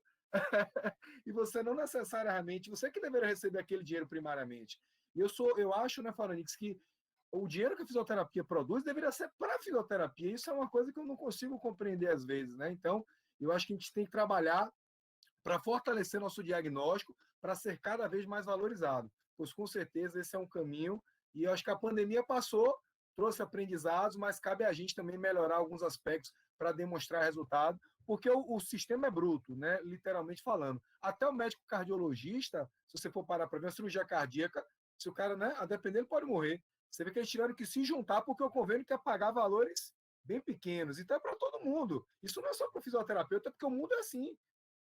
S2: e você não necessariamente, você que deveria receber aquele dinheiro primariamente. E eu acho, né, Faranix, que o dinheiro que a fisioterapia produz deveria ser para a fisioterapia. Isso é uma coisa que eu não consigo compreender às vezes, né? Então, eu acho que a gente tem que trabalhar para fortalecer nosso diagnóstico, para ser cada vez mais valorizado. Pois com certeza esse é um caminho, e eu acho que a pandemia passou, trouxe aprendizados, mas cabe a gente também melhorar alguns aspectos para demonstrar resultado, porque o sistema é bruto, né? Literalmente falando. Até o médico cardiologista, se você for parar para ver uma cirurgia cardíaca, se o cara, né, a depender, ele pode morrer. Você vê que eles tiveram que se juntar porque o convênio quer pagar valores bem pequenos. Então é para todo mundo. Isso não é só para o fisioterapeuta, é porque o mundo é assim.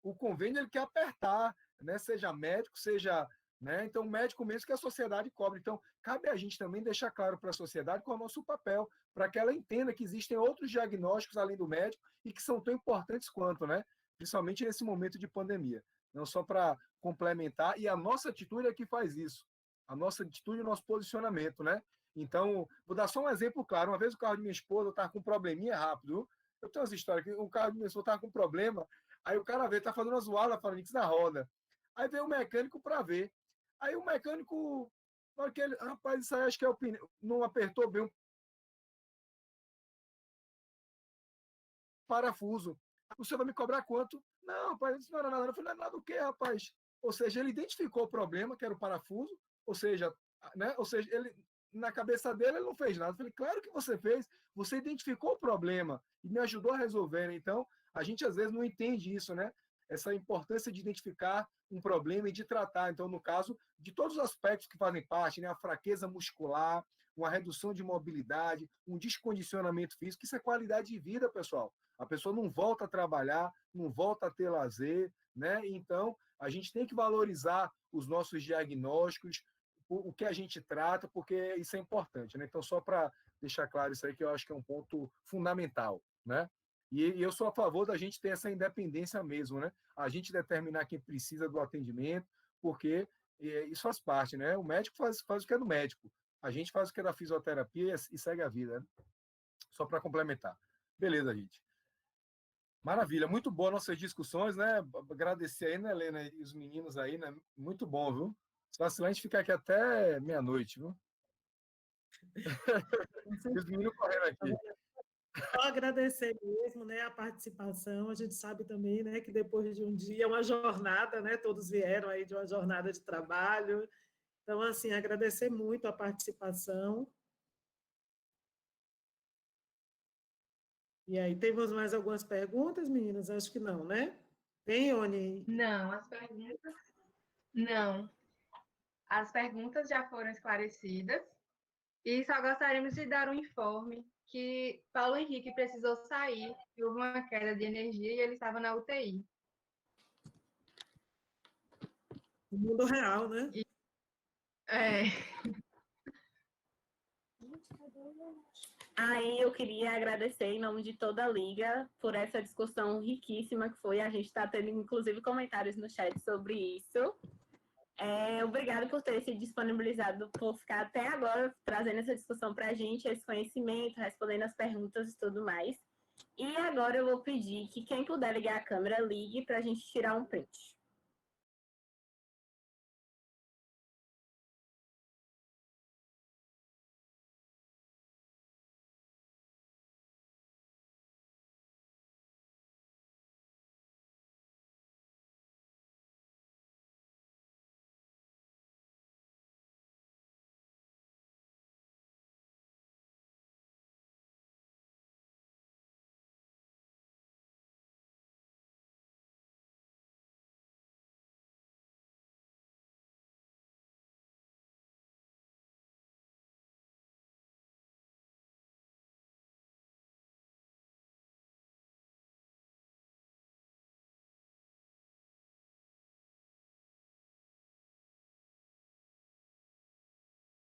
S2: O convênio ele quer apertar, né? Seja médico, seja... Né? Então, o médico mesmo que a sociedade cobre. Então, cabe a gente também deixar claro para a sociedade qual é o nosso papel, para que ela entenda que existem outros diagnósticos além do médico e que são tão importantes quanto, né? principalmente nesse momento de pandemia. Não só para complementar, e a nossa atitude é que faz isso. A nossa atitude e o nosso posicionamento, né? Então, vou dar só um exemplo claro. Uma vez o carro de minha esposa estava com um probleminha rápido. Eu tenho essa história que o carro de minha esposa estava com um problema, aí o cara veio, tá fazendo uma zoada, falando na roda. Aí veio o mecânico para ver. Aí o mecânico, na hora que ele, rapaz, isso aí acho que é o pneu, não apertou bem o parafuso. O senhor vai me cobrar quanto? Não, rapaz, isso não era nada. Eu falei, não é nada o quê, rapaz? Ou seja, ele identificou o problema, que era o parafuso, ou seja, né? Ou seja, ele, na cabeça dele, ele não fez nada. Eu falei, claro que você fez, você identificou o problema e me ajudou a resolver. Então, a gente às vezes não entende isso, né? Essa importância de identificar um problema e de tratar. Então, no caso, de todos os aspectos que fazem parte, né? A fraqueza muscular, uma redução de mobilidade, um descondicionamento físico, isso é qualidade de vida, pessoal. A pessoa não volta a trabalhar, não volta a ter lazer, né? Então, a gente tem que valorizar os nossos diagnósticos, o que a gente trata, porque isso é importante, né? Então, só para deixar claro isso aí, que eu acho que é um ponto fundamental, né? E eu sou a favor da gente ter essa independência mesmo, né? A gente determinar quem precisa do atendimento, porque isso faz parte, né? O médico faz o que é do médico, a gente faz o que é da fisioterapia e segue a vida, né? Só para complementar. Beleza, gente. Maravilha, muito boa nossas discussões, né? Agradecer aí, né, Helena, e os meninos aí, né? Muito bom, viu? Se vacilar, a gente fica aqui até meia-noite, viu? E os meninos correndo aqui.
S6: Só agradecer mesmo, né, a participação. A gente sabe também, né, que depois de um dia é uma jornada, né? Todos vieram aí de uma jornada de trabalho. Então, assim, agradecer muito a participação. E aí, temos mais algumas perguntas, meninas? Acho que não, né? Tem, Oni?
S8: Não, as perguntas. Não. As perguntas já foram esclarecidas. E só gostaríamos de dar um informe que Paulo Henrique precisou sair, houve uma queda de energia e ele estava na UTI.
S6: O mundo real, né?
S8: É.
S7: Aí eu queria agradecer em nome de toda a Liga por essa discussão riquíssima que foi. A gente está tendo, inclusive, comentários no chat sobre isso. Obrigada por ter se disponibilizado, por ficar até agora trazendo essa discussão para a gente, esse conhecimento, respondendo as perguntas e tudo mais. E agora eu vou pedir que quem puder ligar a câmera, ligue para a gente tirar um print.